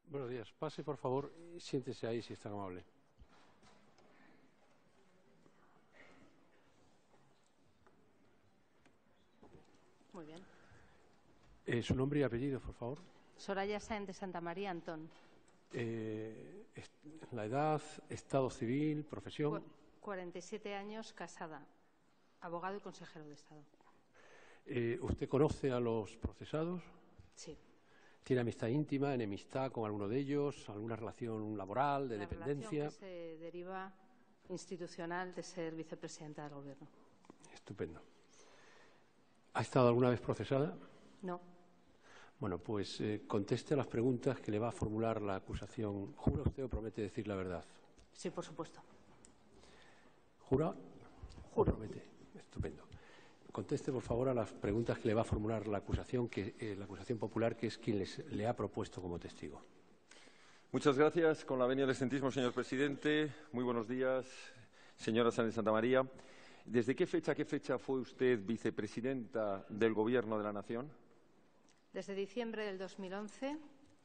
Buenos días. Pase, por favor, y siéntese ahí, si es tan amable. Muy bien. Su nombre y apellido, por favor. Soraya Sáenz de Santa María Antón. La edad, estado civil, profesión. 47 años, casada, abogado y consejero de Estado. ¿Usted conoce a los procesados? Sí. ¿Tiene amistad íntima, enemistad con alguno de ellos? ¿Alguna relación laboral, de dependencia? La relación que se deriva institucional de ser vicepresidenta del Gobierno. Estupendo. ¿Ha estado alguna vez procesada? No. Bueno, pues conteste a las preguntas que le va a formular la acusación. ¿Jura usted o promete decir la verdad? Sí, por supuesto. ¿Jura? Juro. ¿O promete? Estupendo. Conteste, por favor, a las preguntas que le va a formular la acusación popular, que es quien le ha propuesto como testigo. Muchas gracias. Con la venia del excelentísimo señor presidente. Muy buenos días, señora Sáenz de Santa María. ¿Desde qué fecha a qué fecha fue usted vicepresidenta del Gobierno de la Nación? Desde diciembre del 2011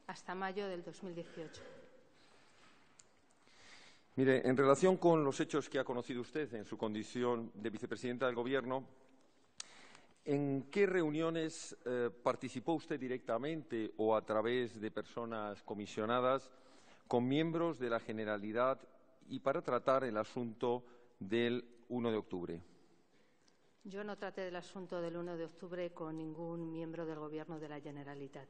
hasta mayo del 2018. Mire, en relación con los hechos que ha conocido usted en su condición de vicepresidenta del Gobierno, ¿en qué reuniones participó usted directamente o a través de personas comisionadas con miembros de la Generalidad y para tratar el asunto del 1 de octubre? Yo no traté del asunto del 1 de octubre con ningún miembro del Gobierno de la Generalitat.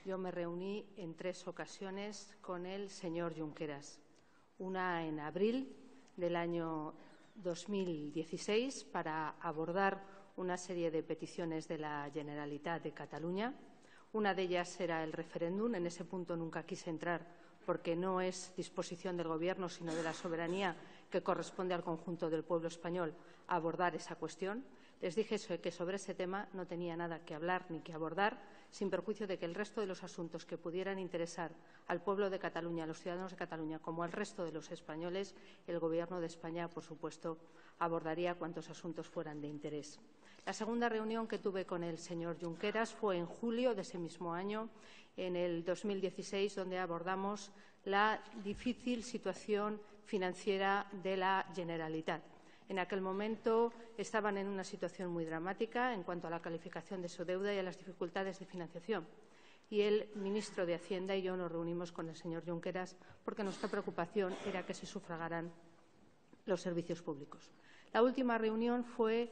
Yo me reuní en 3 ocasiones con el señor Junqueras. Una en abril del año 2016 para abordar una serie de peticiones de la Generalitat de Cataluña. Una de ellas era el referéndum. En ese punto nunca quise entrar porque no es disposición del Gobierno, sino de la soberanía que corresponde al conjunto del pueblo español abordar esa cuestión. Les dije que sobre ese tema no tenía nada que hablar ni que abordar, sin perjuicio de que el resto de los asuntos que pudieran interesar al pueblo de Cataluña, a los ciudadanos de Cataluña, como al resto de los españoles, el Gobierno de España, por supuesto, abordaría cuantos asuntos fueran de interés. La segunda reunión que tuve con el señor Junqueras fue en julio de ese mismo año, en el 2016, donde abordamos la difícil situación financiera de la Generalitat. En aquel momento estaban en una situación muy dramática en cuanto a la calificación de su deuda y a las dificultades de financiación. Y el ministro de Hacienda y yo nos reunimos con el señor Junqueras porque nuestra preocupación era que se sufragaran los servicios públicos. La última reunión fue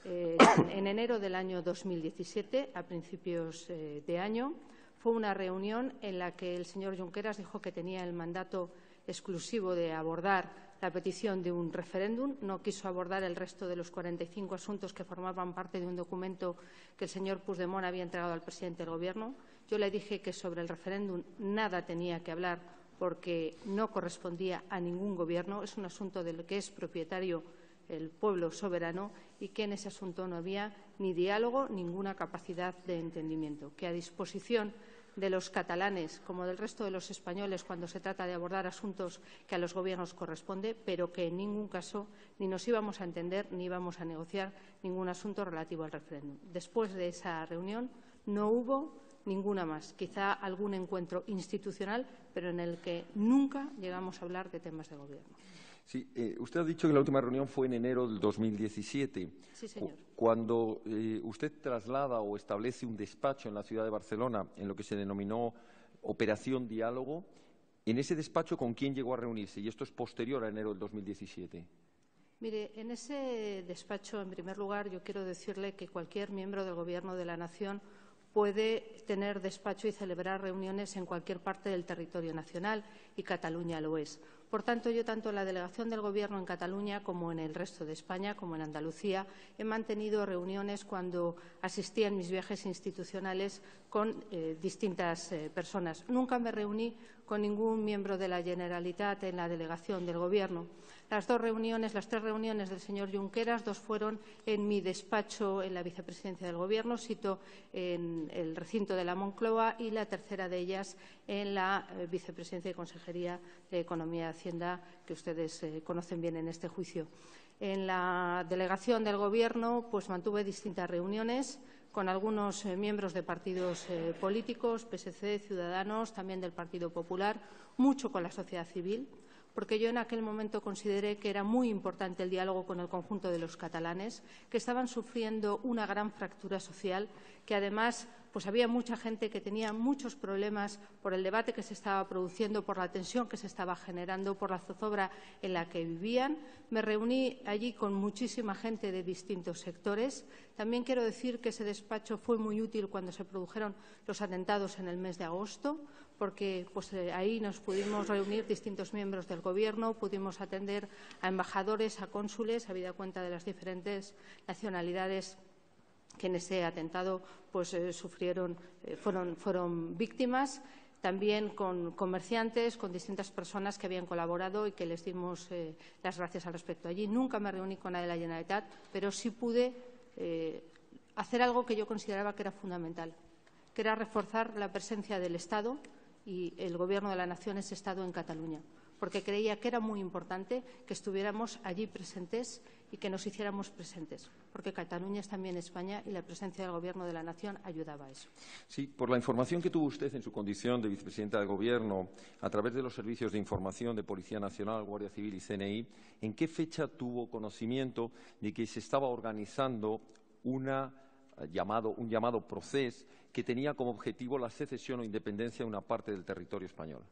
en enero del año 2017, a principios de año. Fue una reunión en la que el señor Junqueras dijo que tenía el mandato exclusivo de abordar la petición de un referéndum. No quiso abordar el resto de los 45 asuntos que formaban parte de un documento que el señor Puigdemont había entregado al presidente del Gobierno. Yo le dije que sobre el referéndum nada tenía que hablar porque no correspondía a ningún Gobierno. Es un asunto del que es propietario el pueblo soberano y que en ese asunto no había ni diálogo, ninguna capacidad de entendimiento. Que a disposición de los catalanes como del resto de los españoles cuando se trata de abordar asuntos que a los gobiernos corresponde, pero que en ningún caso ni nos íbamos a entender ni íbamos a negociar ningún asunto relativo al referéndum. Después de esa reunión no hubo ninguna más, quizá algún encuentro institucional, pero en el que nunca llegamos a hablar de temas de gobierno. Sí, usted ha dicho que la última reunión fue en enero del 2017. Sí, señor. Cuando usted traslada o establece un despacho en la ciudad de Barcelona, en lo que se denominó Operación Diálogo, ¿en ese despacho con quién llegó a reunirse? Y esto es posterior a enero del 2017. Mire, en ese despacho, en primer lugar, yo quiero decirle que cualquier miembro del Gobierno de la Nación puede tener despacho y celebrar reuniones en cualquier parte del territorio nacional, y Cataluña lo es. Por tanto, yo tanto en la delegación del Gobierno en Cataluña como en el resto de España, como en Andalucía, he mantenido reuniones cuando asistía en mis viajes institucionales con distintas personas. Nunca me reuní con ningún miembro de la Generalitat en la delegación del Gobierno. Las 3 reuniones del señor Junqueras, 2 fueron en mi despacho en la vicepresidencia del Gobierno, sito en el recinto de la Moncloa, y la tercera de ellas en la vicepresidencia y consejería de Economía y Hacienda, que ustedes conocen bien en este juicio. En la delegación del Gobierno pues mantuve distintas reuniones con algunos miembros de partidos políticos, PSC, Ciudadanos, también del Partido Popular, mucho con la sociedad civil, porque yo en aquel momento consideré que era muy importante el diálogo con el conjunto de los catalanes, que estaban sufriendo una gran fractura social, que además pues había mucha gente que tenía muchos problemas por el debate que se estaba produciendo, por la tensión que se estaba generando, por la zozobra en la que vivían. Me reuní allí con muchísima gente de distintos sectores. También quiero decir que ese despacho fue muy útil cuando se produjeron los atentados en el mes de agosto, porque ahí nos pudimos reunir distintos miembros del Gobierno, pudimos atender a embajadores, a cónsules, habida cuenta de las diferentes nacionalidades que en ese atentado fueron víctimas, también con comerciantes, con distintas personas que habían colaborado y que les dimos las gracias al respecto. Allí nunca me reuní con nadie de la Generalitat, pero sí pude hacer algo que yo consideraba que era fundamental, que era reforzar la presencia del Estado y el Gobierno de la Nación, ese Estado en Cataluña, porque creía que era muy importante que estuviéramos allí presentes y que nos hiciéramos presentes, porque Cataluña es también España y la presencia del Gobierno de la Nación ayudaba a eso. Sí, por la información que tuvo usted en su condición de vicepresidenta del Gobierno, a través de los servicios de información de Policía Nacional, Guardia Civil y CNI, ¿en qué fecha tuvo conocimiento de que se estaba organizando un llamado procés que tenía como objetivo la secesión o independencia de una parte del territorio español?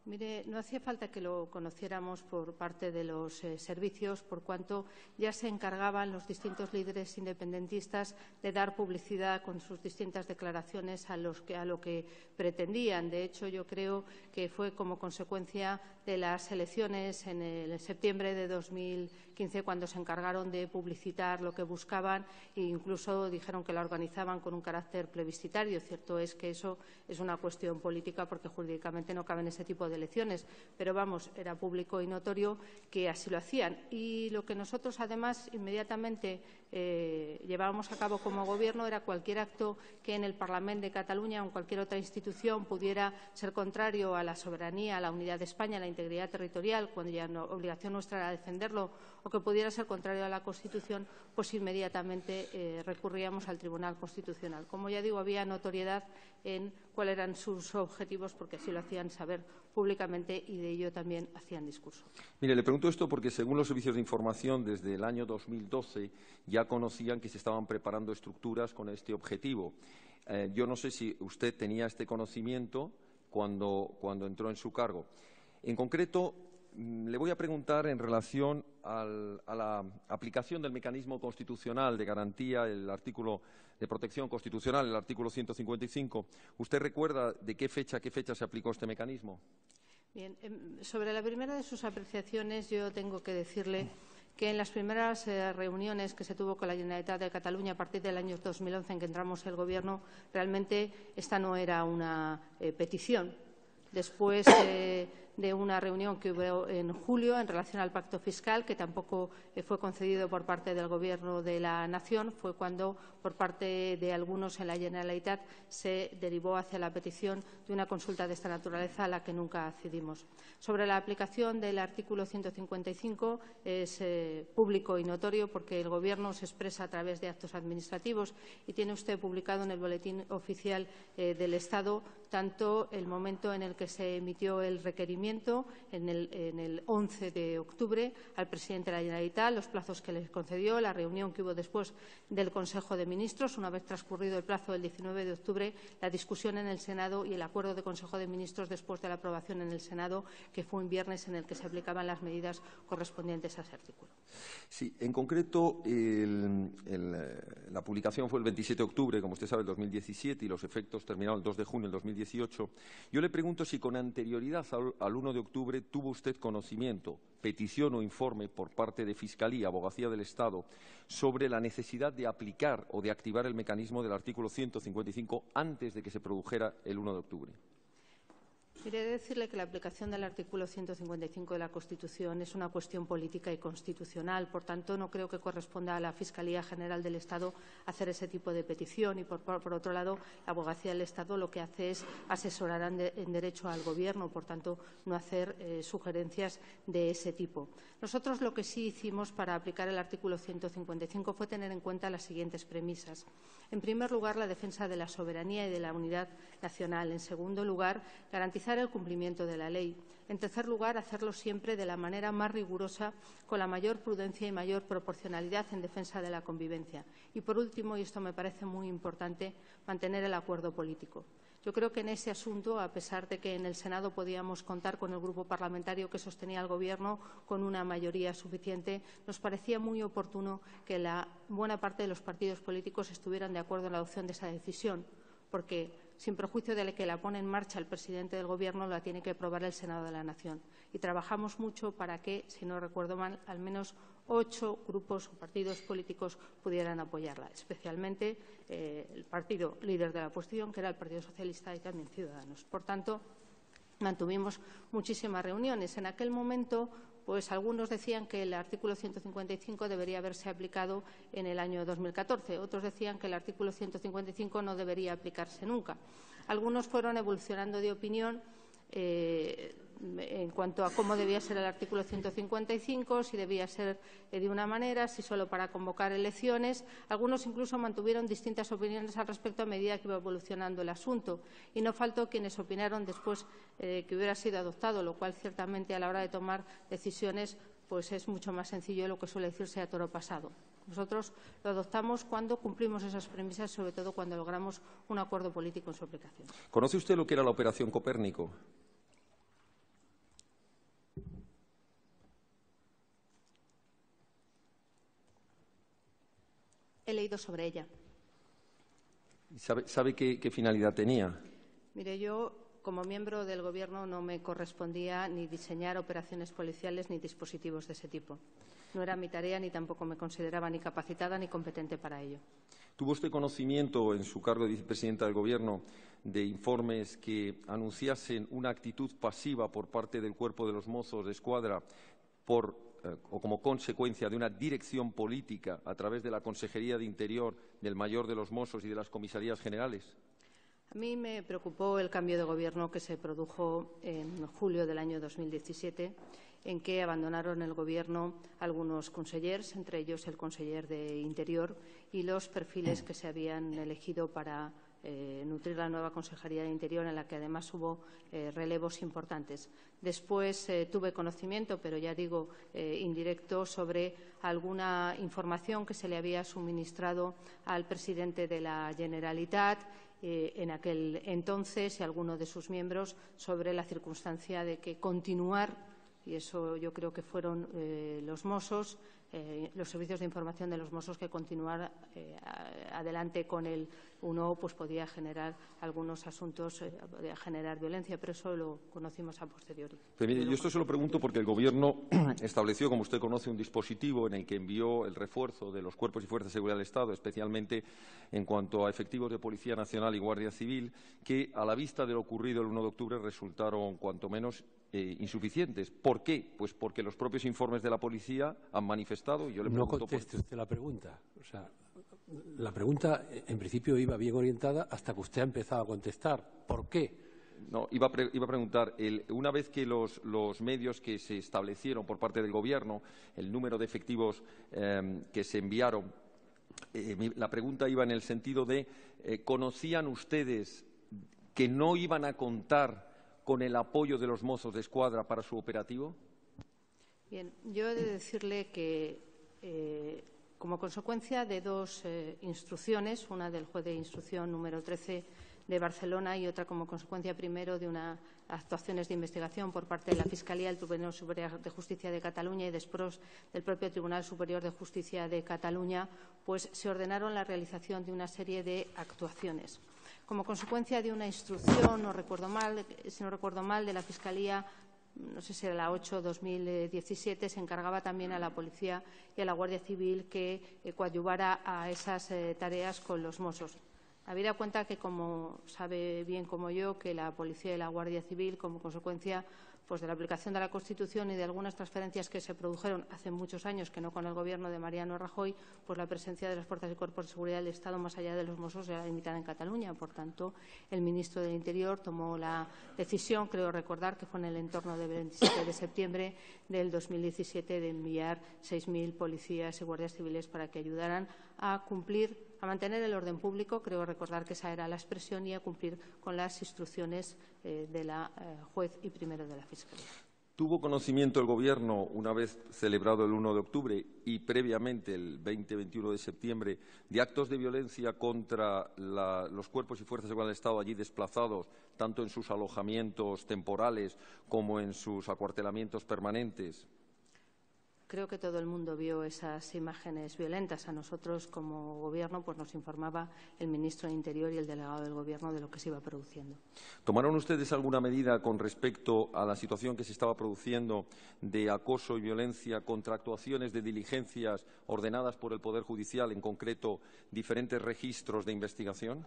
Mire, no hacía falta que lo conociéramos por parte de los servicios, por cuanto ya se encargaban los distintos líderes independentistas de dar publicidad con sus distintas declaraciones a lo que pretendían. De hecho, yo creo que fue como consecuencia de las elecciones en el septiembre de 2015 cuando se encargaron de publicitar lo que buscaban e incluso dijeron que la organizaban con un carácter plebiscitario. Cierto es que eso es una cuestión política porque jurídicamente no caben ese tipo de elecciones, pero vamos, era público y notorio que así lo hacían. Y lo que nosotros además inmediatamente llevábamos a cabo como Gobierno era cualquier acto que en el Parlamento de Cataluña o en cualquier otra institución pudiera ser contrario a la soberanía, a la unidad de España, a la integridad territorial, cuando ya obligación nuestra era defenderlo, o que pudiera ser contrario a la Constitución, pues inmediatamente recurríamos al Tribunal Constitucional. Como ya digo, había notoriedad en cuáles eran sus objetivos, porque así lo hacían saber públicamente y de ello también hacían discurso. Mire, le pregunto esto porque, según los servicios de información, desde el año 2012 ya conocían que se estaban preparando estructuras con este objetivo. Yo no sé si usted tenía este conocimiento cuando entró en su cargo. En concreto, le voy a preguntar en relación a la aplicación del mecanismo constitucional de garantía, el artículo de protección constitucional, el artículo 155. ¿Usted recuerda de qué fecha se aplicó este mecanismo? Bien, sobre la primera de sus apreciaciones, yo tengo que decirle que en las primeras reuniones que se tuvo con la Generalitat de Cataluña a partir del año 2011 en que entramos el Gobierno, realmente esta no era una petición. Después de una reunión que hubo en julio en relación al pacto fiscal, que tampoco fue concedido por parte del Gobierno de la Nación, fue cuando por parte de algunos en la Generalitat se derivó hacia la petición de una consulta de esta naturaleza a la que nunca accedimos. Sobre la aplicación del artículo 155 es público y notorio porque el Gobierno se expresa a través de actos administrativos y tiene usted publicado en el Boletín Oficial del Estado tanto el momento en el que se emitió el requerimiento en el 11 de octubre al presidente de la Generalitat, los plazos que les concedió, la reunión que hubo después del Consejo de Ministros, una vez transcurrido el plazo del 19 de octubre, la discusión en el Senado y el acuerdo de Consejo de Ministros después de la aprobación en el Senado, que fue un viernes en el que se aplicaban las medidas correspondientes a ese artículo. Sí, en concreto, la publicación fue el 27 de octubre, como usted sabe, del 2017, y los efectos terminaron el 2 de junio del 2018. Yo le pregunto si con anterioridad al 1 de octubre tuvo usted conocimiento, petición o informe por parte de Fiscalía, Abogacía del Estado, sobre la necesidad de aplicar o de activar el mecanismo del artículo 155 antes de que se produjera el 1 de octubre. Quería decirle que la aplicación del artículo 155 de la Constitución es una cuestión política y constitucional. Por tanto, no creo que corresponda a la Fiscalía General del Estado hacer ese tipo de petición. Y, por otro lado, la Abogacía del Estado lo que hace es asesorar en derecho al Gobierno. Por tanto, no hacer sugerencias de ese tipo. Nosotros lo que sí hicimos para aplicar el artículo 155 fue tener en cuenta las siguientes premisas. En primer lugar, la defensa de la soberanía y de la unidad nacional. En segundo lugar, garantizar el cumplimiento de la ley. En tercer lugar, hacerlo siempre de la manera más rigurosa, con la mayor prudencia y mayor proporcionalidad en defensa de la convivencia. Y, por último, y esto me parece muy importante, mantener el acuerdo político. Yo creo que en ese asunto, a pesar de que en el Senado podíamos contar con el grupo parlamentario que sostenía al Gobierno con una mayoría suficiente, nos parecía muy oportuno que la buena parte de los partidos políticos estuvieran de acuerdo en la adopción de esa decisión, porque, sin perjuicio de que la pone en marcha el presidente del Gobierno, la tiene que aprobar el Senado de la Nación. Y trabajamos mucho para que, si no recuerdo mal, al menos 8 grupos o partidos políticos pudieran apoyarla, especialmente el partido líder de la oposición, que era el Partido Socialista, y también Ciudadanos. Por tanto, mantuvimos muchísimas reuniones. En aquel momento, pues algunos decían que el artículo 155 debería haberse aplicado en el año 2014. Otros decían que el artículo 155 no debería aplicarse nunca. Algunos fueron evolucionando de opinión en cuanto a cómo debía ser el artículo 155, si debía ser de una manera, si solo para convocar elecciones. Algunos incluso mantuvieron distintas opiniones al respecto a medida que iba evolucionando el asunto. Y no faltó quienes opinaron después que hubiera sido adoptado, lo cual ciertamente a la hora de tomar decisiones pues es mucho más sencillo de lo que suele decirse a toro pasado. Nosotros lo adoptamos cuando cumplimos esas premisas, sobre todo cuando logramos un acuerdo político en su aplicación. ¿Conoce usted lo que era la Operación Copérnico? He leído sobre ella. ¿Sabe qué finalidad tenía? Mire, yo, como miembro del Gobierno, no me correspondía ni diseñar operaciones policiales ni dispositivos de ese tipo. No era mi tarea ni tampoco me consideraba ni capacitada ni competente para ello. ¿Tuvo usted conocimiento, en su cargo de vicepresidenta del Gobierno, de informes que anunciasen una actitud pasiva por parte del Cuerpo de los Mossos de Escuadra o como consecuencia de una dirección política a través de la Consejería de Interior, del Mayor de los Mossos y de las comisarías generales? A mí me preocupó el cambio de Gobierno que se produjo en julio del año 2017, en que abandonaron el Gobierno algunos consellers, entre ellos el conseller de Interior, y los perfiles que se habían elegido para nutrir la nueva Consejería de Interior, en la que además hubo relevos importantes. Después tuve conocimiento, pero ya digo indirecto, sobre alguna información que se le había suministrado al presidente de la Generalitat en aquel entonces y a alguno de sus miembros sobre la circunstancia de que continuar, y eso yo creo que fueron los Mossos, los servicios de información de los Mossos, que continuar adelante con el UNO pues podía generar algunos asuntos, podía generar violencia, pero eso lo conocimos a posteriori. Pero mire, yo esto se lo pregunto porque el Gobierno estableció, como usted conoce, un dispositivo en el que envió el refuerzo de los cuerpos y fuerzas de seguridad del Estado, especialmente en cuanto a efectivos de Policía Nacional y Guardia Civil, que a la vista de lo ocurrido el 1 de octubre resultaron cuanto menos insuficientes. ¿Por qué? Pues porque los propios informes de la policía han manifestado, y yo le pregunto... No conteste usted la pregunta. O sea, la pregunta, en principio, iba bien orientada hasta que usted ha empezado a contestar. ¿Por qué? No, iba a preguntar, una vez que los medios que se establecieron por parte del Gobierno, el número de efectivos que se enviaron, la pregunta iba en el sentido de, ¿conocían ustedes que no iban a contar con el apoyo de los Mossos de Escuadra para su operativo? Bien, yo he de decirle que como consecuencia de dos instrucciones, una del juez de instrucción número 13 de Barcelona y otra como consecuencia primero de unas actuaciones de investigación por parte de la Fiscalía del Tribunal Superior de Justicia de Cataluña y después del propio Tribunal Superior de Justicia de Cataluña, pues se ordenaron la realización de una serie de actuaciones. Como consecuencia de una instrucción, si no recuerdo mal, de la Fiscalía, no sé si era la 8/2017, se encargaba también a la Policía y a la Guardia Civil que coadyuvara a esas tareas con los Mossos. Habida cuenta que, como sabe bien como yo, que la Policía y la Guardia Civil, como consecuencia pues, de la aplicación de la Constitución y de algunas transferencias que se produjeron hace muchos años, que no con el Gobierno de Mariano Rajoy, pues la presencia de las fuerzas y cuerpos de seguridad del Estado más allá de los Mossos era limitada en Cataluña. Por tanto, el ministro del Interior tomó la decisión, creo recordar que fue en el entorno del 27 de septiembre del 2017, de enviar 6.000 policías y guardias civiles para que ayudaran a cumplir, a mantener el orden público, creo recordar que esa era la expresión, y a cumplir con las instrucciones de la juez y primero de la Fiscalía. ¿Tuvo conocimiento el Gobierno, una vez celebrado el 1 de octubre y previamente el 20-21 de septiembre, de actos de violencia contra los cuerpos y fuerzas de seguridad del Estado allí desplazados, tanto en sus alojamientos temporales como en sus acuartelamientos permanentes? Creo que todo el mundo vio esas imágenes violentas. A nosotros, como Gobierno, pues nos informaba el ministro de Interior y el delegado del Gobierno de lo que se iba produciendo. ¿Tomaron ustedes alguna medida con respecto a la situación que se estaba produciendo de acoso y violencia contra actuaciones de diligencias ordenadas por el Poder Judicial, en concreto diferentes registros de investigación?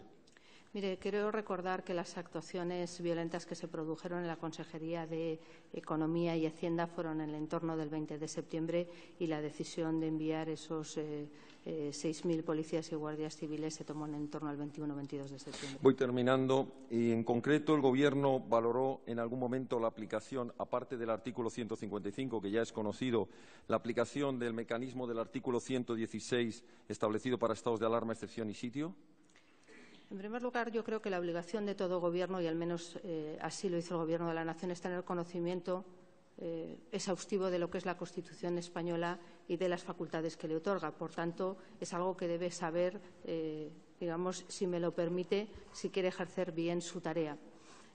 Mire, creo recordar que las actuaciones violentas que se produjeron en la Consejería de Economía y Hacienda fueron en el entorno del 20 de septiembre y la decisión de enviar esos 6.000 policías y guardias civiles se tomó en torno al 21-22 de septiembre. Voy terminando. En concreto, el Gobierno valoró en algún momento la aplicación, aparte del artículo 155, que ya es conocido, la aplicación del mecanismo del artículo 116 establecido para estados de alarma, excepción y sitio. En primer lugar, yo creo que la obligación de todo Gobierno, y al menos así lo hizo el Gobierno de la Nación, es tener conocimiento exhaustivo de lo que es la Constitución española y de las facultades que le otorga. Por tanto, es algo que debe saber, digamos, si me lo permite, si quiere ejercer bien su tarea.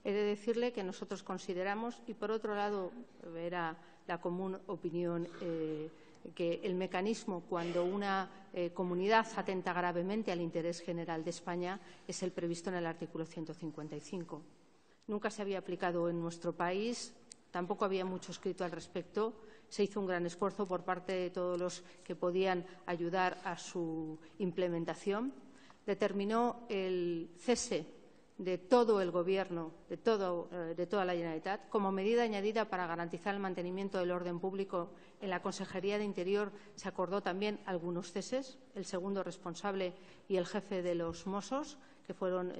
He de decirle que nosotros consideramos, y por otro lado era la común opinión, que el mecanismo, cuando una comunidad atenta gravemente al interés general de España, es el previsto en el artículo 155. Nunca se había aplicado en nuestro país, tampoco había mucho escrito al respecto. Se hizo un gran esfuerzo por parte de todos los que podían ayudar a su implementación. Determinó el cese de todo el Gobierno, de toda la Generalitat, como medida añadida para garantizar el mantenimiento del orden público. En la Consejería de Interior se acordó también algunos ceses, el segundo responsable y el jefe de los Mossos, que fueron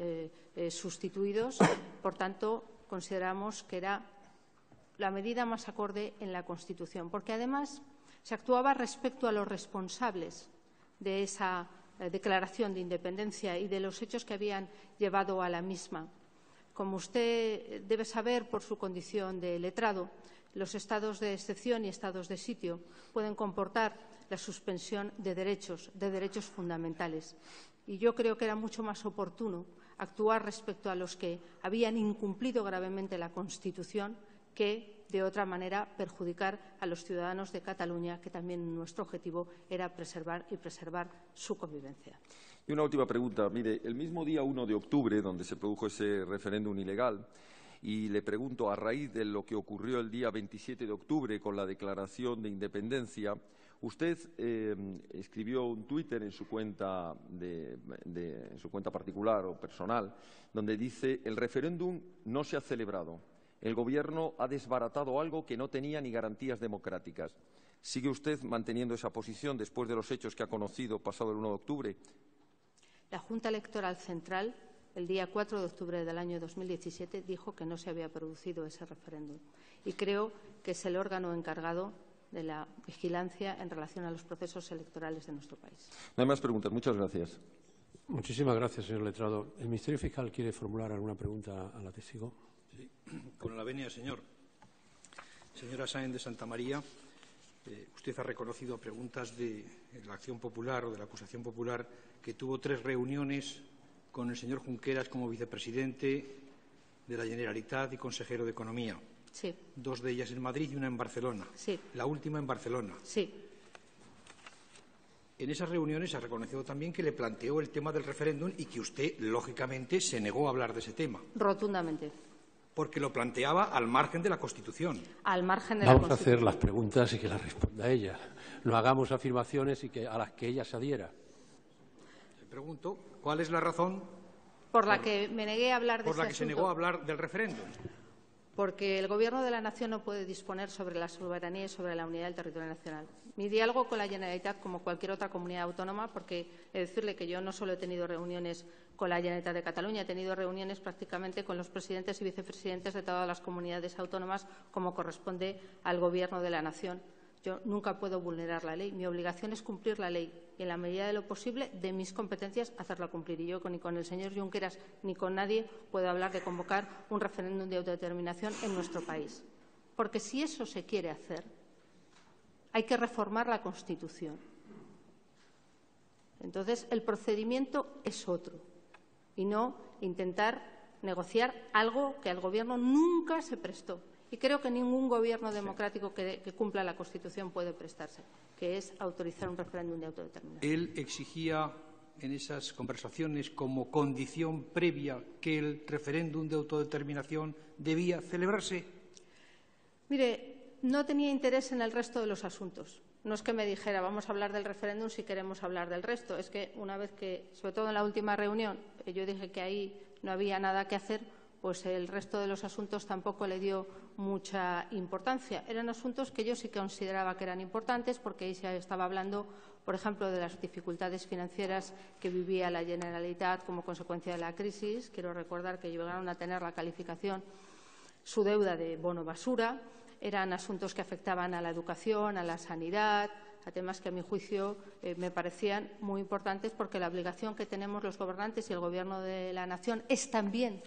sustituidos. Por tanto, consideramos que era la medida más acorde en la Constitución, porque además se actuaba respecto a los responsables de esa declaración de independencia y de los hechos que habían llevado a la misma. Como usted debe saber por su condición de letrado, los estados de excepción y estados de sitio pueden comportar la suspensión de derechos fundamentales. Y yo creo que era mucho más oportuno actuar respecto a los que habían incumplido gravemente la Constitución que, de otra manera, perjudicar a los ciudadanos de Cataluña, que también nuestro objetivo era preservar su convivencia. Y una última pregunta. Mire, el mismo día 1 de octubre, donde se produjo ese referéndum ilegal, y le pregunto, a raíz de lo que ocurrió el día 27 de octubre con la declaración de independencia, usted escribió un Twitter en su cuenta en su cuenta particular o personal, donde dice: el referéndum no se ha celebrado. El Gobierno ha desbaratado algo que no tenía ni garantías democráticas. ¿Sigue usted manteniendo esa posición después de los hechos que ha conocido pasado el 1 de octubre? La Junta Electoral Central, el día 4 de octubre del año 2017, dijo que no se había producido ese referéndum. Y creo que es el órgano encargado de la vigilancia en relación a los procesos electorales de nuestro país. No hay más preguntas. Muchas gracias. Muchísimas gracias, señor letrado. ¿El Ministerio Fiscal quiere formular alguna pregunta a la testigo? Sí, con la venia, señor. Señora Sáenz de Santamaría, usted ha reconocido a preguntas de la acción popular o de la acusación popular que tuvo 3 reuniones con el señor Junqueras como vicepresidente de la Generalitat y consejero de Economía. Sí. 2 de ellas en Madrid y una en Barcelona. Sí. La última en Barcelona. Sí. En esas reuniones ha reconocido también que le planteó el tema del referéndum y que usted, lógicamente, se negó a hablar de ese tema. Rotundamente. Porque lo planteaba al margen de la Constitución. Al margen de la Vamos Constitución. a hacer las preguntas y que las responda ella. No hagamos afirmaciones a las que ella se adhiera. Le pregunto, ¿cuál es la razón Por la que me negué a hablar de ese Por la que se negó a asunto. hablar del referéndum. Porque el Gobierno de la Nación no puede disponer sobre la soberanía y sobre la unidad del territorio nacional. Mi diálogo con la Generalitat, como cualquier otra comunidad autónoma, porque he de decirle que yo no solo he tenido reuniones con la Generalitat de Cataluña, he tenido reuniones prácticamente con los presidentes y vicepresidentes de todas las comunidades autónomas, como corresponde al Gobierno de la Nación. Yo nunca puedo vulnerar la ley. Mi obligación es cumplir la ley y, en la medida de lo posible, de mis competencias, hacerla cumplir. Y yo ni con el señor Junqueras ni con nadie puedo hablar de convocar un referéndum de autodeterminación en nuestro país. Porque si eso se quiere hacer, hay que reformar la Constitución. Entonces, el procedimiento es otro y no intentar negociar algo que al Gobierno nunca se prestó. Y creo que ningún gobierno democrático que cumpla la Constitución puede prestarse, que es autorizar un referéndum de autodeterminación. Él exigía en esas conversaciones como condición previa que el referéndum de autodeterminación debía celebrarse. Mire, no tenía interés en el resto de los asuntos. No es que me dijera, vamos a hablar del referéndum si queremos hablar del resto. Es que una vez que, sobre todo en la última reunión, yo dije que ahí no había nada que hacer, pues el resto de los asuntos tampoco le dio mucha importancia. Eran asuntos que yo sí que consideraba que eran importantes, porque ahí se estaba hablando, por ejemplo, de las dificultades financieras que vivía la Generalitat como consecuencia de la crisis. Quiero recordar que llegaron a tener la calificación, su deuda, de bono basura. Eran asuntos que afectaban a la educación, a la sanidad, a temas que, a mi juicio, me parecían muy importantes, porque la obligación que tenemos los gobernantes y el Gobierno de la Nación es también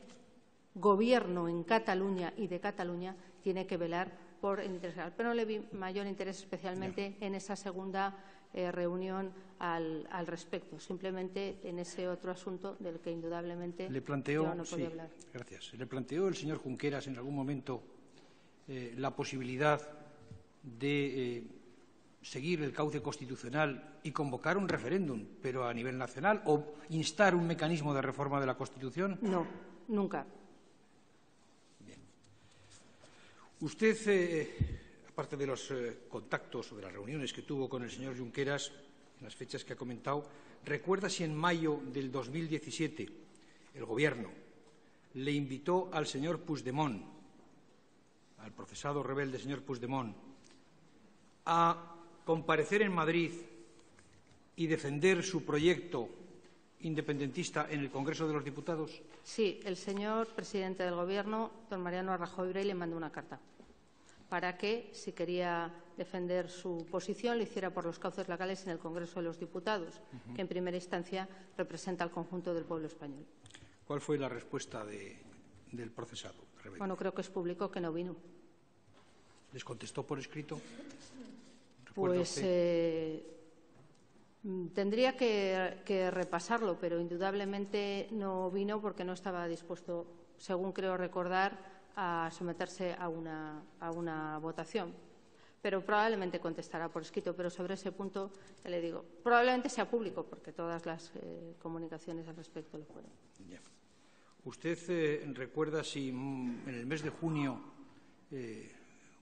Gobierno en Cataluña y de Cataluña, tiene que velar por el interés general. Pero no le vi mayor interés especialmente en esa segunda reunión al respecto, simplemente en ese otro asunto del que indudablemente yo no podía hablar. Gracias. ¿Le planteó el señor Junqueras en algún momento la posibilidad de seguir el cauce constitucional y convocar un referéndum, pero a nivel nacional, o instar un mecanismo de reforma de la Constitución? No, nunca. Usted, aparte de los contactos o de las reuniones que tuvo con el señor Junqueras, en las fechas que ha comentado, ¿recuerda si en mayo del 2017 el Gobierno le invitó al señor Puigdemont, al procesado rebelde señor Puigdemont, a comparecer en Madrid y defender su proyecto independentista en el Congreso de los Diputados? Sí, el señor presidente del Gobierno, don Mariano Rajoy Brey, le mandó una carta para que, si quería defender su posición, lo hiciera por los cauces legales en el Congreso de los Diputados, que en primera instancia representa al conjunto del pueblo español. ¿Cuál fue la respuesta del procesado rebelde? Bueno, creo que es público que no vino. ¿Les contestó por escrito? Pues tendría que repasarlo, pero indudablemente no vino porque no estaba dispuesto, según creo recordar, a someterse a una votación. Pero probablemente contestará por escrito. Pero sobre ese punto, ya le digo, probablemente sea público, porque todas las comunicaciones al respecto lo fueron. Ya. ¿Usted recuerda si en el mes de junio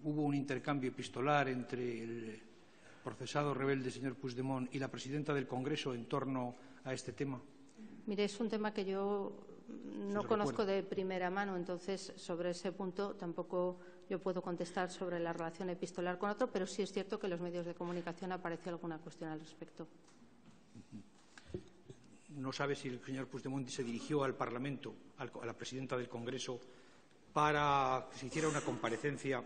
hubo un intercambio epistolar entre el procesado rebelde señor Puigdemont y la presidenta del Congreso en torno a este tema? Mire, es un tema que yo no conozco de primera mano, entonces sobre ese punto tampoco yo puedo contestar sobre la relación epistolar con otro, pero sí es cierto que en los medios de comunicación apareció alguna cuestión al respecto. ¿No sabe si el señor Puigdemont se dirigió al Parlamento, a la presidenta del Congreso, para que se hiciera una comparecencia,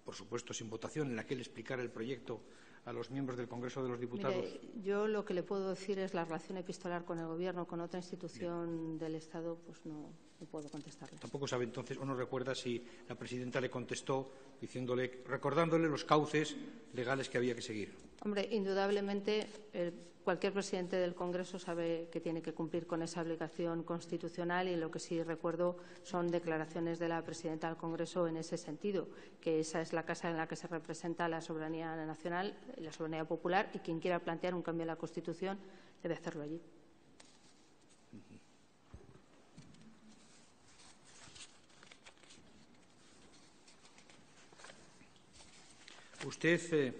por supuesto sin votación, en la que él explicara el proyecto a los miembros del Congreso de los Diputados? Mire, yo lo que le puedo decir es la relación epistolar con el Gobierno, con otra institución del Estado, pues no puedo contestarle. Tampoco sabe entonces, o no recuerda si la presidenta le contestó recordándole los cauces legales que había que seguir. Hombre, indudablemente cualquier presidente del Congreso sabe que tiene que cumplir con esa obligación constitucional, y lo que sí recuerdo son declaraciones de la presidenta del Congreso en ese sentido, que esa es la casa en la que se representa la soberanía nacional, la soberanía popular, y quien quiera plantear un cambio en la Constitución debe hacerlo allí. Usted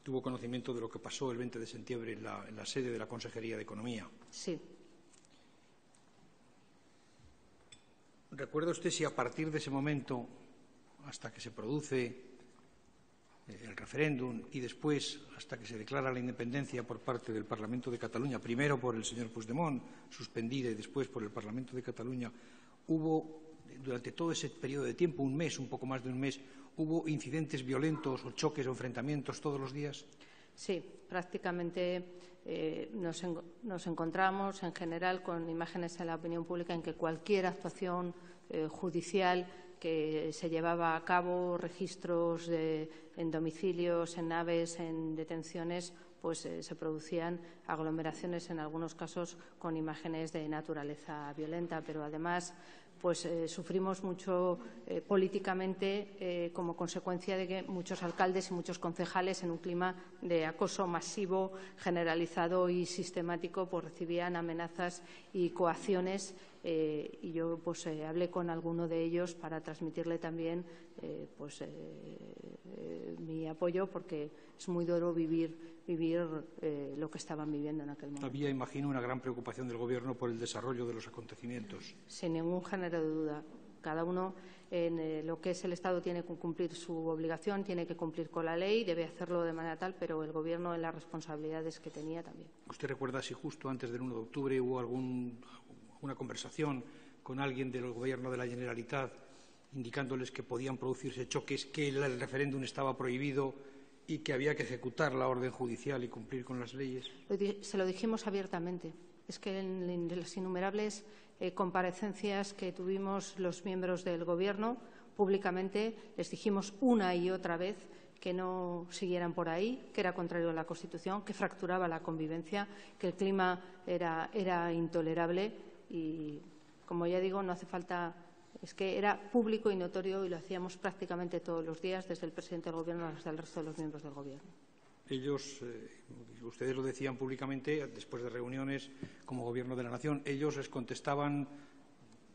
tuvo conocimiento de lo que pasó el 20 de septiembre en la sede de la Consejería de Economía. Sí. ¿Recuerda usted si a partir de ese momento, hasta que se produce el referéndum y después hasta que se declara la independencia por parte del Parlamento de Cataluña, primero por el señor Puigdemont, suspendida, y después por el Parlamento de Cataluña, hubo, durante todo ese periodo de tiempo, un mes, un poco más de un mes, hubo incidentes violentos o choques o enfrentamientos todos los días? Sí, prácticamente nos encontramos en general con imágenes en la opinión pública en que cualquier actuación judicial que se llevaba a cabo, registros en domicilios, en naves, en detenciones, pues se producían aglomeraciones, en algunos casos con imágenes de naturaleza violenta, pero además pues sufrimos mucho políticamente como consecuencia de que muchos alcaldes y muchos concejales, en un clima de acoso masivo, generalizado y sistemático, pues recibían amenazas y coacciones, y yo pues hablé con alguno de ellos para transmitirle también mi apoyo, porque es muy duro vivir lo que estaban viviendo en aquel momento. Había, imagino, una gran preocupación del Gobierno por el desarrollo de los acontecimientos. Sin ningún género de duda. Cada uno en lo que es el Estado tiene que cumplir su obligación, tiene que cumplir con la ley, debe hacerlo de manera tal, pero el Gobierno en las responsabilidades que tenía también. ¿Usted recuerda si justo antes del 1 de octubre hubo alguna conversación con alguien del Gobierno de la Generalitat indicándoles que podían producirse choques, que el referéndum estaba prohibido y que había que ejecutar la orden judicial y cumplir con las leyes? Se lo dijimos abiertamente. Es que en las innumerables comparecencias que tuvimos los miembros del Gobierno, públicamente les dijimos una y otra vez que no siguieran por ahí, que era contrario a la Constitución, que fracturaba la convivencia, que el clima era intolerable y, como ya digo, no hace falta. Es que era público y notorio y lo hacíamos prácticamente todos los días, desde el presidente del Gobierno hasta el resto de los miembros del Gobierno. Ellos, ustedes lo decían públicamente, después de reuniones como Gobierno de la Nación, ¿ellos les contestaban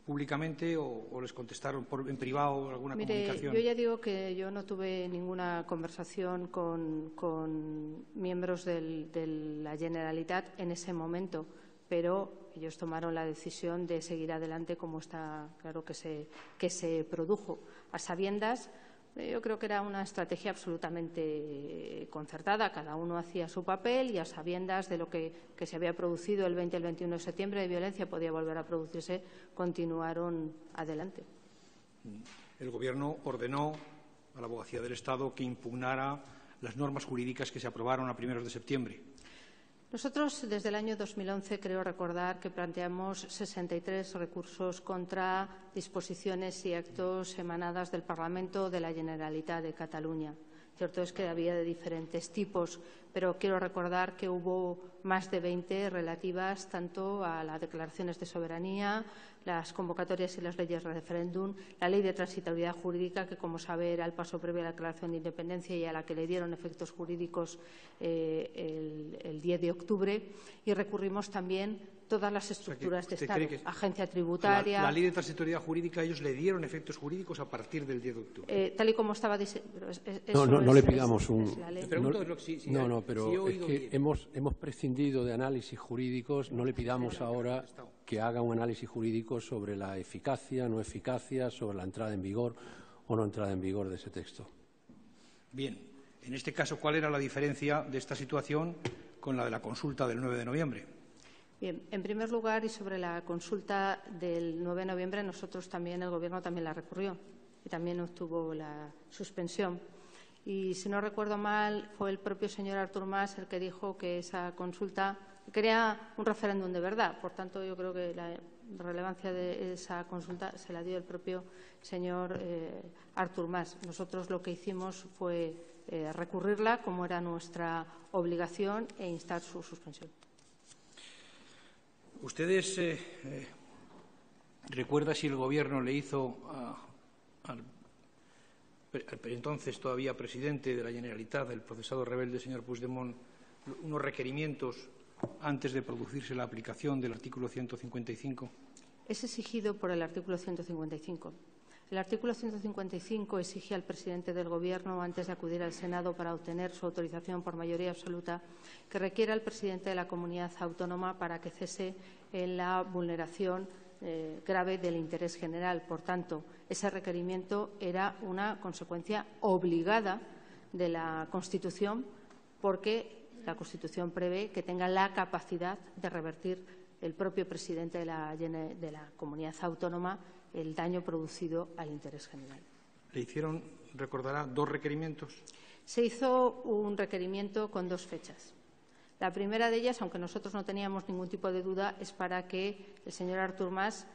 públicamente o les contestaron en privado alguna comunicación? Yo ya digo que yo no tuve ninguna conversación con miembros de la Generalitat en ese momento, pero ellos tomaron la decisión de seguir adelante, como está claro que se produjo, a sabiendas. Yo creo que era una estrategia absolutamente concertada. Cada uno hacía su papel y, a sabiendas de lo que se había producido el 20 y el 21 de septiembre de violencia, podía volver a producirse, continuaron adelante. El Gobierno ordenó a la Abogacía del Estado que impugnara las normas jurídicas que se aprobaron a primeros de septiembre. Nosotros, desde el año 2011, creo recordar que planteamos 63 recursos contra disposiciones y actos emanadas del Parlamento de la Generalitat de Cataluña. Cierto es que había de diferentes tipos, pero quiero recordar que hubo más de 20 relativas tanto a las declaraciones de soberanía, las convocatorias y las leyes de referéndum, la ley de transitoriedad jurídica, que, como sabe, era el paso previo a la declaración de independencia y a la que le dieron efectos jurídicos el 10 de octubre, y recurrimos también todas las estructuras de Estado, agencia tributaria. La ley de transitoriedad jurídica, ellos le dieron efectos jurídicos a partir del 10 de octubre. Tal y como estaba no le pidamos un. Pero es que hemos prescindido de análisis jurídicos. No le pidamos ahora que haga un análisis jurídico sobre la eficacia, no eficacia, sobre la entrada en vigor o no entrada en vigor de ese texto. Bien, en este caso, ¿cuál era la diferencia de esta situación con la de la consulta del 9 de noviembre? Bien, en primer lugar, y sobre la consulta del 9 de noviembre, nosotros también, el Gobierno también la recurrió y también obtuvo la suspensión. Y, si no recuerdo mal, fue el propio señor Artur Mas el que dijo que esa consulta quería un referéndum de verdad. Por tanto, yo creo que la relevancia de esa consulta se la dio el propio señor Artur Mas. Nosotros lo que hicimos fue recurrirla, como era nuestra obligación, e instar su suspensión. ¿Ustedes recuerdan si el Gobierno le hizo al entonces todavía presidente de la Generalitat, el procesado rebelde señor Puigdemont, unos requerimientos antes de producirse la aplicación del artículo 155? Es exigido por el artículo 155. El artículo 155 exige al presidente del Gobierno, antes de acudir al Senado para obtener su autorización por mayoría absoluta, que requiera al presidente de la comunidad autónoma para que cese en la vulneración grave del interés general. Por tanto, ese requerimiento era una consecuencia obligada de la Constitución, porque la Constitución prevé que tenga la capacidad de revertir el propio presidente de la comunidad autónoma el daño producido al interés general. ¿Le hicieron, recordará, 2 requerimientos? Se hizo un requerimiento con 2 fechas. La primera de ellas, aunque nosotros no teníamos ningún tipo de duda, es para que el señor Artur Mas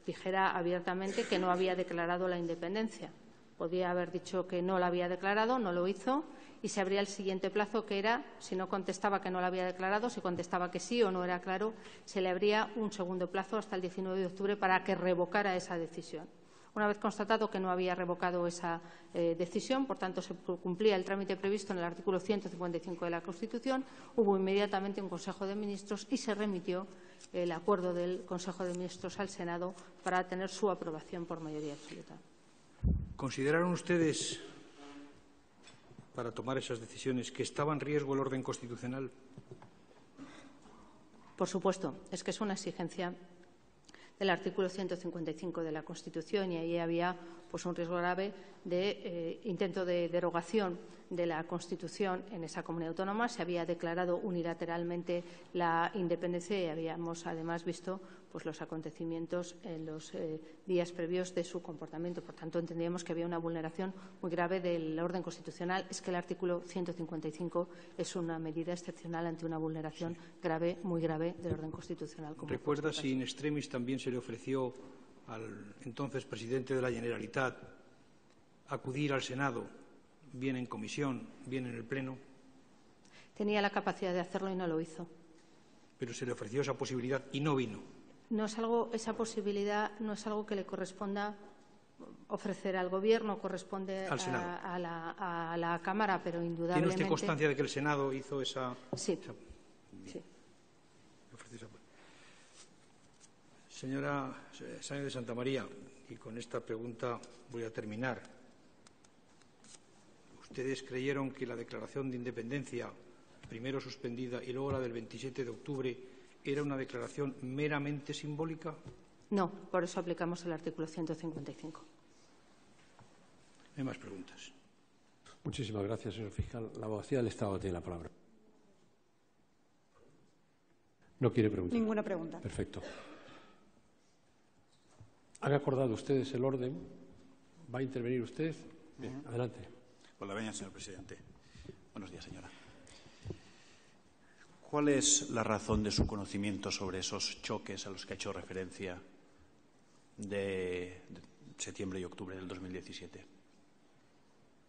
dijera abiertamente que no había declarado la independencia. Podía haber dicho que no la había declarado, no lo hizo, y se abría el siguiente plazo, que era, si no contestaba que no la había declarado, si contestaba que sí o no era claro, se le abría un segundo plazo hasta el 19 de octubre para que revocara esa decisión. Una vez constatado que no había revocado esa decisión, por tanto, se cumplía el trámite previsto en el artículo 155 de la Constitución, hubo inmediatamente un Consejo de Ministros y se remitió el acuerdo del Consejo de Ministros al Senado para tener su aprobación por mayoría absoluta. ¿Consideraron ustedes, para tomar esas decisiones, que estaba en riesgo el orden constitucional? Por supuesto, es que es una exigencia del artículo 155 de la Constitución, y ahí había un riesgo grave de intento de derogación de la Constitución en esa comunidad autónoma. Se había declarado unilateralmente la independencia y habíamos además visto los acontecimientos en los días previos de su comportamiento. Por tanto, entendíamos que había una vulneración muy grave del orden constitucional. Es que el artículo 155 es una medida excepcional ante una vulneración grave, muy grave del orden constitucional. ¿Recuerda si in extremis también se le ofreció al entonces presidente de la Generalitat acudir al Senado, bien en comisión, bien en el Pleno? Tenía la capacidad de hacerlo y no lo hizo. Pero se le ofreció esa posibilidad y no vino. Esa posibilidad no es algo que le corresponda ofrecer al Gobierno, corresponde al Senado, a la Cámara, pero indudablemente. ¿Tiene usted constancia de que el Senado hizo esa? Sí. Señora Sáenz de Santamaría, y con esta pregunta voy a terminar. ¿Ustedes creyeron que la declaración de independencia, primero suspendida y luego la del 27 de octubre, era una declaración meramente simbólica? No, por eso aplicamos el artículo 155. No hay más preguntas. Muchísimas gracias, señor fiscal. La abogacía del Estado tiene la palabra. ¿No quiere preguntar? Ninguna pregunta. Perfecto. ¿Han acordado ustedes el orden? ¿Va a intervenir usted? Bien, adelante. Con la venia, señor presidente. Buenos días, señora. ¿Cuál es la razón de su conocimiento sobre esos choques a los que ha hecho referencia de septiembre y octubre del 2017?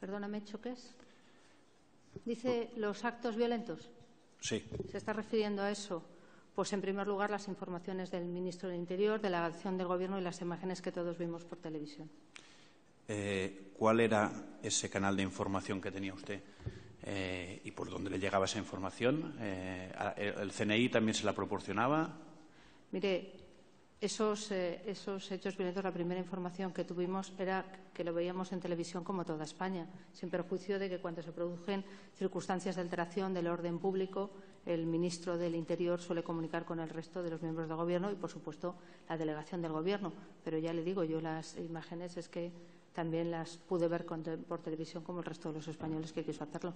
Perdóname, ¿choques? ¿Dice los actos violentos? Sí. ¿Se está refiriendo a eso? Pues, en primer lugar, las informaciones del ministro del Interior, delegación del Gobierno y las imágenes que todos vimos por televisión. ¿Cuál era ese canal de información que tenía usted y por dónde le llegaba esa información? ¿El CNI también se la proporcionaba? Mire, esos hechos violentos, la primera información que tuvimos era que lo veíamos en televisión como toda España, sin perjuicio de que cuando se producen circunstancias de alteración del orden público, el ministro del Interior suele comunicar con el resto de los miembros del Gobierno y, por supuesto, la delegación del Gobierno. Pero ya le digo, yo las imágenes es que también las pude ver por televisión como el resto de los españoles que quiso hacerlo.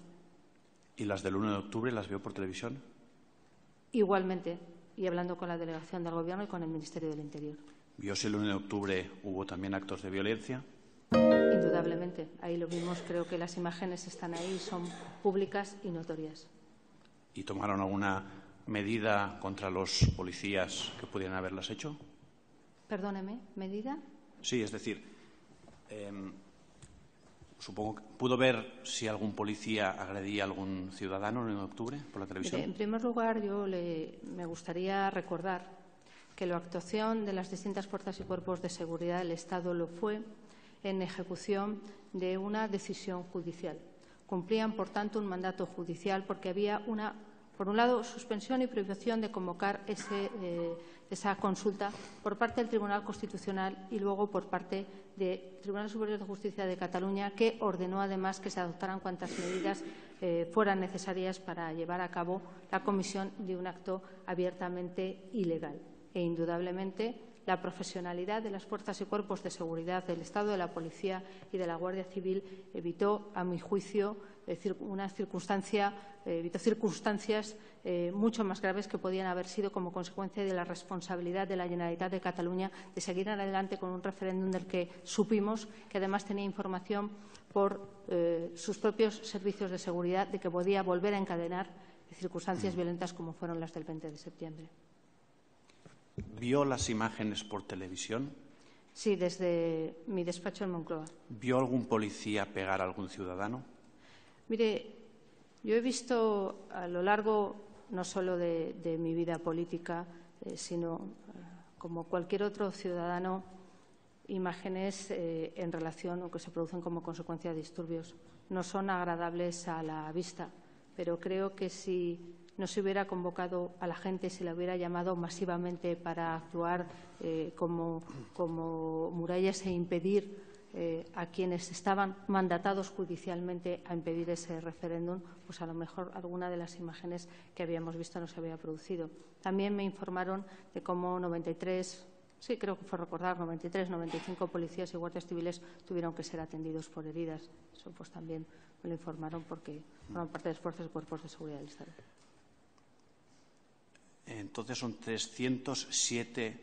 ¿Y las del 1 de octubre las vio por televisión? Igualmente, y hablando con la delegación del Gobierno y con el Ministerio del Interior. ¿Vio si el 1 de octubre hubo también actos de violencia? Indudablemente. Ahí lo vimos. Creo que las imágenes están ahí, son públicas y notorias. ¿Y tomaron alguna medida contra los policías que pudieran haberlas hecho? Perdóneme, ¿medida? Sí, es decir, supongo que pudo ver si algún policía agredía a algún ciudadano el 1 de octubre por la televisión. Mire, en primer lugar, me gustaría recordar que la actuación de las distintas fuerzas y cuerpos de seguridad del Estado lo fue en ejecución de una decisión judicial. Cumplían, por tanto, un mandato judicial porque había por un lado, suspensión y prohibición de convocar esa consulta por parte del Tribunal Constitucional y luego por parte del Tribunal Superior de Justicia de Cataluña, que ordenó además que se adoptaran cuantas medidas fueran necesarias para llevar a cabo la comisión de un acto abiertamente ilegal. e, indudablemente, la profesionalidad de las fuerzas y cuerpos de seguridad del Estado, de la Policía y de la Guardia Civil evitó, a mi juicio, circunstancias mucho más graves que podían haber sido como consecuencia de la responsabilidad de la Generalitat de Cataluña de seguir adelante con un referéndum del que supimos que además tenía información por sus propios servicios de seguridad de que podía volver a encadenar circunstancias violentas como fueron las del 20 de septiembre. ¿Vio las imágenes por televisión? Sí, desde mi despacho en Moncloa. ¿Vio algún policía pegar a algún ciudadano? Mire, yo he visto a lo largo no solo de mi vida política, sino como cualquier otro ciudadano, imágenes en relación o que se producen como consecuencia de disturbios. No son agradables a la vista, pero creo que si no se hubiera convocado a la gente, se la hubiera llamado masivamente para actuar como murallas e impedir a quienes estaban mandatados judicialmente a impedir ese referéndum, pues a lo mejor alguna de las imágenes que habíamos visto no se había producido. También me informaron de cómo 93, sí creo que fue recordar, 93, 95 policías y guardias civiles tuvieron que ser atendidos por heridas. Eso pues también me lo informaron porque forman parte de las fuerzas y cuerpos de seguridad del Estado. Entonces son 307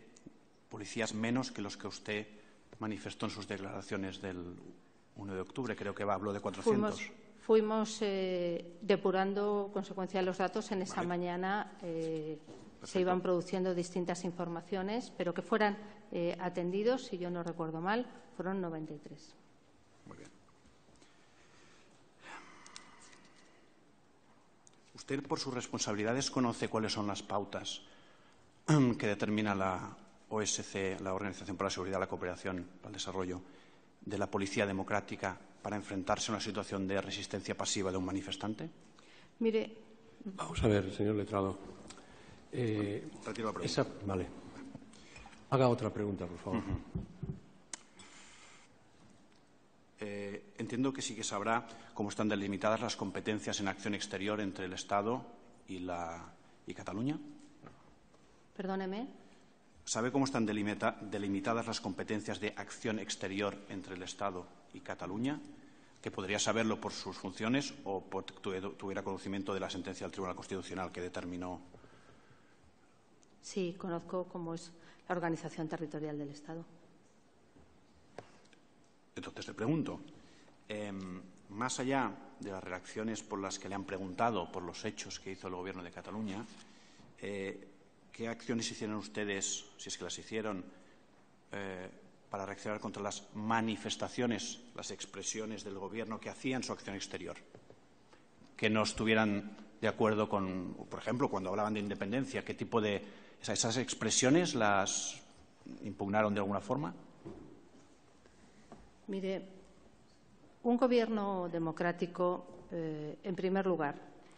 policías menos que los que usted manifestó en sus declaraciones del 1 de octubre. Creo que habló de 400. Fuimos depurando consecuencia de los datos. En esa mañana se iban produciendo distintas informaciones, pero que fueran atendidos, si yo no recuerdo mal, fueron 93. Muy bien. ¿Usted, por sus responsabilidades, conoce cuáles son las pautas que determina la OSCE, la Organización para la Seguridad, la Cooperación y el Desarrollo, de la Policía Democrática para enfrentarse a una situación de resistencia pasiva de un manifestante? Mire. Vamos a ver, señor letrado. Retiro la pregunta. Vale. Haga otra pregunta, por favor. Entiendo que sí que sabrá cómo están delimitadas las competencias en acción exterior entre el Estado y Cataluña. Perdóneme. ¿Sabe cómo están delimitadas las competencias de acción exterior entre el Estado y Cataluña? Que podría saberlo por sus funciones o porque tuviera conocimiento de la sentencia del Tribunal Constitucional que determinó. Sí, conozco cómo es la organización territorial del Estado. Entonces le pregunto, más allá de las reacciones por las que le han preguntado por los hechos que hizo el Gobierno de Cataluña, ¿qué acciones hicieron ustedes, si es que las hicieron, para reaccionar contra las manifestaciones, las expresiones del Gobierno que hacían su acción exterior? Que no estuvieran de acuerdo con, por ejemplo, cuando hablaban de independencia, ¿qué tipo de esas expresiones las impugnaron de alguna forma? Mire, un Gobierno democrático, en primer lugar,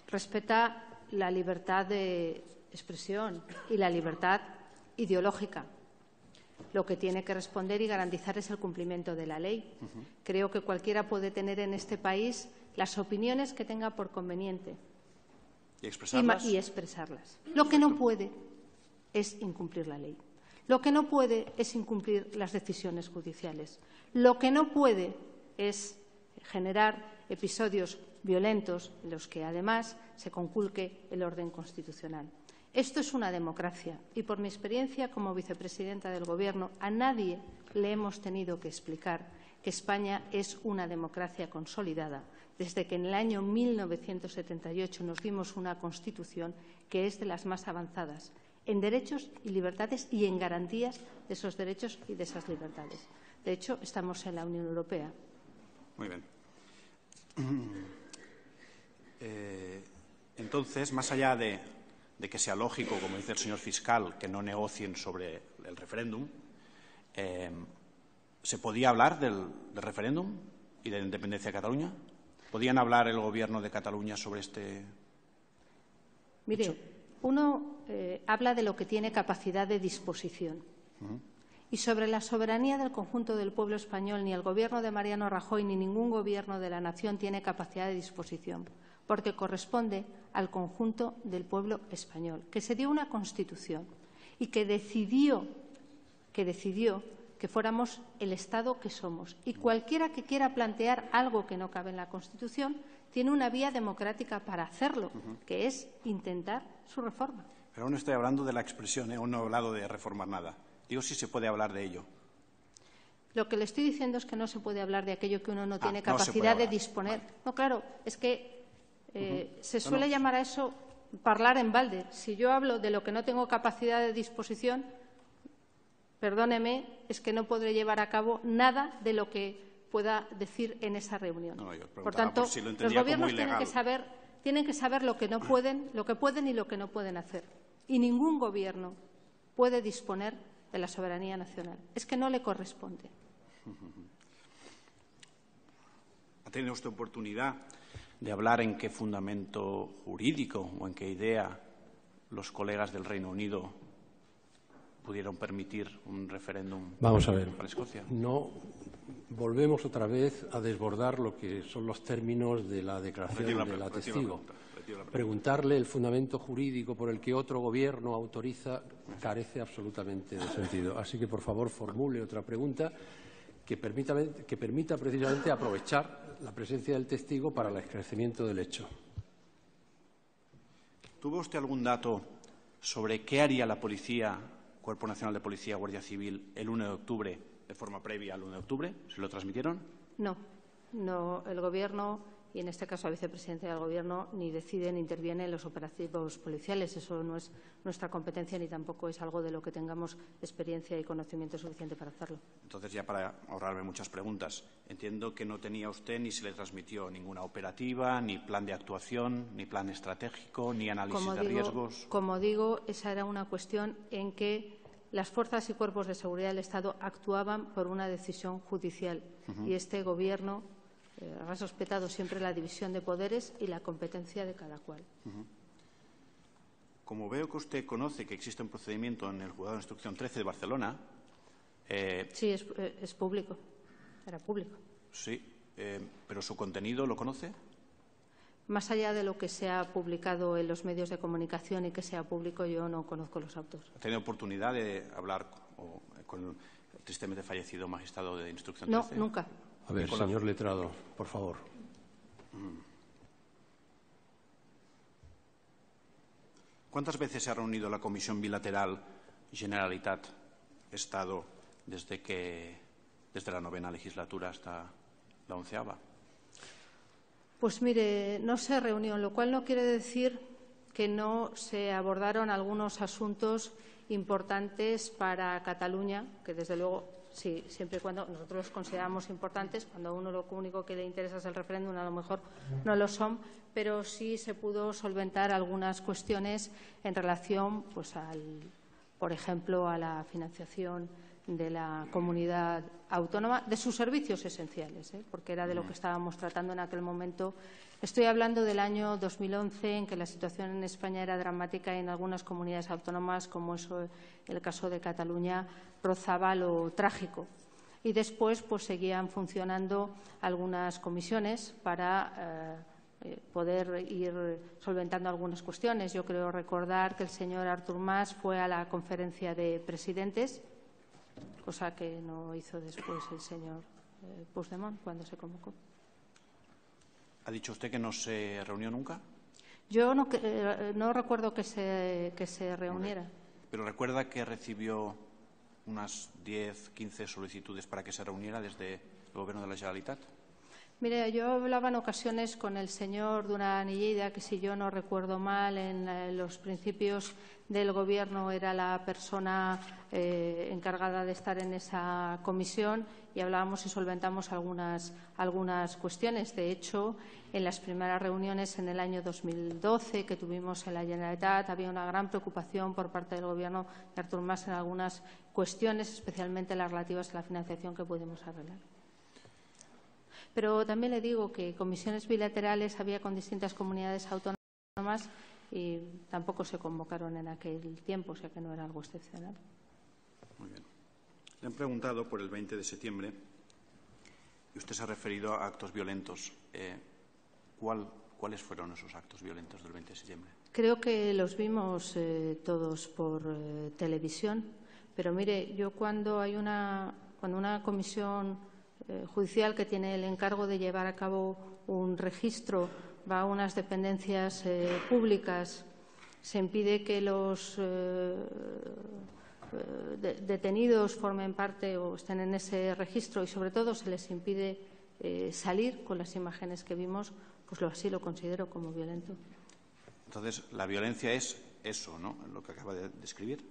respeta la libertad de expresión y la libertad ideológica. Lo que tiene que responder y garantizar es el cumplimiento de la ley. Creo que cualquiera puede tener en este país las opiniones que tenga por conveniente y expresarlas. Lo que no puede es incumplir la ley. Lo que no puede es incumplir las decisiones judiciales. Lo que no puede es generar episodios violentos en los que, además, se conculque el orden constitucional. Esto es una democracia y, por mi experiencia como vicepresidenta del Gobierno, a nadie le hemos tenido que explicar que España es una democracia consolidada desde que en el año 1978 nos dimos una Constitución que es de las más avanzadas en derechos y libertades y en garantías de esos derechos y de esas libertades. De hecho, estamos en la Unión Europea. Muy bien. Entonces, más allá de que sea lógico, como dice el señor fiscal, que no negocien sobre el referéndum, ¿se podía hablar del referéndum y de la independencia de Cataluña? ¿Podían hablar el Gobierno de Cataluña sobre este Mire, hecho? Uno habla de lo que tiene capacidad de disposición. Y sobre la soberanía del conjunto del pueblo español, ni el Gobierno de Mariano Rajoy ni ningún Gobierno de la nación tiene capacidad de disposición, porque corresponde al conjunto del pueblo español, que se dio una Constitución y que decidió que fuéramos el Estado que somos. Y cualquiera que quiera plantear algo que no cabe en la Constitución tiene una vía democrática para hacerlo, que es intentar su reforma. Pero aún no estoy hablando de la expresión, aún no he hablado de reformar nada. Digo si se puede hablar de ello. Lo que le estoy diciendo es que no se puede hablar de aquello que uno no tiene no se capacidad puede de disponer. Vale. No, claro, es que se suele llamar a eso hablar en balde. Si yo hablo de lo que no tengo capacidad de disposición, perdóneme, es que no podré llevar a cabo nada de lo que pueda decir en esa reunión. Por tanto, si los gobiernos tienen que saber lo que pueden y lo que no pueden hacer. Y ningún gobierno puede disponer de la soberanía nacional. Es que no le corresponde. ¿Ha tenido usted oportunidad de hablar en qué fundamento jurídico o en qué idea los colegas del Reino Unido pudieron permitir un referéndum Vamos a ver, para Escocia? no volvemos otra vez a desbordar lo que son los términos de la declaración de la testigo. Preguntarle el fundamento jurídico por el que otro gobierno autoriza carece absolutamente de sentido. Así que, por favor, formule otra pregunta que permita precisamente aprovechar la presencia del testigo para el esclarecimiento del hecho. ¿Tuvo usted algún dato sobre qué haría la policía, Cuerpo Nacional de Policía, Guardia Civil, el 1 de octubre, de forma previa al 1 de octubre? ¿Se lo transmitieron? No, el Gobierno, y en este caso la vicepresidenta del Gobierno, ni decide ni interviene en los operativos policiales. Eso no es nuestra competencia ni tampoco es algo de lo que tengamos experiencia y conocimiento suficiente para hacerlo. Entonces, ya para ahorrarme muchas preguntas, entiendo que no tenía usted ni se le transmitió ninguna operativa, ni plan de actuación, ni plan estratégico, ni análisis de riesgos. Como digo, esa era una cuestión en que las fuerzas y cuerpos de seguridad del Estado actuaban por una decisión judicial y este Gobierno ha respetado siempre la división de poderes y la competencia de cada cual. Como veo que usted conoce que existe un procedimiento en el Juzgado de Instrucción 13 de Barcelona. Sí, es público. Era público. Sí, pero su contenido ¿lo conoce? Más allá de lo que se ha publicado en los medios de comunicación y que sea público, yo no conozco los autos. ¿Ha tenido oportunidad de hablar con el tristemente fallecido magistrado de Instrucción 13? No, nunca. A ver, señor letrado, por favor. ¿Cuántas veces se ha reunido la Comisión Bilateral Generalitat-Estado desde la 9ª legislatura hasta la 11ª? Pues mire, no se reunió, lo cual no quiere decir que no se abordaron algunos asuntos importantes para Cataluña, que desde luego sí, siempre y cuando nosotros los consideramos importantes, cuando a uno lo único que le interesa es el referéndum, a lo mejor no lo son, pero sí se pudo solventar algunas cuestiones en relación, pues, por ejemplo, a la financiación de la comunidad autónoma, de sus servicios esenciales, porque era de lo que estábamos tratando en aquel momento. Estoy hablando del año 2011, en que la situación en España era dramática y en algunas comunidades autónomas, como es el caso de Cataluña, rozaba lo trágico. Y después pues, seguían funcionando algunas comisiones para poder ir solventando algunas cuestiones. Yo creo recordar que el señor Artur Mas fue a la conferencia de presidentes, cosa que no hizo después el señor Puigdemont cuando se convocó. ¿Ha dicho usted que no se reunió nunca? Yo no recuerdo que se reuniera. ¿Pero recuerda que recibió unas 10, 15 solicitudes para que se reuniera desde el Gobierno de la Generalitat? Mire, yo hablaba en ocasiones con el señor Duran i Lleida, que si yo no recuerdo mal, en los principios del Gobierno era la persona encargada de estar en esa comisión y hablábamos y solventamos algunas cuestiones. De hecho, en las primeras reuniones en el año 2012 que tuvimos en la Generalitat había una gran preocupación por parte del Gobierno de Artur Mas en algunas cuestiones, especialmente las relativas a la financiación que pudimos arreglar. Pero también le digo que comisiones bilaterales había con distintas comunidades autónomas y tampoco se convocaron en aquel tiempo, o sea que no era algo excepcional. Muy bien. Le han preguntado por el 20 de septiembre y usted se ha referido a actos violentos. ¿Cuál ¿Cuáles fueron esos actos violentos del 20 de septiembre? Creo que los vimos todos por televisión, pero mire, yo cuando una comisión judicial que tiene el encargo de llevar a cabo un registro va a unas dependencias públicas, se impide que los detenidos formen parte o estén en ese registro y, sobre todo, se les impide salir con las imágenes que vimos, pues así lo considero como violento. Entonces, la violencia es eso, ¿no?, lo que acaba de describir.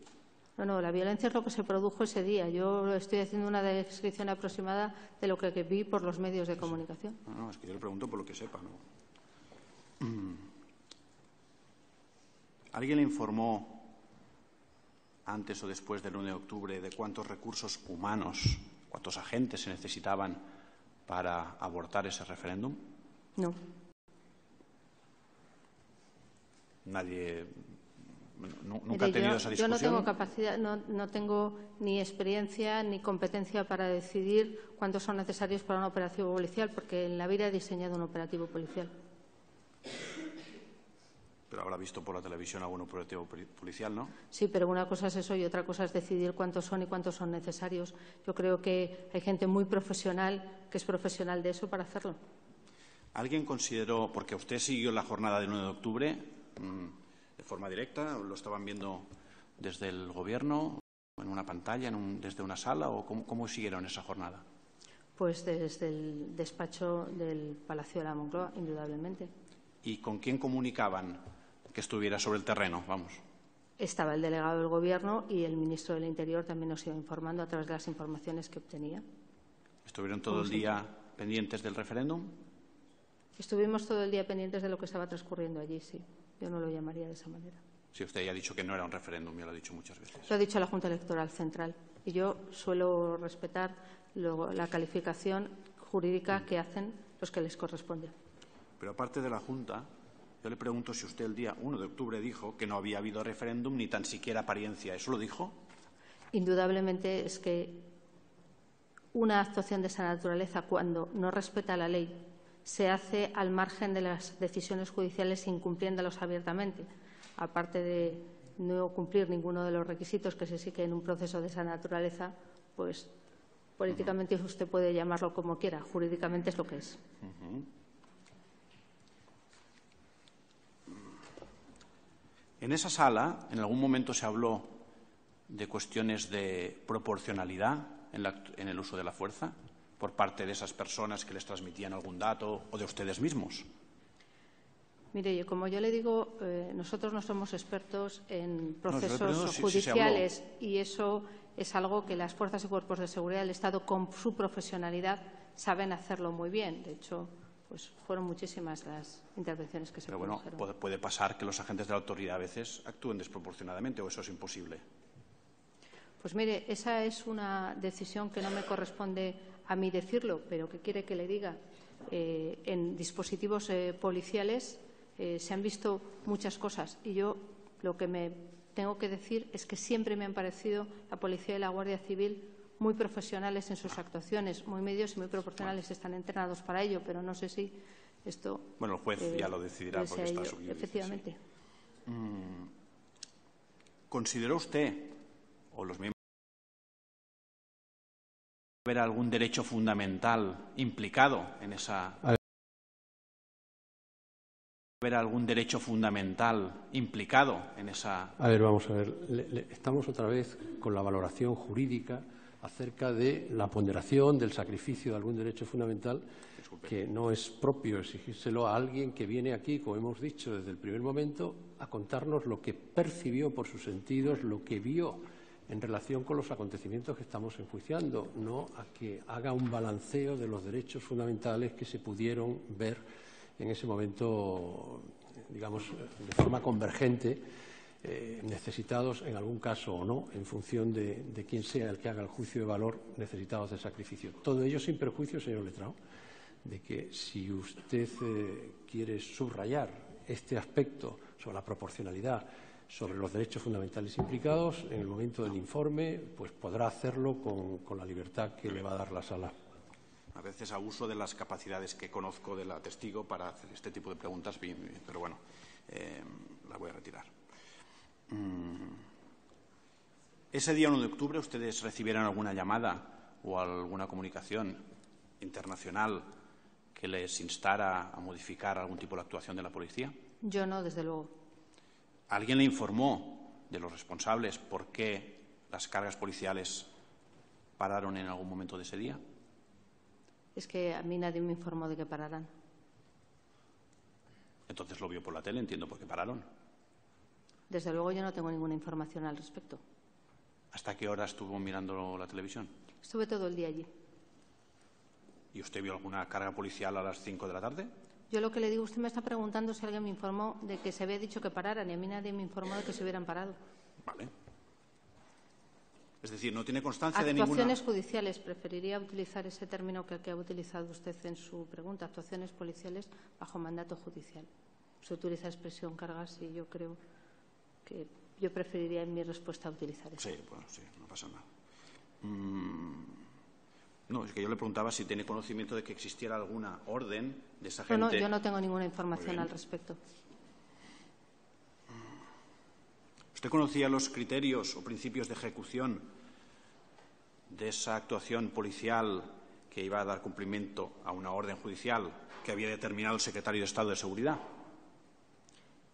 No, la violencia es lo que se produjo ese día. Yo estoy haciendo una descripción aproximada de lo que vi por los medios de comunicación. No, es que yo le pregunto por lo que sepa, ¿no? ¿Alguien le informó antes o después del 1 de octubre de cuántos recursos humanos, cuántos agentes se necesitaban para abortar ese referéndum? No. Nadie, nunca ha tenido esa discusión. Yo no tengo capacidad, no tengo ni experiencia ni competencia para decidir cuántos son necesarios para un operativo policial, porque en la vida he diseñado un operativo policial. Pero habrá visto por la televisión algún operativo policial, ¿no? Sí, pero una cosa es eso y otra cosa es decidir cuántos son y cuántos son necesarios. Yo creo que hay gente muy profesional que es profesional de eso para hacerlo. ¿Alguien consideró, porque usted siguió la jornada del 1 de octubre de forma directa, lo estaban viendo desde el Gobierno, en una pantalla, desde una sala, o cómo siguieron esa jornada? Pues desde el despacho del Palacio de la Moncloa, indudablemente. ¿Y con quién comunicaban que estuviera sobre el terreno? Vamos. Estaba el delegado del Gobierno y el ministro del Interior también nos iba informando a través de las informaciones que obtenía. ¿Estuvieron todo el día pendientes del referéndum? Estuvimos todo el día pendientes de lo que estaba transcurriendo allí, sí. Yo no lo llamaría de esa manera. Sí, usted ya ha dicho que no era un referéndum, ya lo ha dicho muchas veces. Lo ha dicho la Junta Electoral Central y yo suelo respetar la calificación jurídica que hacen los que les corresponde. Pero aparte de la Junta, yo le pregunto si usted el día 1 de octubre dijo que no había habido referéndum ni tan siquiera apariencia. ¿Eso lo dijo? Indudablemente es que una actuación de esa naturaleza, cuando no respeta la ley, se hace al margen de las decisiones judiciales incumpliéndolos abiertamente, aparte de no cumplir ninguno de los requisitos que se exigen en un proceso de esa naturaleza, pues políticamente usted puede llamarlo como quiera, jurídicamente es lo que es. En esa sala, en algún momento se habló de cuestiones de proporcionalidad en el uso de la fuerza por parte de esas personas que les transmitían algún dato o de ustedes mismos. Mire, como yo le digo, nosotros no somos expertos en procesos si judiciales y eso es algo que las fuerzas y cuerpos de seguridad del Estado, con su profesionalidad, saben hacerlo muy bien. De hecho, pues fueron muchísimas las intervenciones que se produjeron. Pero bueno, puede pasar que los agentes de la autoridad a veces actúen desproporcionadamente, o eso es imposible. Pues mire, esa es una decisión que no me corresponde a mí decirlo, pero ¿qué quiere que le diga? En dispositivos policiales se han visto muchas cosas y yo lo que me tengo que decir es que siempre me han parecido la Policía y la Guardia Civil muy profesionales en sus actuaciones, muy medios y muy proporcionales. Están entrenados para ello, pero no sé si esto… Bueno, el juez ya lo decidirá porque está a su juicio. Efectivamente. Sí. ¿Consideró usted o los miembros haber algún derecho fundamental implicado en esa… ¿Haber algún derecho fundamental implicado en esa… A ver, vamos a ver. Estamos otra vez con la valoración jurídica acerca de la ponderación del sacrificio de algún derecho fundamental. Disculpe. Que no es propio exigírselo a alguien que viene aquí, como hemos dicho desde el primer momento, a contarnos lo que percibió por sus sentidos, lo que vio en relación con los acontecimientos que estamos enjuiciando, no a que haga un balanceo de los derechos fundamentales que se pudieron ver en ese momento, digamos, de forma convergente, necesitados en algún caso o no, en función de quién sea el que haga el juicio de valor, necesitados de sacrificio. Todo ello sin perjuicio, señor letrado, de que si usted quiere subrayar este aspecto sobre la proporcionalidad, sobre los derechos fundamentales implicados, en el momento del informe, pues podrá hacerlo con la libertad que le va a dar la sala. A veces abuso de las capacidades que conozco de la testigo para hacer este tipo de preguntas, pero bueno, la voy a retirar. Ese día 1 de octubre, ¿ustedes recibieron alguna llamada o alguna comunicación internacional que les instara a modificar algún tipo de actuación de la policía? Yo no, desde luego. ¿Alguien le informó de los responsables por qué las cargas policiales pararon en algún momento de ese día? Es que a mí nadie me informó de que pararan. Entonces lo vio por la tele, entiendo por qué pararon. Desde luego yo no tengo ninguna información al respecto. ¿Hasta qué hora estuvo mirando la televisión? Estuve todo el día allí. ¿Y usted vio alguna carga policial a las 5 de la tarde? Yo lo que le digo, usted me está preguntando si alguien me informó de que se había dicho que pararan y a mí nadie me informó de que se hubieran parado. Vale. Es decir, no tiene constancia de ninguna... Actuaciones judiciales. Preferiría utilizar ese término que ha utilizado usted en su pregunta. Actuaciones policiales bajo mandato judicial. Se utiliza la expresión cargas y yo creo que yo preferiría en mi respuesta utilizar eso. Sí, bueno, sí, no pasa nada. No, es que yo le preguntaba si tiene conocimiento de que existiera alguna orden de esa gente. No, yo no tengo ninguna información al respecto. ¿Usted conocía los criterios o principios de ejecución de esa actuación policial que iba a dar cumplimiento a una orden judicial que había determinado el secretario de Estado de Seguridad?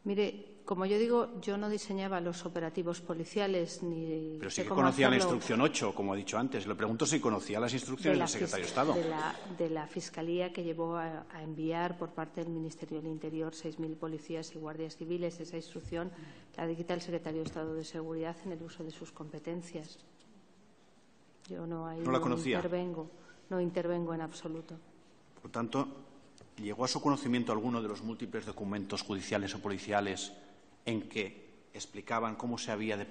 Mire, como yo digo, yo no diseñaba los operativos policiales ni... Pero sí que conocía la instrucción 8, como ha dicho antes. Le pregunto si conocía las instrucciones del secretario de Estado. De la Fiscalía, que llevó a enviar por parte del Ministerio del Interior 6.000 policías y guardias civiles. Esa instrucción la dicta el secretario de Estado de Seguridad en el uso de sus competencias. Yo no la conocía. No intervengo en absoluto. Por tanto, ¿llegó a su conocimiento alguno de los múltiples documentos judiciales o policiales en que explicaban cómo se había de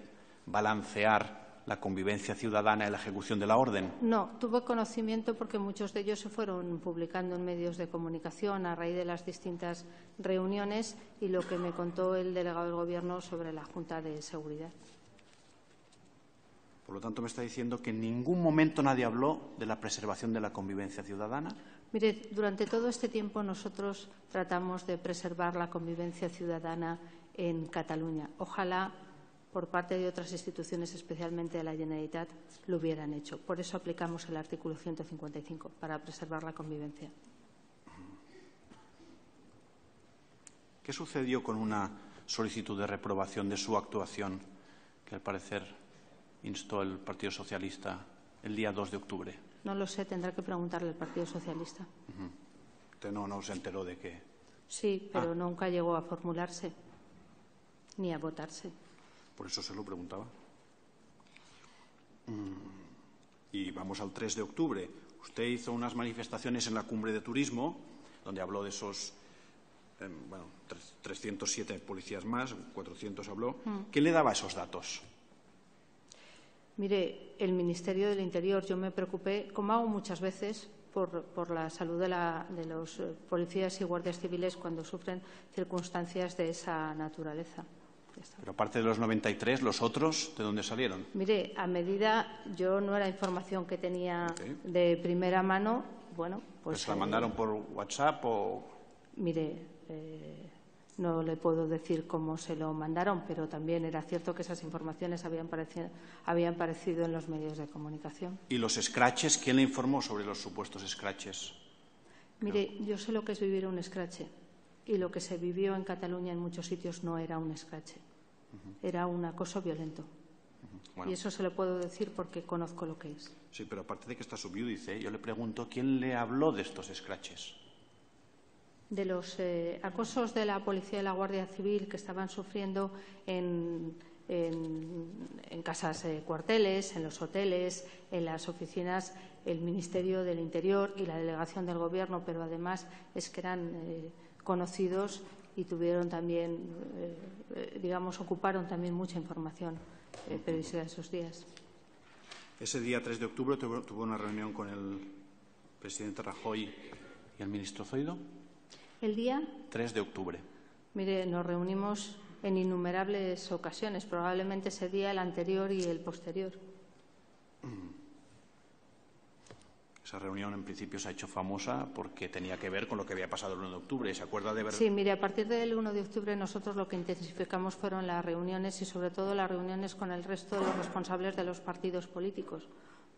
balancear la convivencia ciudadana y la ejecución de la orden? No, tuve conocimiento porque muchos de ellos se fueron publicando en medios de comunicación a raíz de las distintas reuniones y lo que me contó el delegado del Gobierno sobre la Junta de Seguridad. Por lo tanto, me está diciendo que en ningún momento nadie habló de la preservación de la convivencia ciudadana. Mire, durante todo este tiempo nosotros tratamos de preservar la convivencia ciudadana en Cataluña. Ojalá por parte de otras instituciones, especialmente de la Generalitat, lo hubieran hecho. Por eso aplicamos el artículo 155, para preservar la convivencia. ¿Qué sucedió con una solicitud de reprobación de su actuación que, al parecer, instó el Partido Socialista el día 2 de octubre? No lo sé, tendrá que preguntarle al Partido Socialista. Usted no se enteró de que... Sí, pero nunca llegó a formularse ni a votarse. Por eso se lo preguntaba. Y vamos al 3 de octubre. Usted hizo unas manifestaciones en la Cumbre de Turismo, donde habló de esos 307 policías más, 400 habló. ¿Qué le daba esos datos? Mire, el Ministerio del Interior, yo me preocupé, como hago muchas veces, por la salud de los policías y guardias civiles cuando sufren circunstancias de esa naturaleza. Pero aparte de los 93, ¿los otros de dónde salieron? Mire, yo no era información que tenía de primera mano, bueno, pues... ¿Se la mandaron por WhatsApp o...? Mire, no le puedo decir cómo se lo mandaron, pero también era cierto que esas informaciones habían aparecido en los medios de comunicación. ¿Y los scratches? ¿Quién le informó sobre los supuestos scratches? Mire, yo sé lo que es vivir un scratch y lo que se vivió en Cataluña en muchos sitios no era un scratch, era un acoso violento. Bueno. Y eso se lo puedo decir porque conozco lo que es. Sí, pero aparte de que está subiúdice, yo le pregunto, ¿quién le habló de estos scratches? De los acosos de la Policía y la Guardia Civil que estaban sufriendo en casas cuarteles, en los hoteles, en las oficinas, el Ministerio del Interior y la Delegación del Gobierno, pero además es que eran conocidos y tuvieron también, ocuparon también mucha información periodística esos días. Ese día 3 de octubre tuvo una reunión con el presidente Rajoy y el ministro Zoido. ¿El día? 3 de octubre. Mire, nos reunimos en innumerables ocasiones, probablemente ese día, el anterior y el posterior. Esa reunión, en principio, se ha hecho famosa porque tenía que ver con lo que había pasado el 1 de octubre. ¿Se acuerda de ver? Sí, mire, a partir del 1 de octubre nosotros lo que intensificamos fueron las reuniones y, sobre todo, las reuniones con el resto de los responsables de los partidos políticos,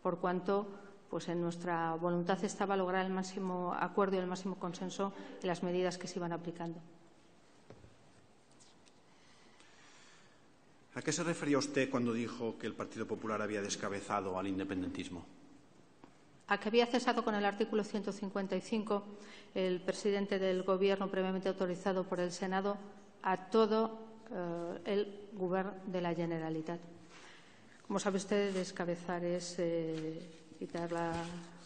por cuanto pues en nuestra voluntad estaba lograr el máximo acuerdo y el máximo consenso en las medidas que se iban aplicando. ¿A qué se refería usted cuando dijo que el Partido Popular había descabezado al independentismo? A que había cesado con el artículo 155 el presidente del Gobierno, previamente autorizado por el Senado, a todo el Govern de la Generalitat. Como sabe usted, descabezar es quitar la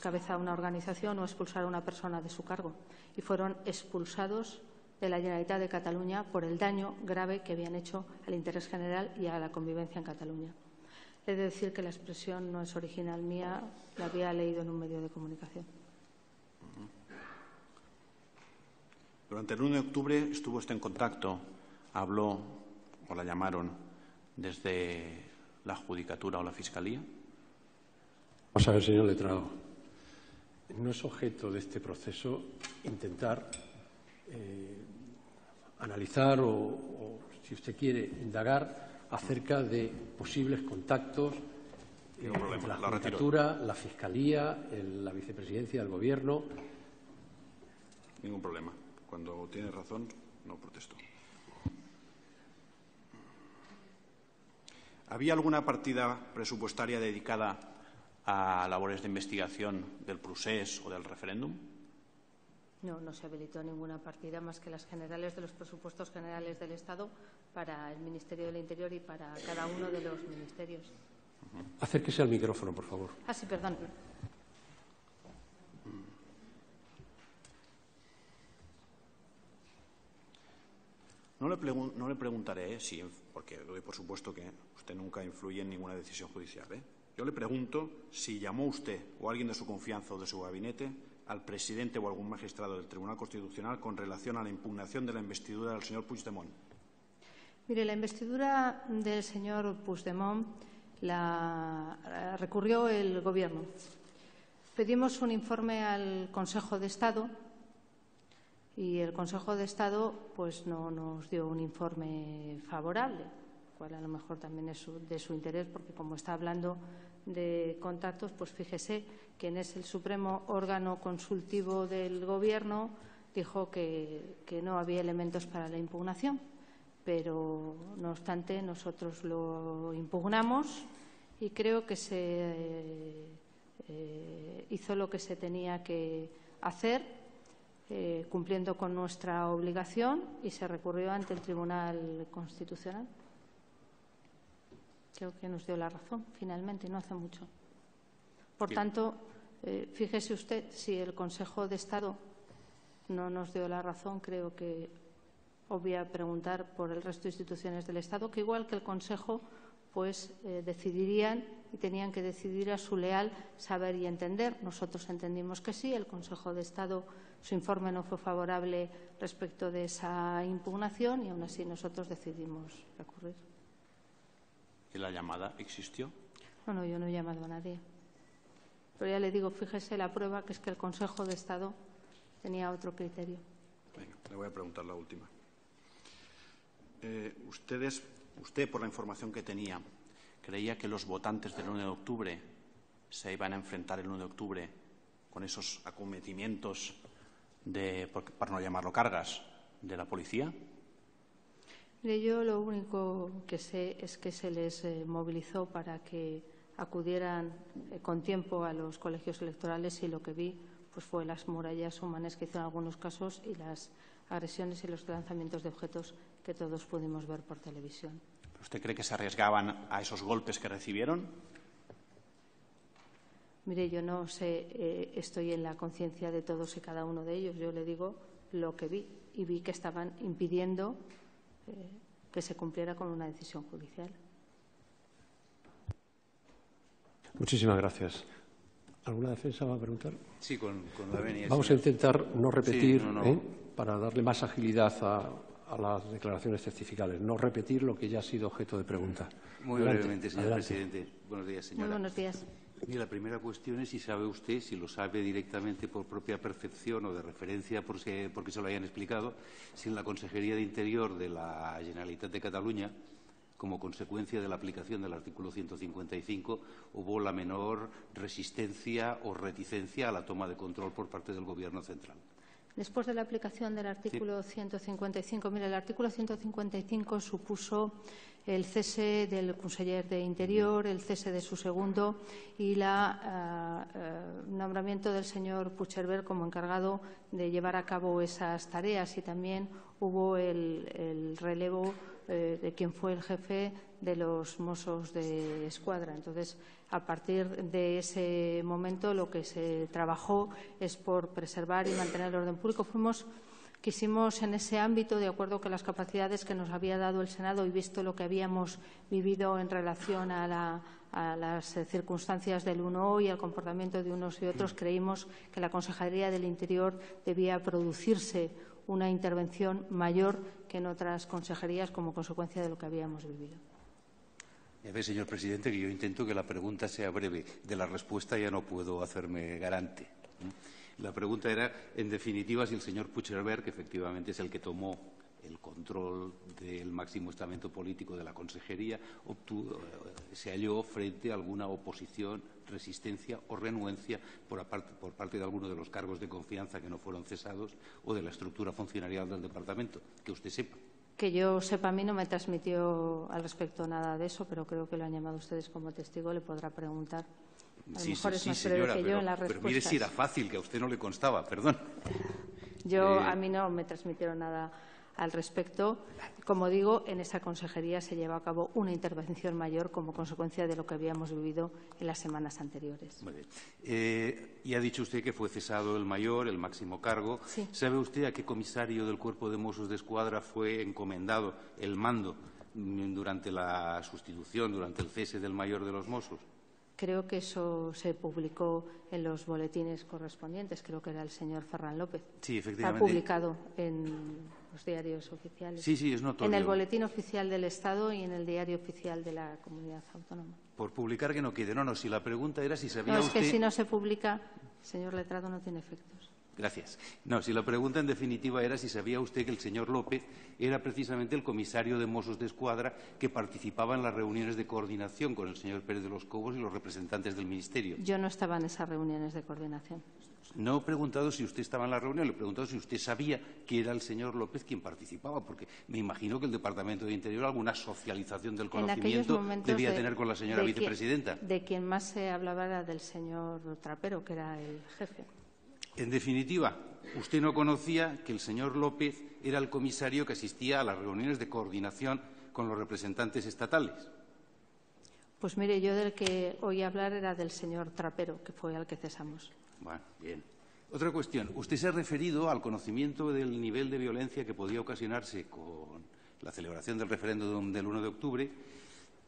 cabeza a una organización o expulsar a una persona de su cargo. Y fueron expulsados de la Generalitat de Cataluña por el daño grave que habían hecho al interés general y a la convivencia en Cataluña. He de decir que la expresión no es original mía, la había leído en un medio de comunicación. Durante el 1 de octubre estuvo usted en contacto, habló o la llamaron desde la Judicatura o la Fiscalía. Vamos a ver, señor letrado. No es objeto de este proceso intentar analizar o, si usted quiere, indagar acerca de posibles contactos entre la Judicatura, la Fiscalía, la Vicepresidencia del Gobierno. Ningún problema. Cuando tiene razón, no protesto. ¿Había alguna partida presupuestaria dedicada a labores de investigación del procés o del referéndum? No, no se habilitó ninguna partida más que las generales de los presupuestos generales del Estado para el Ministerio del Interior y para cada uno de los ministerios. Acérquese al micrófono, por favor. Ah, sí, perdón. No le preguntaré si, porque doy por supuesto que usted nunca influye en ninguna decisión judicial. Yo le pregunto si llamó usted o alguien de su confianza o de su gabinete al presidente o algún magistrado del Tribunal Constitucional con relación a la impugnación de la investidura del señor Puigdemont. Mire, la investidura del señor Puigdemont la recurrió el Gobierno. Pedimos un informe al Consejo de Estado y el Consejo de Estado pues no nos dio un informe favorable, cual a lo mejor también es de su interés, porque como está hablando de contactos, pues fíjese quien es el supremo órgano consultivo del Gobierno dijo que no había elementos para la impugnación, pero no obstante nosotros lo impugnamos y creo que se hizo lo que se tenía que hacer, cumpliendo con nuestra obligación, y se recurrió ante el Tribunal Constitucional. Creo que nos dio la razón, finalmente, no hace mucho. Por tanto, fíjese usted, si el Consejo de Estado no nos dio la razón, creo que obvia preguntar por el resto de instituciones del Estado, que igual que el Consejo, pues decidirían y tenían que decidir a su leal saber y entender. Nosotros entendimos que sí, el Consejo de Estado, su informe no fue favorable respecto de esa impugnación y aún así nosotros decidimos recurrir. ¿Y la llamada existió? No, yo no he llamado a nadie. Pero ya le digo, fíjese la prueba, que es que el Consejo de Estado tenía otro criterio. Venga, le voy a preguntar la última. Usted, por la información que tenía, ¿creía que los votantes del 1 de octubre se iban a enfrentar el 1 de octubre con esos acometimientos para no llamarlo cargas, de la policía? Mire, yo lo único que sé es que se les movilizó para que acudieran con tiempo a los colegios electorales y lo que vi pues fue las murallas humanas que hizo en algunos casos y las agresiones y los lanzamientos de objetos que todos pudimos ver por televisión. ¿Usted cree que se arriesgaban a esos golpes que recibieron? Mire, yo no sé, estoy en la conciencia de todos y cada uno de ellos. Yo le digo lo que vi y vi que estaban impidiendo que se cumpliera con una decisión judicial. Muchísimas gracias. ¿Alguna defensa va a preguntar? Sí, con la venia. Vamos a intentar no repetir, Sí, para darle más agilidad a las declaraciones testificales, no repetir lo que ya ha sido objeto de pregunta. Muy brevemente, señor presidente. Buenos días, señora. Muy buenos días. Mira, la primera cuestión es si sabe usted, si lo sabe directamente por propia percepción o de referencia porque se lo hayan explicado, si en la Consejería de Interior de la Generalitat de Cataluña, como consecuencia de la aplicación del artículo 155, hubo la menor resistencia o reticencia a la toma de control por parte del Gobierno central. Después de la aplicación del artículo 155, mire, el artículo 155 supuso el cese del conseller de Interior, el cese de su segundo y el nombramiento del señor Puigcerver como encargado de llevar a cabo esas tareas, y también hubo el relevo de quien fue el jefe de los Mossos de Escuadra. Entonces, a partir de ese momento, lo que se trabajó es por preservar y mantener el orden público. Quisimos en ese ámbito, de acuerdo con las capacidades que nos había dado el Senado y visto lo que habíamos vivido en relación a las circunstancias del 1O y al comportamiento de unos y otros, creímos que la Consejería del Interior debía producirse una intervención mayor que en otras consejerías como consecuencia de lo que habíamos vivido. Ya ve, señor presidente, que yo intento que la pregunta sea breve. De la respuesta ya no puedo hacerme garante. La pregunta era, en definitiva, si el señor Puigcerver, que efectivamente es el que tomó el control del máximo estamento político de la Consejería, se halló frente a alguna oposición, resistencia o renuencia por parte de alguno de los cargos de confianza que no fueron cesados o de la estructura funcionarial del departamento, que usted sepa. Que yo sepa, a mí no me transmitió al respecto nada de eso, pero creo que lo han llamado ustedes como testigo, le podrá preguntar. A lo mejor es más breve que yo en las respuestas. Pero mire si era fácil, que a usted no le constaba, perdón. A mí no me transmitieron nada al respecto. Como digo, en esa consejería se llevó a cabo una intervención mayor como consecuencia de lo que habíamos vivido en las semanas anteriores. Muy bien. Y ha dicho usted que fue cesado el mayor, el máximo cargo. Sí. ¿Sabe usted a qué comisario del Cuerpo de Mossos de Escuadra fue encomendado el mando durante la sustitución, durante el cese del mayor de los Mossos? Creo que eso se publicó en los boletines correspondientes. Creo que era el señor Ferran López. Sí, efectivamente. Está publicado en los diarios oficiales. Sí, sí, es notorio. En el Boletín Oficial del Estado y en el Diario Oficial de la Comunidad Autónoma. Por publicar que no quede. No, si la pregunta era si sabía usted… usted… No, es que si no se publica, señor letrado, no tiene efectos. Gracias. No, si la pregunta en definitiva era si sabía usted que el señor López era precisamente el comisario de Mossos de Escuadra que participaba en las reuniones de coordinación con el señor Pérez de los Cobos y los representantes del Ministerio. Yo no estaba en esas reuniones de coordinación. No he preguntado si usted estaba en la reunión, le he preguntado si usted sabía que era el señor López quien participaba, porque me imagino que el Departamento de Interior alguna socialización del conocimiento debía tener con la señora vicepresidenta. De quien más se hablaba era del señor Trapero, que era el jefe. En definitiva, usted no conocía que el señor López era el comisario que asistía a las reuniones de coordinación con los representantes estatales. Pues mire, yo del que oí hablar era del señor Trapero, que fue al que cesamos. Bueno, bien. Otra cuestión. Usted se ha referido al conocimiento del nivel de violencia que podía ocasionarse con la celebración del referéndum del 1 de octubre,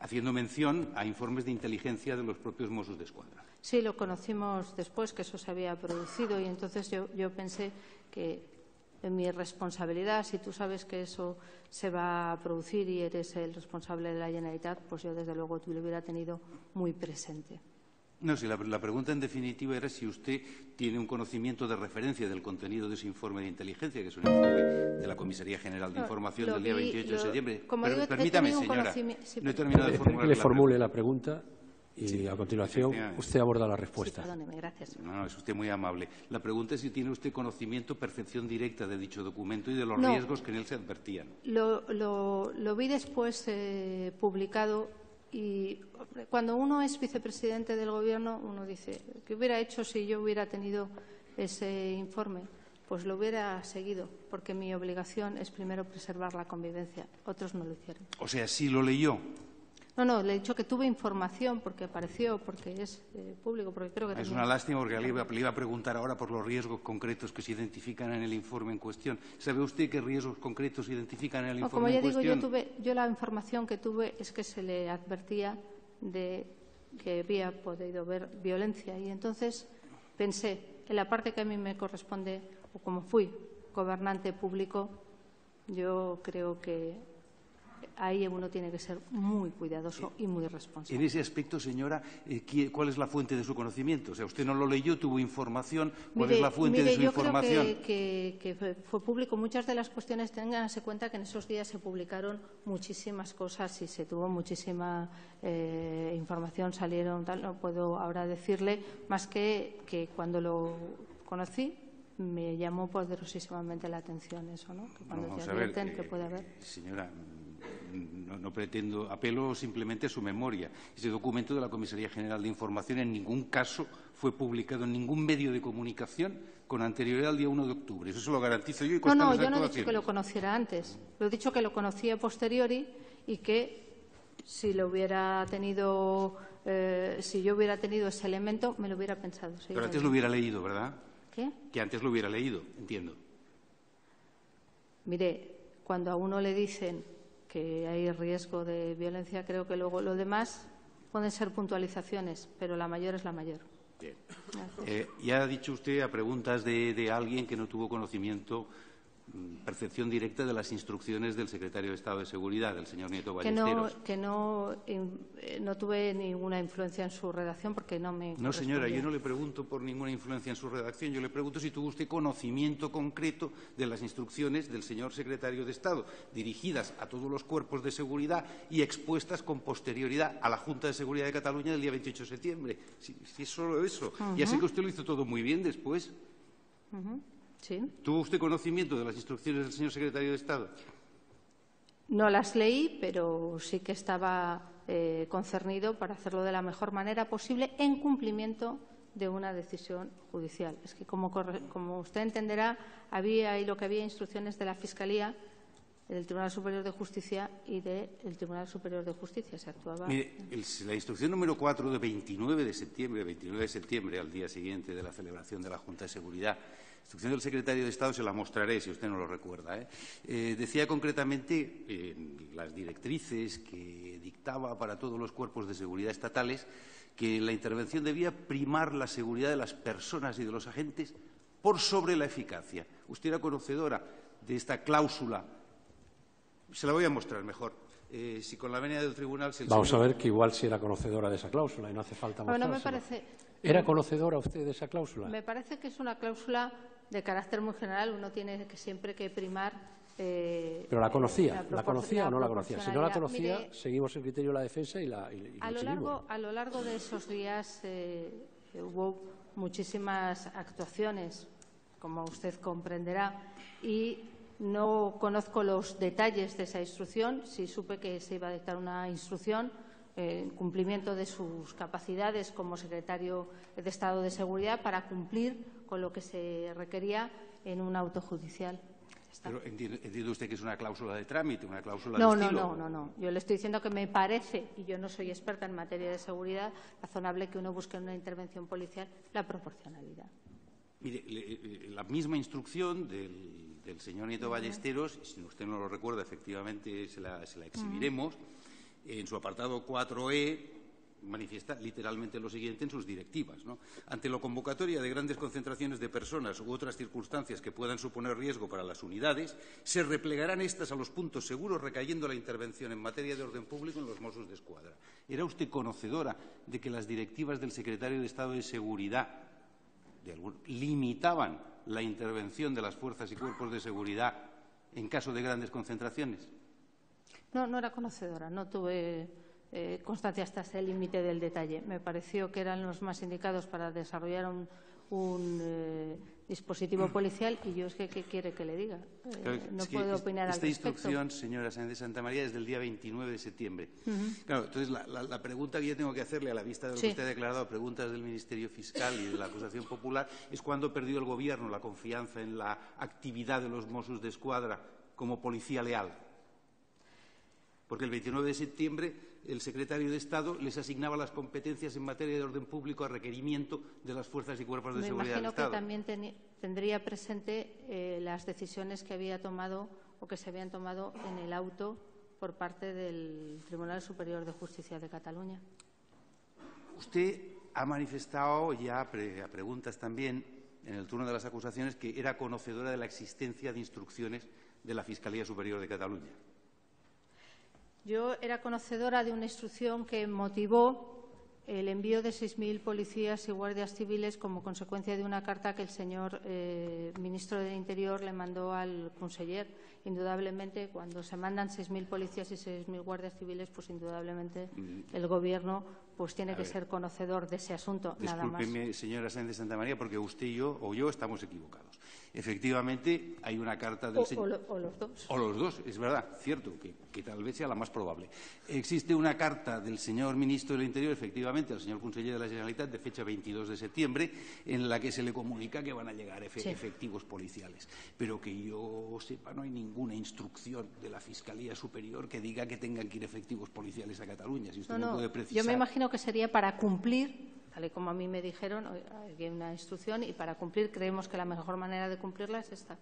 haciendo mención a informes de inteligencia de los propios Mossos de Escuadra. Sí, lo conocimos después, que eso se había producido, y entonces yo pensé que en mi responsabilidad, si tú sabes que eso se va a producir y eres el responsable de la Generalitat, pues yo desde luego lo hubiera tenido muy presente. No, si la pregunta en definitiva era si usted tiene un conocimiento de referencia del contenido de ese informe de inteligencia, que es un informe de la Comisaría General de Información del día 28 de septiembre. Permítame, señora, no he terminado de formular que le formule la pregunta y a continuación usted aborda la respuesta. Sí, perdóneme, gracias. No, es usted muy amable. La pregunta es si tiene usted conocimiento, percepción directa de dicho documento y de los riesgos que en él se advertían. Lo vi después publicado. Y cuando uno es vicepresidente del Gobierno, uno dice, ¿qué hubiera hecho si yo hubiera tenido ese informe? Pues lo hubiera seguido, porque mi obligación es primero preservar la convivencia. Otros no lo hicieron. O sea, sí lo leyó. No, le he dicho que tuve información porque apareció, porque es público, porque creo que también… Es una lástima porque le iba a preguntar ahora por los riesgos concretos que se identifican en el informe en cuestión. ¿Sabe usted qué riesgos concretos se identifican en el informe en cuestión? Como ya digo, yo la información que tuve es que se le advertía de que había podido haber violencia y entonces pensé, en la parte que a mí me corresponde, o como fui gobernante público, yo creo que ahí uno tiene que ser muy cuidadoso y muy responsable. En ese aspecto, señora, ¿cuál es la fuente de su conocimiento? O sea, usted no lo leyó, tuvo información. ¿Cuál es la fuente de su información? Yo creo que fue público. Muchas de las cuestiones, ténganse cuenta que en esos días se publicaron muchísimas cosas y se tuvo muchísima información, salieron tal. No puedo ahora decirle más que cuando lo conocí me llamó poderosísimamente la atención eso, ¿no? Que cuando te advierten que puede haber. Señora, no pretendo, apelo simplemente a su memoria. Ese documento de la Comisaría General de Información en ningún caso fue publicado en ningún medio de comunicación con anterioridad al día 1 de octubre. Eso se lo garantizo yo. No, yo no he dicho que lo conociera antes. Lo he dicho que lo conocía a posteriori y que si lo hubiera tenido, si yo hubiera tenido ese elemento, me lo hubiera pensado. Sí, pero antes lo hubiera leído, ¿verdad? ¿Qué? Que antes lo hubiera leído, entiendo. Mire, cuando a uno le dicen que hay riesgo de violencia, creo que luego lo demás pueden ser puntualizaciones, pero la mayor es la mayor. Bien. Ya ha dicho usted a preguntas de alguien que no tuvo conocimiento, percepción directa de las instrucciones del secretario de Estado de Seguridad, del señor Nieto Ballesteros. Que no tuve ninguna influencia en su redacción porque no me No, señora, yo no le pregunto por ninguna influencia en su redacción. Yo le pregunto si tuvo usted conocimiento concreto de las instrucciones del señor secretario de Estado, dirigidas a todos los cuerpos de seguridad y expuestas con posterioridad a la Junta de Seguridad de Cataluña del día 28 de septiembre. Si es solo eso. Ya sé que usted lo hizo todo muy bien después. Sí. ¿Tuvo usted conocimiento de las instrucciones del señor secretario de Estado? No las leí, pero sí que estaba concernido para hacerlo de la mejor manera posible en cumplimiento de una decisión judicial. Es que, como usted entenderá, había instrucciones de la Fiscalía, del Tribunal Superior de Justicia y del Tribunal Superior de Justicia. Se actuaba. Mire, la instrucción número 4 de 29 de septiembre, al día siguiente de la celebración de la Junta de Seguridad, instrucción del secretario de Estado, se la mostraré si usted no lo recuerda. Decía concretamente las directrices que dictaba para todos los cuerpos de seguridad estatales que la intervención debía primar la seguridad de las personas y de los agentes por sobre la eficacia. Usted era conocedora de esta cláusula. Se la voy a mostrar mejor. Si con la venia del tribunal... Vamos a ver que igual si era conocedora de esa cláusula y no hace falta mostrársela. ¿Era conocedora usted de esa cláusula? Me parece que es una cláusula de carácter muy general. Uno tiene siempre que primar... ¿Pero la conocía? ¿La conocía o no la conocía? Si no la conocía, seguimos el criterio de la defensa y lo seguimos. A lo largo de esos días hubo muchísimas actuaciones, como usted comprenderá, y no conozco los detalles de esa instrucción. Sí supe que se iba a dictar una instrucción en cumplimiento de sus capacidades como secretario de Estado de Seguridad para cumplir con lo que se requería en un auto judicial. Pero entiende usted que es una cláusula de trámite, una cláusula de estilo. No. Yo le estoy diciendo que me parece, y yo no soy experta en materia de seguridad, razonable que uno busque en una intervención policial la proporcionalidad. Mire, la misma instrucción del señor Nieto Ballesteros, si usted no lo recuerda, efectivamente se la exhibiremos, en su apartado 4E manifiesta literalmente lo siguiente en sus directivas, ¿no? Ante la convocatoria de grandes concentraciones de personas u otras circunstancias que puedan suponer riesgo para las unidades, se replegarán estas a los puntos seguros, recayendo la intervención en materia de orden público en los Mossos d'Esquadra. ¿Era usted conocedora de que las directivas del secretario de Estado de Seguridad limitaban la intervención de las fuerzas y cuerpos de seguridad en caso de grandes concentraciones? No era conocedora, no tuve constancia hasta ese límite del detalle. Me pareció que eran los más indicados para desarrollar un dispositivo policial y yo es que, ¿qué quiere que le diga? No puedo opinar al respecto. Esta instrucción, señora Sáenz de Santamaría, es del día 29 de septiembre. Claro, entonces la pregunta que yo tengo que hacerle a la vista de lo que usted ha declarado, preguntas del Ministerio Fiscal y de la acusación popular, es cuándo perdió el Gobierno la confianza en la actividad de los Mossos d'Esquadra como policía leal. Porque el 29 de septiembre el secretario de Estado les asignaba las competencias en materia de orden público a requerimiento de las fuerzas y cuerpos de seguridad del Estado. Me imagino que también tendría presente las decisiones que había tomado o que se habían tomado en el auto por parte del Tribunal Superior de Justicia de Cataluña. Usted ha manifestado ya a preguntas también en el turno de las acusaciones que era conocedora de la existencia de instrucciones de la Fiscalía Superior de Cataluña. Yo era conocedora de una instrucción que motivó el envío de 6.000 policías y guardias civiles como consecuencia de una carta que el señor ministro del Interior le mandó al conseller. Indudablemente, cuando se mandan 6.000 policías y 6.000 guardias civiles, pues indudablemente el Gobierno pues tiene que ser conocedor de ese asunto, nada más. Discúlpeme, señora Sáenz de Santamaría, porque usted y yo, o yo, estamos equivocados. Efectivamente, hay una carta del señor... O los dos. O los dos, es verdad, cierto, que tal vez sea la más probable. Existe una carta del señor ministro del Interior, efectivamente, al señor conseller de la Generalitat, de fecha 22 de septiembre, en la que se le comunica que van a llegar efectivos policiales. Pero que yo sepa, no hay ninguna instrucción de la Fiscalía Superior que diga que tengan que ir efectivos policiales a Cataluña. Si usted me puede precisar. Yo me imagino que sería para cumplir, tal y como a mí me dijeron, hay una instrucción y para cumplir creemos que la mejor manera de cumplirla es esta.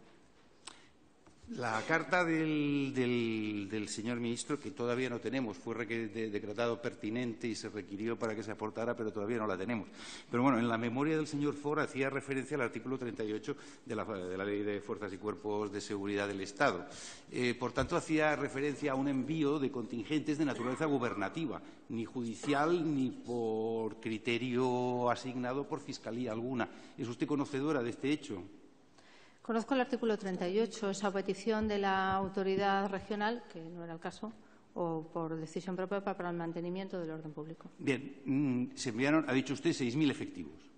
La carta del señor ministro, que todavía no tenemos, fue decretado pertinente y se requirió para que se aportara, pero todavía no la tenemos. Pero bueno, en la memoria del señor Ford hacía referencia al artículo 38 de la Ley de Fuerzas y Cuerpos de Seguridad del Estado. Por tanto, hacía referencia a un envío de contingentes de naturaleza gubernativa, ni judicial ni por criterio asignado por Fiscalía alguna. ¿Es usted conocedora de este hecho? Conozco el artículo 38, esa petición de la autoridad regional, que no era el caso, o por decisión propia para el mantenimiento del orden público. Bien, se enviaron, ha dicho usted, 6.000 efectivos.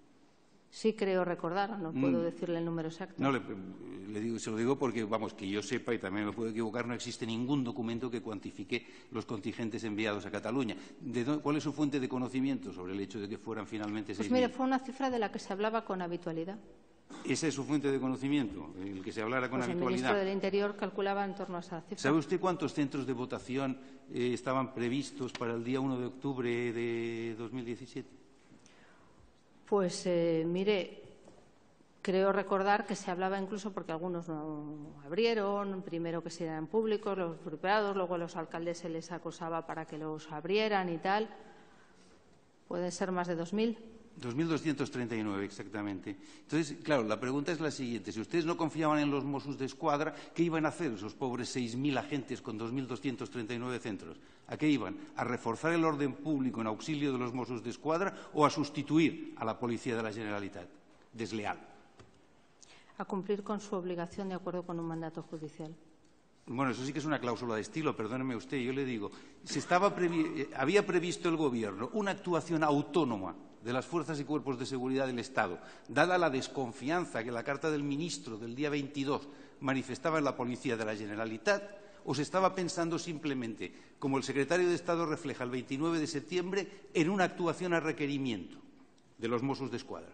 Sí, creo recordar, no puedo decirle el número exacto. No, le digo, se lo digo porque, vamos, que yo sepa, y también me puedo equivocar, no existe ningún documento que cuantifique los contingentes enviados a Cataluña. ¿Cuál es su fuente de conocimiento sobre el hecho de que fueran finalmente 6.000? Pues mire, fue una cifra de la que se hablaba con habitualidad. ¿Esa es su fuente de conocimiento, el que se hablara con habitualidad? El ministro del Interior calculaba en torno a esa cifra. ¿Sabe usted cuántos centros de votación estaban previstos para el día 1 de octubre de 2017? Pues, mire, creo recordar que se hablaba incluso porque algunos no abrieron, primero que se eran públicos, los privados, luego a los alcaldes se les acosaba para que los abrieran y tal. Pueden ser más de 2.000. 2.239, exactamente. Entonces, claro, la pregunta es la siguiente. Si ustedes no confiaban en los Mossos d'Esquadra, ¿qué iban a hacer esos pobres 6.000 agentes con 2.239 centros? ¿A qué iban? ¿A reforzar el orden público en auxilio de los Mossos d'Esquadra o a sustituir a la Policía de la Generalitat? Desleal. A cumplir con su obligación de acuerdo con un mandato judicial. Bueno, eso sí que es una cláusula de estilo, perdóneme usted. Yo le digo, había previsto el Gobierno una actuación autónoma de las fuerzas y cuerpos de seguridad del Estado, dada la desconfianza que la carta del ministro del día 22 manifestaba en la Policía de la Generalitat, o se estaba pensando simplemente, como el secretario de Estado refleja el 29 de septiembre, en una actuación a requerimiento de los Mossos d'Esquadra?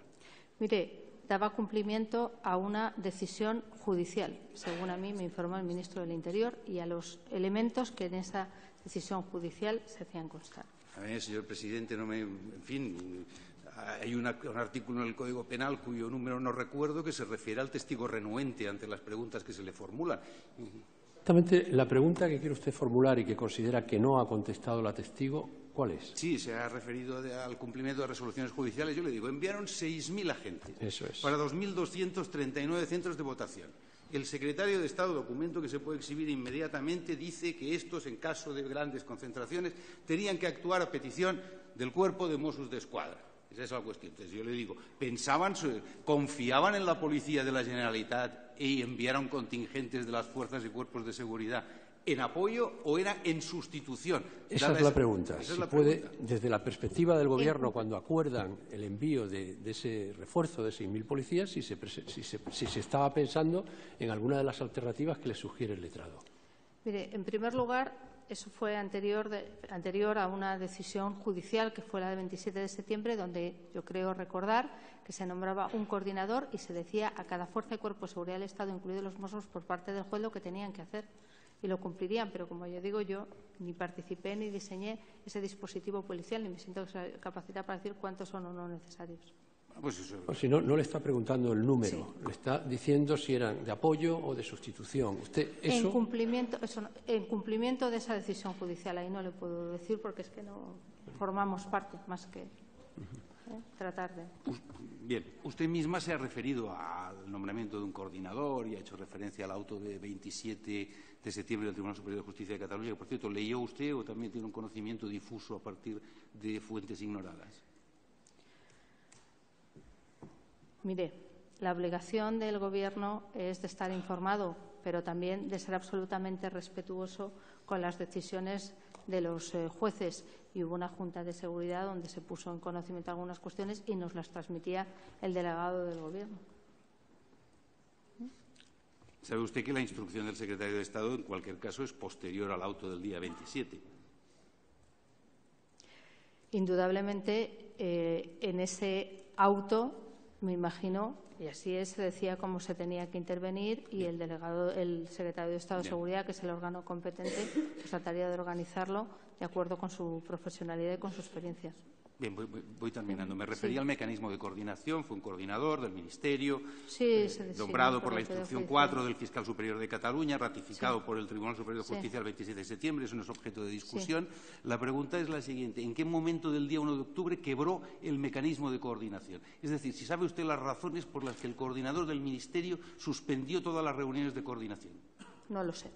Mire, daba cumplimiento a una decisión judicial, según a mí me informó el ministro del Interior, y a los elementos que en esa decisión judicial se hacían constar. A ver, señor presidente, en fin, hay un artículo en el Código Penal cuyo número no recuerdo que se refiere al testigo renuente ante las preguntas que se le formulan. Exactamente, la pregunta que quiere usted formular y que considera que no ha contestado la testigo, ¿cuál es? Sí, se ha referido al cumplimiento de resoluciones judiciales. Yo le digo, enviaron 6.000 agentes. Eso es. Para 2.239 centros de votación. El secretario de Estado, documento que se puede exhibir inmediatamente, dice que estos, en caso de grandes concentraciones, tenían que actuar a petición del cuerpo de Mossos d'Esquadra. Esa es la cuestión. Entonces, yo le digo, confiaban en la Policía de la Generalitat y enviaron contingentes de las fuerzas y cuerpos de seguridad en apoyo o era en sustitución. Esa es la pregunta. Si puede, desde la perspectiva del Gobierno, cuando acuerdan el envío de ese refuerzo de 6.000 policías, si se estaba pensando en alguna de las alternativas que le sugiere el letrado. Mire, en primer lugar, eso fue anterior a una decisión judicial que fue la de 27 de septiembre, donde yo creo recordar que se nombraba un coordinador y se decía a cada fuerza y cuerpo de seguridad del Estado, incluidos los Mossos, por parte del juez lo que tenían que hacer. Y lo cumplirían, pero como yo digo, yo ni participé ni diseñé ese dispositivo policial, ni me siento capacitada para decir cuántos son o no necesarios. Pues eso. O si no, no le está preguntando el número, sí. Le está diciendo si eran de apoyo o de sustitución. Usted eso... En cumplimiento de esa decisión judicial, ahí no le puedo decir porque es que no formamos parte más que... tratar de... Bien, usted misma se ha referido al nombramiento de un coordinador y ha hecho referencia al auto de 27 de septiembre del Tribunal Superior de Justicia de Cataluña, que, por cierto, ¿leyó usted o también tiene un conocimiento difuso a partir de fuentes ignoradas? Mire, la obligación del Gobierno es de estar informado, pero también de ser absolutamente respetuoso con las decisiones de los jueces. Y hubo una Junta de Seguridad donde se puso en conocimiento algunas cuestiones y nos las transmitía el delegado del Gobierno. ¿Sabe usted que la instrucción del secretario de Estado, en cualquier caso, es posterior al auto del día 27? Indudablemente, en ese auto, me imagino, y así es, se decía cómo se tenía que intervenir y el delegado, el secretario de Estado de Seguridad, que es el órgano competente, pues trataría de organizarlo de acuerdo con su profesionalidad y con su experiencia. Bien, voy terminando. Me refería al mecanismo de coordinación. Fue un coordinador del Ministerio, nombrado por la Instrucción 4 del Fiscal Superior de Cataluña, ratificado por el Tribunal Superior de Justicia el 27 de septiembre. Eso no es objeto de discusión. La pregunta es la siguiente. ¿En qué momento del día 1 de octubre quebró el mecanismo de coordinación? Es decir, si sabe usted las razones por las que el coordinador del Ministerio suspendió todas las reuniones de coordinación. No lo sé.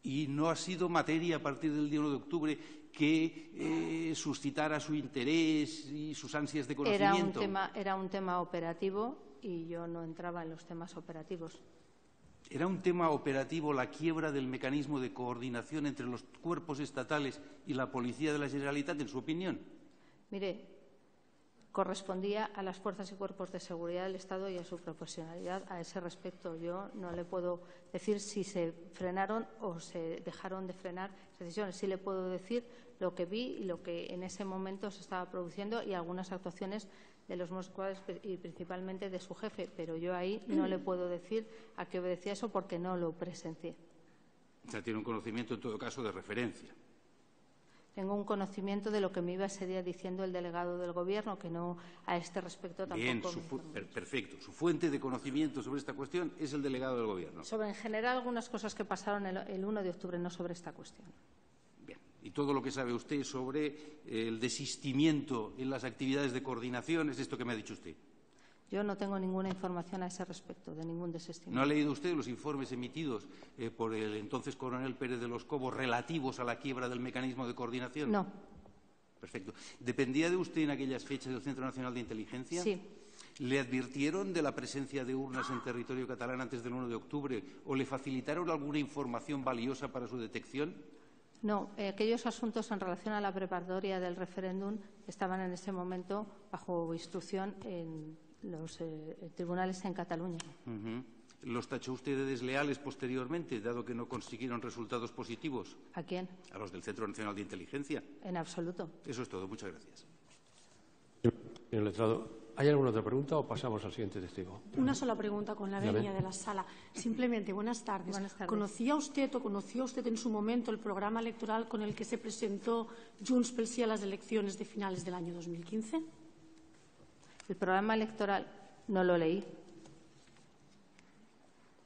¿Y no ha sido materia a partir del día 1 de octubre que suscitara su interés y sus ansias de conocimiento? Era un tema operativo y yo no entraba en los temas operativos. ¿Era un tema operativo la quiebra del mecanismo de coordinación entre los cuerpos estatales y la Policía de la Generalitat, en su opinión? Mire, correspondía a las fuerzas y cuerpos de seguridad del Estado y a su profesionalidad a ese respecto. Yo no le puedo decir si se frenaron o se dejaron de frenar esas decisiones. Sí le puedo decir lo que vi y lo que en ese momento se estaba produciendo y algunas actuaciones de los Mossos y principalmente de su jefe, pero yo ahí no le puedo decir a qué obedecía eso porque no lo presencié. O sea, tiene un conocimiento en todo caso de referencia. Tengo un conocimiento de lo que me iba ese día diciendo el delegado del Gobierno, que no a este respecto tampoco. Bien, perfecto. Su fuente de conocimiento sobre esta cuestión es el delegado del Gobierno. Sobre, en general, algunas cosas que pasaron el 1 de octubre, no sobre esta cuestión. Bien. ¿Y todo lo que sabe usted sobre el desistimiento en las actividades de coordinación es esto que me ha dicho usted? Yo no tengo ninguna información a ese respecto, de ningún desistimiento. ¿No ha leído usted los informes emitidos por el entonces coronel Pérez de los Cobos relativos a la quiebra del mecanismo de coordinación? No. Perfecto. ¿Dependía de usted en aquellas fechas del Centro Nacional de Inteligencia? Sí. ¿Le advirtieron de la presencia de urnas en territorio catalán antes del 1 de octubre o le facilitaron alguna información valiosa para su detección? No, aquellos asuntos en relación a la preparatoria del referéndum estaban en ese momento bajo instrucción en los tribunales en Cataluña. ¿Los tachó usted de desleales posteriormente, dado que no consiguieron resultados positivos? ¿A quién? A los del Centro Nacional de Inteligencia. En absoluto. Eso es todo. Muchas gracias. Señor letrado, ¿hay alguna otra pregunta o pasamos al siguiente testigo? Una sola pregunta con la venia de la sala. Simplemente, buenas tardes. Buenas tardes. ¿Conocía usted en su momento el programa electoral con el que se presentó Junts pel Sí a las elecciones de finales del año 2015? El programa electoral no lo leí.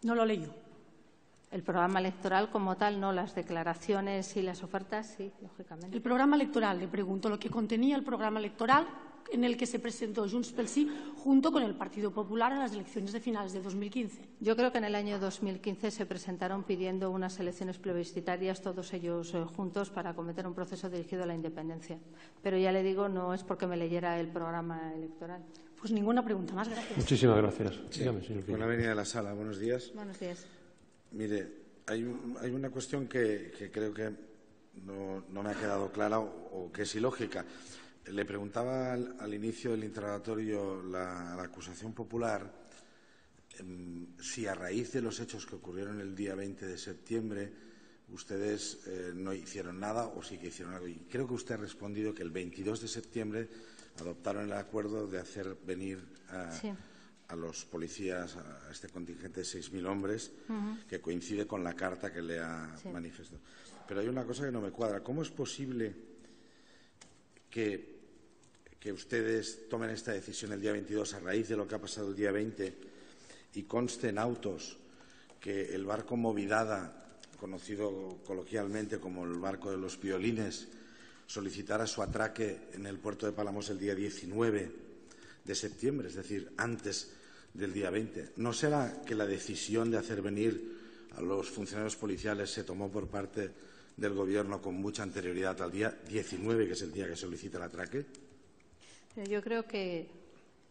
¿No lo leyó? El programa electoral como tal, no. Las declaraciones y las ofertas, sí, lógicamente. El programa electoral, le pregunto, lo que contenía el programa electoral en el que se presentó Junts pel Sí junto con el Partido Popular a las elecciones de finales de 2015. Yo creo que en el año 2015 se presentaron pidiendo unas elecciones plebiscitarias, todos ellos juntos, para acometer un proceso dirigido a la independencia. Pero ya le digo, no es porque me leyera el programa electoral. Pues ninguna pregunta más. Gracias. Muchísimas gracias. Sí. Dígame, señor Pino. Con la venia de la sala. Buenos días. Buenos días. Mire, hay una cuestión que creo que no me ha quedado clara o que es ilógica. Le preguntaba al inicio del interrogatorio la acusación popular si a raíz de los hechos que ocurrieron el día 20 de septiembre ustedes no hicieron nada o sí que hicieron algo. Y creo que usted ha respondido que el 22 de septiembre adoptaron el acuerdo de hacer venir a los policías, a este contingente de 6.000 hombres, que coincide con la carta que le ha manifestado. Pero hay una cosa que no me cuadra. ¿Cómo es posible que ustedes tomen esta decisión el día 22 a raíz de lo que ha pasado el día 20 y conste en autos que el barco Movidada, conocido coloquialmente como el barco de los violines, solicitara su atraque en el puerto de Palamos el día 19 de septiembre, es decir, antes del día 20. ¿No será que la decisión de hacer venir a los funcionarios policiales se tomó por parte del Gobierno con mucha anterioridad al día 19, que es el día que solicita el atraque? Yo creo que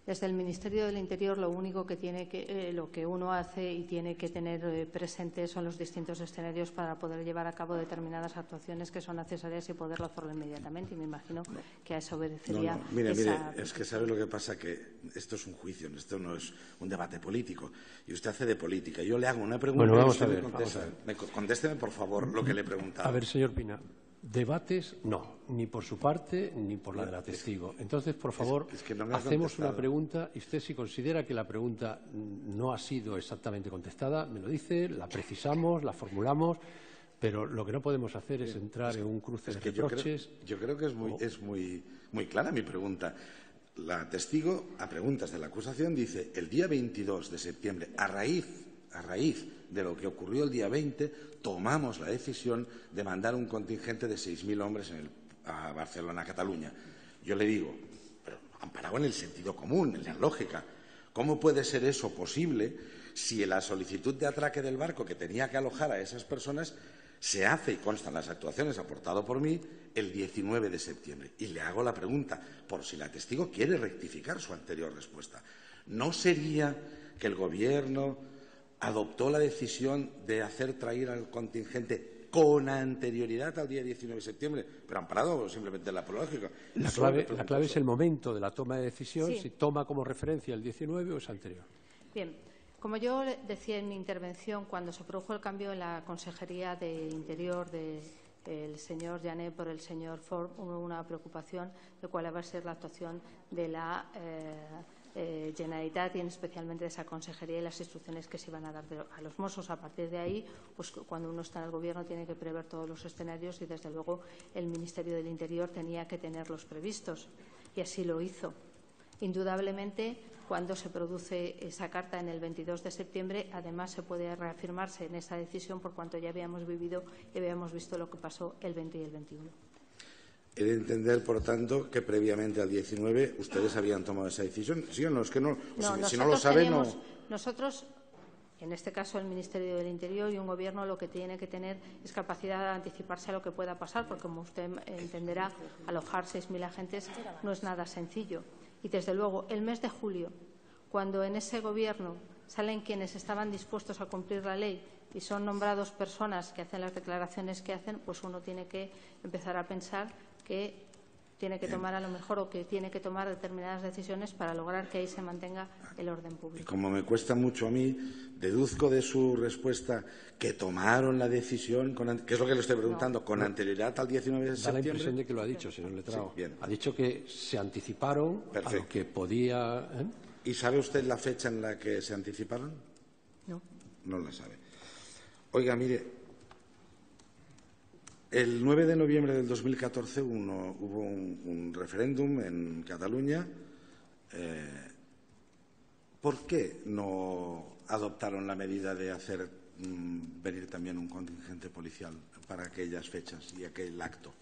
desde el Ministerio del Interior lo único que lo que uno hace y tiene que tener presente son los distintos escenarios para poder llevar a cabo determinadas actuaciones que son necesarias y poderlo hacerlo inmediatamente. Y me imagino que a eso obedecería. Mire, es que ¿sabe lo que pasa? Que esto es un juicio, esto no es un debate político. Y usted hace de política. Yo le hago una pregunta y usted me contesta. Contésteme, por favor, lo que le he preguntado. A ver, señor Pina. Debates, no, ni por su parte ni por la de la testigo. Entonces, por favor, hacemos una pregunta y usted, si considera que la pregunta no ha sido exactamente contestada, me lo dice, la precisamos, la formulamos, pero lo que no podemos hacer es entrar en un cruce de reproches. Yo creo que es muy clara mi pregunta. La testigo, a preguntas de la acusación, dice el día 22 de septiembre, a raíz de lo que ocurrió el día 20, tomamos la decisión de mandar un contingente de 6.000 hombres a Barcelona, a Cataluña. Yo le digo, pero amparado en el sentido común, en la lógica, ¿cómo puede ser eso posible si la solicitud de atraque del barco que tenía que alojar a esas personas se hace, y constan las actuaciones aportado por mí, el 19 de septiembre? Y le hago la pregunta, por si la testigo quiere rectificar su anterior respuesta. ¿No sería que el Gobierno adoptó la decisión de hacer traer al contingente con anterioridad al día 19 de septiembre, pero amparado simplemente en la prológica? La clave es el momento de la toma de decisión, si toma como referencia el 19 o es anterior. Bien, como yo decía en mi intervención, cuando se produjo el cambio en la Consejería de Interior del señor Jané por el señor Ford, hubo una preocupación de cuál va a ser la actuación de la Generalitat y especialmente de esa consejería y las instrucciones que se iban a dar a los Mossos. A partir de ahí, pues cuando uno está en el Gobierno tiene que prever todos los escenarios y, desde luego, el Ministerio del Interior tenía que tenerlos previstos y así lo hizo. Indudablemente, cuando se produce esa carta en el 22 de septiembre, además se puede reafirmarse en esa decisión por cuanto ya habíamos vivido y habíamos visto lo que pasó el 20 y el 21. He de entender, por tanto, que previamente al 19 ustedes habían tomado esa decisión. ¿Sí o no? Es que no. Si no lo saben, no. Nosotros, en este caso el Ministerio del Interior y un Gobierno, lo que tiene que tener es capacidad de anticiparse a lo que pueda pasar, porque, como usted entenderá, alojar 6.000 agentes no es nada sencillo. Y, desde luego, el mes de julio, cuando en ese Gobierno salen quienes estaban dispuestos a cumplir la ley y son nombrados personas que hacen las declaraciones que hacen, pues uno tiene que empezar a pensar que tiene que tomar a lo mejor o que tiene que tomar determinadas decisiones para lograr que ahí se mantenga el orden público. Y como me cuesta mucho a mí, deduzco de su respuesta que tomaron la decisión, que es lo que le estoy preguntando, con anterioridad al 19 de septiembre. Da la impresión de que lo ha dicho, señor letrado. Sí, bien. Ha dicho que se anticiparon a lo que podía. ¿Y sabe usted la fecha en la que se anticiparon? No. No la sabe. Oiga, mire. El 9 de noviembre del 2014 hubo un referéndum en Cataluña. ¿Por qué no adoptaron la medida de hacer venir también un contingente policial para aquellas fechas y aquel acto?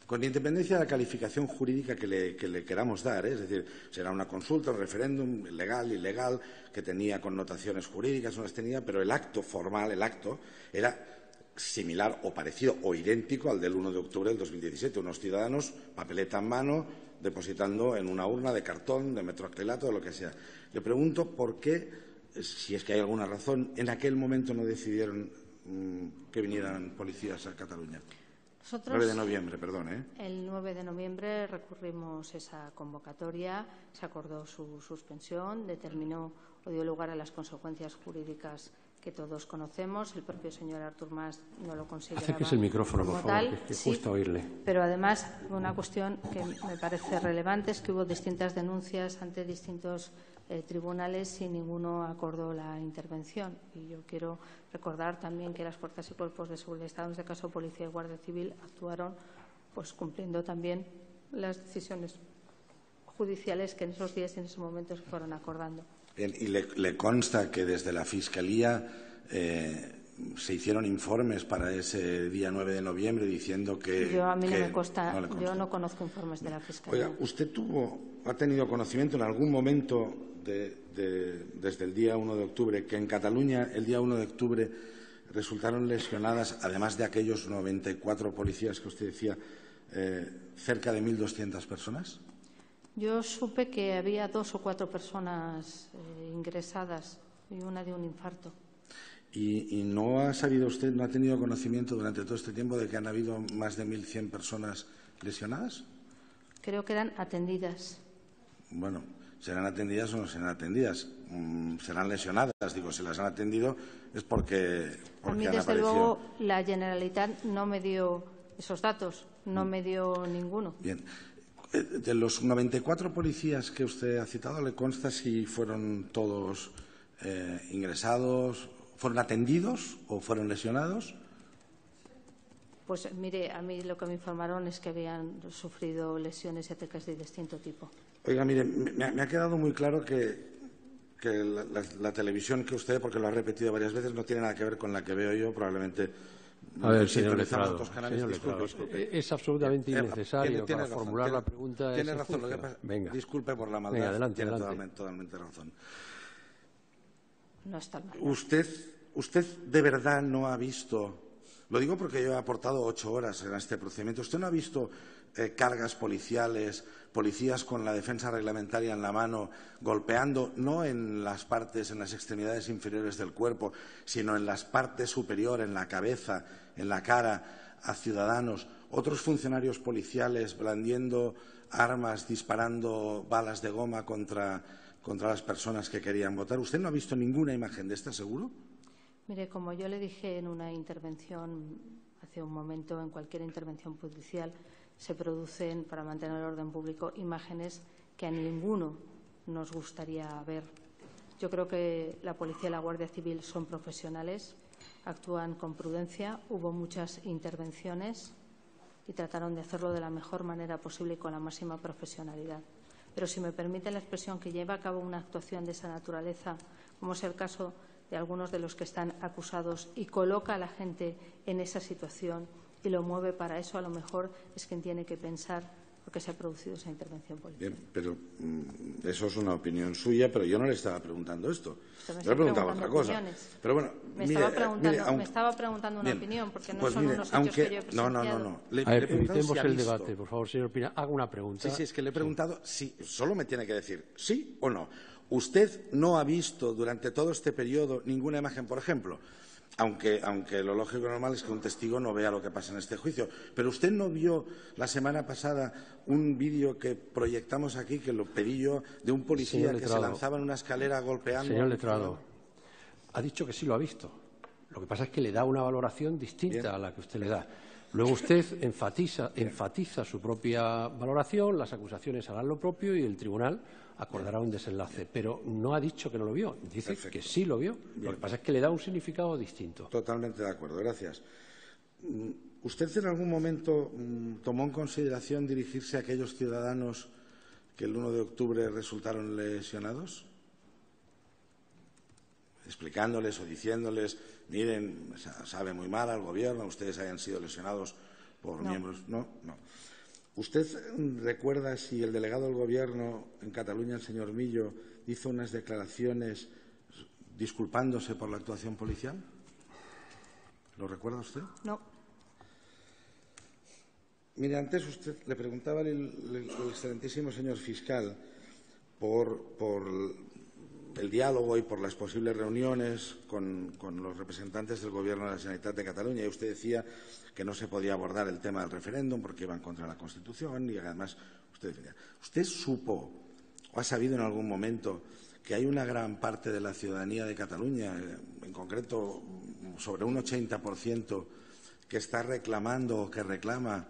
Con independencia de la calificación jurídica que le queramos dar, es decir, será una consulta, un referéndum, legal, ilegal, que tenía connotaciones jurídicas, no las tenía, pero el acto formal, el acto, era similar o parecido o idéntico al del 1 de octubre del 2017. Unos ciudadanos, papeleta en mano, depositando en una urna de cartón, de metroacrilato, de lo que sea. Le pregunto por qué, si es que hay alguna razón, en aquel momento no decidieron que vinieran policías a Cataluña. Nosotros, 9 de noviembre, perdón. El 9 de noviembre recurrimos esa convocatoria, se acordó su suspensión, determinó o dio lugar a las consecuencias jurídicas que todos conocemos. El propio señor Artur Mas no lo consideraba. Acérquese el micrófono, por favor, que cuesta oírle. Pero además, una cuestión que me parece relevante es que hubo distintas denuncias ante distintos tribunales y ninguno acordó la intervención. Y yo quiero recordar también que las fuerzas y cuerpos de seguridad del Estado, en este caso Policía y Guardia Civil, actuaron pues cumpliendo también las decisiones judiciales que en esos días y en esos momentos se fueron acordando. Bien, y le consta que desde la Fiscalía se hicieron informes para ese día 9 de noviembre diciendo que... A mí no me consta. Yo no conozco informes de la Fiscalía. Oiga, ¿usted ha tenido conocimiento en algún momento desde el día 1 de octubre que en Cataluña el día 1 de octubre resultaron lesionadas, además de aquellos 94 policías que usted decía, cerca de 1.200 personas? Yo supe que había 2 o 4 personas ingresadas y una de un infarto. ¿Y no ha sabido usted, no ha tenido conocimiento durante todo este tiempo de que han habido más de 1.100 personas lesionadas? Creo que eran atendidas. Bueno, serán atendidas o no serán atendidas. Serán lesionadas. Digo, si las han atendido es porque a mí, desde luego, la Generalitat no me dio esos datos, no me dio ninguno. Bien. De los 94 policías que usted ha citado, ¿le consta si fueron todos ingresados, fueron atendidos o fueron lesionados? Pues mire, a mí lo que me informaron es que habían sufrido lesiones y ataques de distinto tipo. Oiga, mire, me ha quedado muy claro que la televisión que usted, porque lo ha repetido varias veces, no tiene nada que ver con la que veo yo, probablemente. A ver, señor Letrado, es absolutamente innecesario para formular la pregunta. Tiene razón. Venga. Disculpe por la maldad. Venga, adelante, tiene adelante. totalmente razón. No está mal. Usted de verdad no ha visto, lo digo porque yo he aportado 8 horas en este procedimiento, ¿usted no ha visto cargas policiales, policías con la defensa reglamentaria en la mano, golpeando no en las partes, en las extremidades inferiores del cuerpo, sino en las partes superiores, en la cabeza, en la cara, a ciudadanos, otros funcionarios policiales blandiendo armas, disparando balas de goma contra las personas que querían votar? ¿Usted no ha visto ninguna imagen de esta, seguro? Mire, como yo le dije en una intervención hace un momento, en cualquier intervención judicial, se producen, para mantener el orden público, imágenes que a ninguno nos gustaría ver. Yo creo que la Policía y la Guardia Civil son profesionales, actúan con prudencia, hubo muchas intervenciones y trataron de hacerlo de la mejor manera posible y con la máxima profesionalidad. Pero si me permite la expresión, que lleva a cabo una actuación de esa naturaleza, como es el caso de algunos de los que están acusados, y coloca a la gente en esa situación y lo mueve para eso, a lo mejor es quien tiene que pensar por qué se ha producido esa intervención política. Bien, pero eso es una opinión suya, pero yo no le estaba preguntando esto. Me le he preguntado otra cosa. Pero bueno, me estaba preguntando una opinión, porque no pues son unos hechos que yo he presenciado. No. A ver, evitemos el debate, por favor, señor Pina. Haga una pregunta. Sí, es que le he preguntado si solo me tiene que decir sí o no. ¿Usted no ha visto durante todo este periodo ninguna imagen, por ejemplo? Aunque lo lógico y normal es que un testigo no vea lo que pasa en este juicio. Pero usted no vio la semana pasada un vídeo que proyectamos aquí, que lo pedí yo, de un policía que se lanzaba en una escalera golpeando. Señor Letrado, ha dicho que sí lo ha visto. Lo que pasa es que le da una valoración distinta a la que usted le da. Luego usted enfatiza su propia valoración, las acusaciones harán lo propio y el tribunal acordará un desenlace. Pero no ha dicho que no lo vio, dice que sí lo vio. Lo que pasa es que le da un significado distinto. Totalmente de acuerdo, gracias. ¿Usted en algún momento tomó en consideración dirigirse a aquellos ciudadanos que el 1 de octubre resultaron lesionados? Explicándoles o diciéndoles, miren, sabe muy mal al Gobierno, ustedes hayan sido lesionados por miembros. No. ¿Usted recuerda si el delegado del Gobierno en Cataluña, el señor Millo, hizo unas declaraciones disculpándose por la actuación policial? ¿Lo recuerda usted? No. Mire, antes usted le preguntaba al excelentísimo señor fiscal por el diálogo y por las posibles reuniones con los representantes del Gobierno de la Generalitat de Cataluña, y usted decía que no se podía abordar el tema del referéndum porque iban contra la Constitución, y además usted supo o ha sabido en algún momento que hay una gran parte de la ciudadanía de Cataluña, en concreto sobre un 80%, que está reclamando o que reclama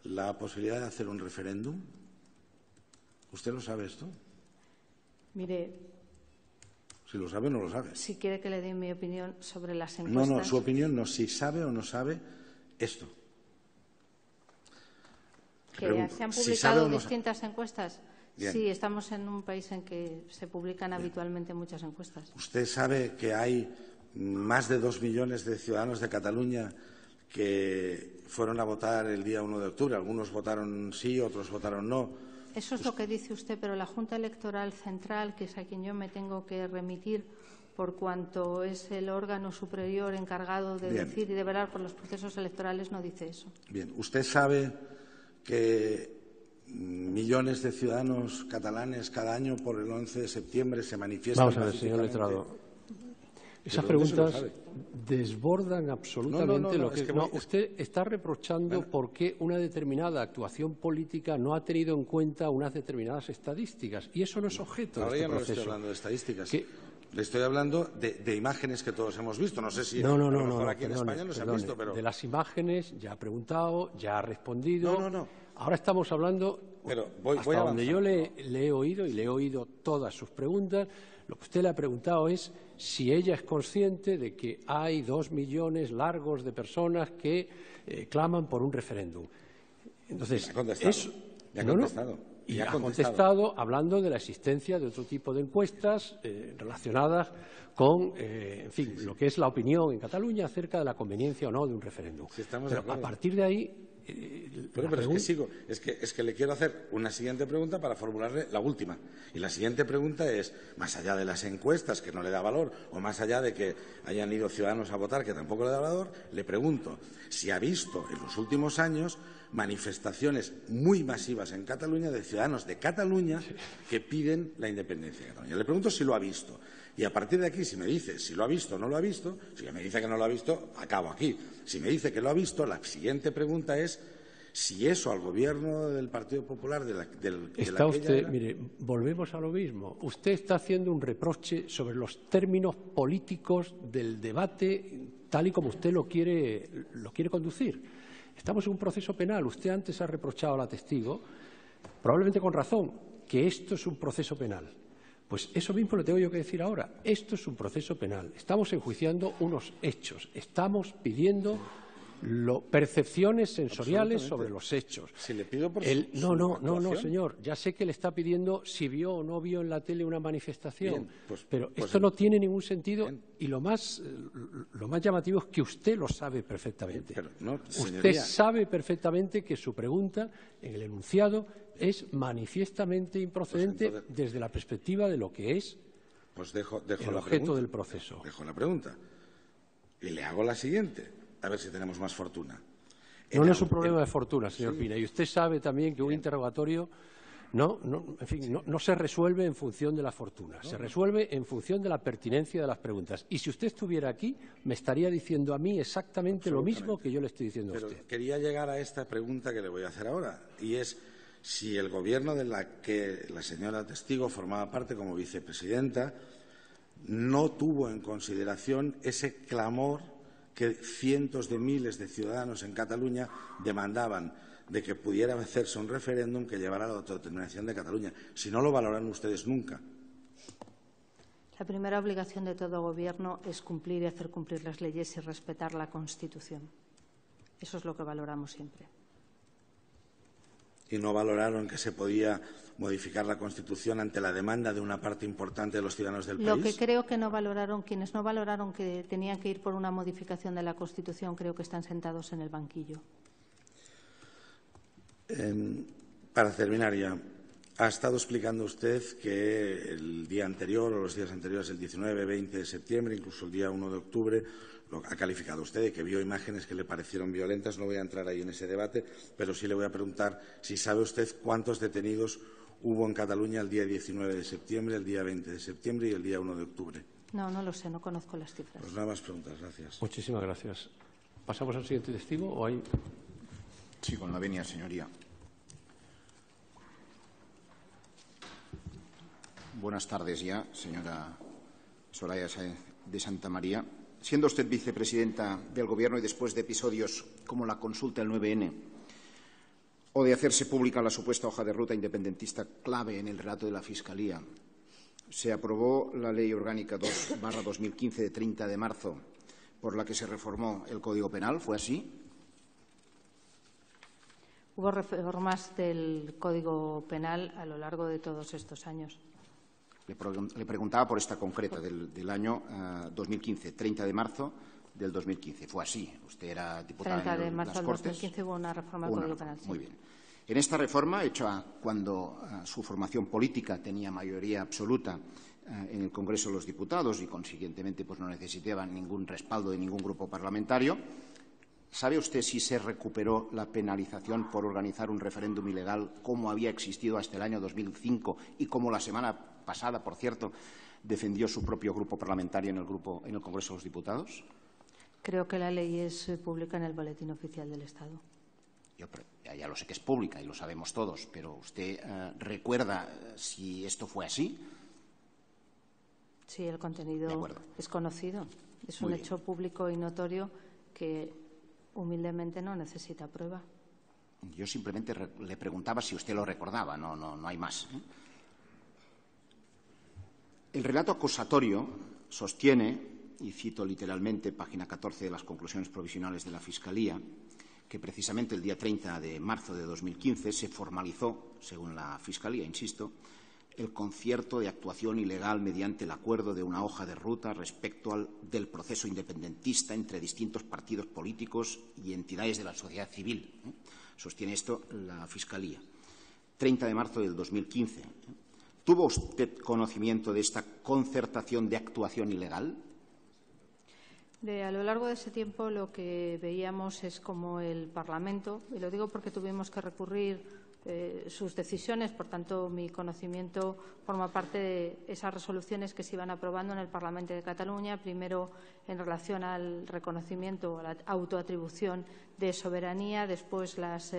la posibilidad de hacer un referéndum. ¿Usted lo sabe esto? Mire, si lo sabe o no lo sabe. Si quiere que le dé mi opinión sobre las encuestas. No, su opinión no, si sabe o no sabe esto. ¿Que se han publicado distintas encuestas? Bien. Sí, estamos en un país en que se publican habitualmente muchas encuestas. ¿Usted sabe que hay más de 2 millones de ciudadanos de Cataluña que fueron a votar el día 1 de octubre. Algunos votaron sí, otros votaron no. Eso es lo que dice usted, pero la Junta Electoral Central, que es a quien yo me tengo que remitir por cuanto es el órgano superior encargado de decir y de velar por los procesos electorales, no dice eso. Bien, ¿usted sabe que millones de ciudadanos catalanes cada año por el 11 de septiembre se manifiestan? Vamos a ver, señor letrado. Esas preguntas desbordan absolutamente lo que es. No, usted está reprochando por qué una determinada actuación política no ha tenido en cuenta unas determinadas estadísticas. Y eso no es objeto de este proceso. Ahora ya no le estoy hablando de estadísticas. Le estoy hablando de imágenes que todos hemos visto. No sé si no, aquí en España no se han visto, pero... De las imágenes ya ha preguntado, ya ha respondido. No. Ahora estamos hablando, pero hasta donde yo le he oído, y le he oído todas sus preguntas, lo que usted le ha preguntado es si ella es consciente de que hay 2 millones largos de personas que claman por un referéndum. Entonces, ha contestado hablando de la existencia de otro tipo de encuestas relacionadas con, en fin, lo que es la opinión en Cataluña acerca de la conveniencia o no de un referéndum. Sí, pero a partir de ahí... es que le quiero hacer una siguiente pregunta para formularle la última. Y la siguiente pregunta es, más allá de las encuestas, que no le da valor, o más allá de que hayan ido ciudadanos a votar, que tampoco le da valor, le pregunto si ha visto en los últimos años manifestaciones muy masivas en Cataluña de ciudadanos de Cataluña que piden la independencia de Cataluña. Le pregunto si lo ha visto. Y a partir de aquí, si me dice si lo ha visto o no lo ha visto, si me dice que no lo ha visto, acabo aquí. Si me dice que lo ha visto, la siguiente pregunta es si eso al Gobierno del Partido Popular Mire, volvemos a lo mismo. Usted está haciendo un reproche sobre los términos políticos del debate tal y como usted lo quiere conducir. Estamos en un proceso penal. Usted antes ha reprochado a la testigo, probablemente con razón, que esto es un proceso penal. Pues eso mismo le tengo yo que decir ahora. Esto es un proceso penal. Estamos enjuiciando unos hechos. Estamos pidiendo percepciones sensoriales sobre los hechos. Si le pido por No, señor. Ya sé que le está pidiendo si vio o no vio en la tele una manifestación. Pero esto no tiene ningún sentido y lo más llamativo es que usted lo sabe perfectamente. Usted sabe perfectamente que su pregunta en el enunciado es manifiestamente improcedente desde la perspectiva de lo que es el objeto del proceso. Dejo la pregunta y le hago la siguiente, a ver si tenemos más fortuna. No es un problema de fortuna, señor Pina, y usted sabe también que un interrogatorio no se resuelve en función de la fortuna, se resuelve en función de la pertinencia de las preguntas. Y si usted estuviera aquí, me estaría diciendo a mí exactamente lo mismo que yo le estoy diciendo a usted. Pero quería llegar a esta pregunta que le voy a hacer ahora, y es si el Gobierno de la que la señora testigo formaba parte como vicepresidenta no tuvo en consideración ese clamor que cientos de miles de ciudadanos en Cataluña demandaban de que pudiera hacerse un referéndum que llevara a la autodeterminación de Cataluña. Si no lo valoran ustedes nunca. La primera obligación de todo Gobierno es cumplir y hacer cumplir las leyes y respetar la Constitución. Eso es lo que valoramos siempre. ¿Y no valoraron que se podía modificar la Constitución ante la demanda de una parte importante de los ciudadanos del país? Lo que creo que no valoraron, quienes no valoraron que tenían que ir por una modificación de la Constitución, creo que están sentados en el banquillo. Para terminar ya, ha estado explicando usted que el día anterior o los días anteriores, el 19, 20 de septiembre, incluso el día 1 de octubre, lo ha calificado usted de que vio imágenes que le parecieron violentas. No voy a entrar ahí en ese debate, pero sí le voy a preguntar si sabe usted cuántos detenidos hubo en Cataluña el día 19 de septiembre, el día 20 de septiembre y el día 1 de octubre. No lo sé, no conozco las cifras. Pues nada más preguntas, gracias. Muchísimas gracias. ¿Pasamos al siguiente testigo o hay...? Sí, con la venia, señoría. Buenas tardes ya, señora Soraya Sáenz de Santamaría. Siendo usted vicepresidenta del Gobierno y después de episodios como la consulta del 9N o de hacerse pública la supuesta hoja de ruta independentista clave en el relato de la Fiscalía, se aprobó la Ley Orgánica 2/2015 de 30 de marzo por la que se reformó el Código Penal. ¿Fue así? Hubo reformas del Código Penal a lo largo de todos estos años. Le preguntaba por esta concreta del año 2015, 30 de marzo del 2015. Fue así. Usted era diputada 30 de marzo del del 2015 hubo una reforma del Código Penal. Muy bien. En esta reforma, hecha cuando su formación política tenía mayoría absoluta en el Congreso de los Diputados y, consiguientemente, pues no necesitaba ningún respaldo de ningún grupo parlamentario, ¿sabe usted si se recuperó la penalización por organizar un referéndum ilegal como había existido hasta el año 2005 y como la semana pasada, por cierto, defendió su propio grupo parlamentario en el Congreso de los Diputados? Creo que la ley es pública en el Boletín Oficial del Estado. Ya lo sé que es pública y lo sabemos todos, pero ¿usted recuerda si esto fue así? Sí, el contenido es conocido. Es un hecho público y notorio que humildemente no necesita prueba. Yo simplemente le preguntaba si usted lo recordaba, no hay más. El relato acusatorio sostiene, y cito literalmente página 14 de las conclusiones provisionales de la Fiscalía, que precisamente el día 30 de marzo de 2015 se formalizó, según la Fiscalía, insisto, el concierto de actuación ilegal mediante el acuerdo de una hoja de ruta respecto del proceso independentista entre distintos partidos políticos y entidades de la sociedad civil. Sostiene esto la Fiscalía. 30 de marzo del 2015. ¿Tuvo usted conocimiento de esta concertación de actuación ilegal? A lo largo de ese tiempo lo que veíamos es como el Parlamento, y lo digo porque tuvimos que recurrir sus decisiones, por tanto mi conocimiento forma parte de esas resoluciones que se iban aprobando en el Parlamento de Cataluña, primero en relación al reconocimiento, a la autoatribución de soberanía, después las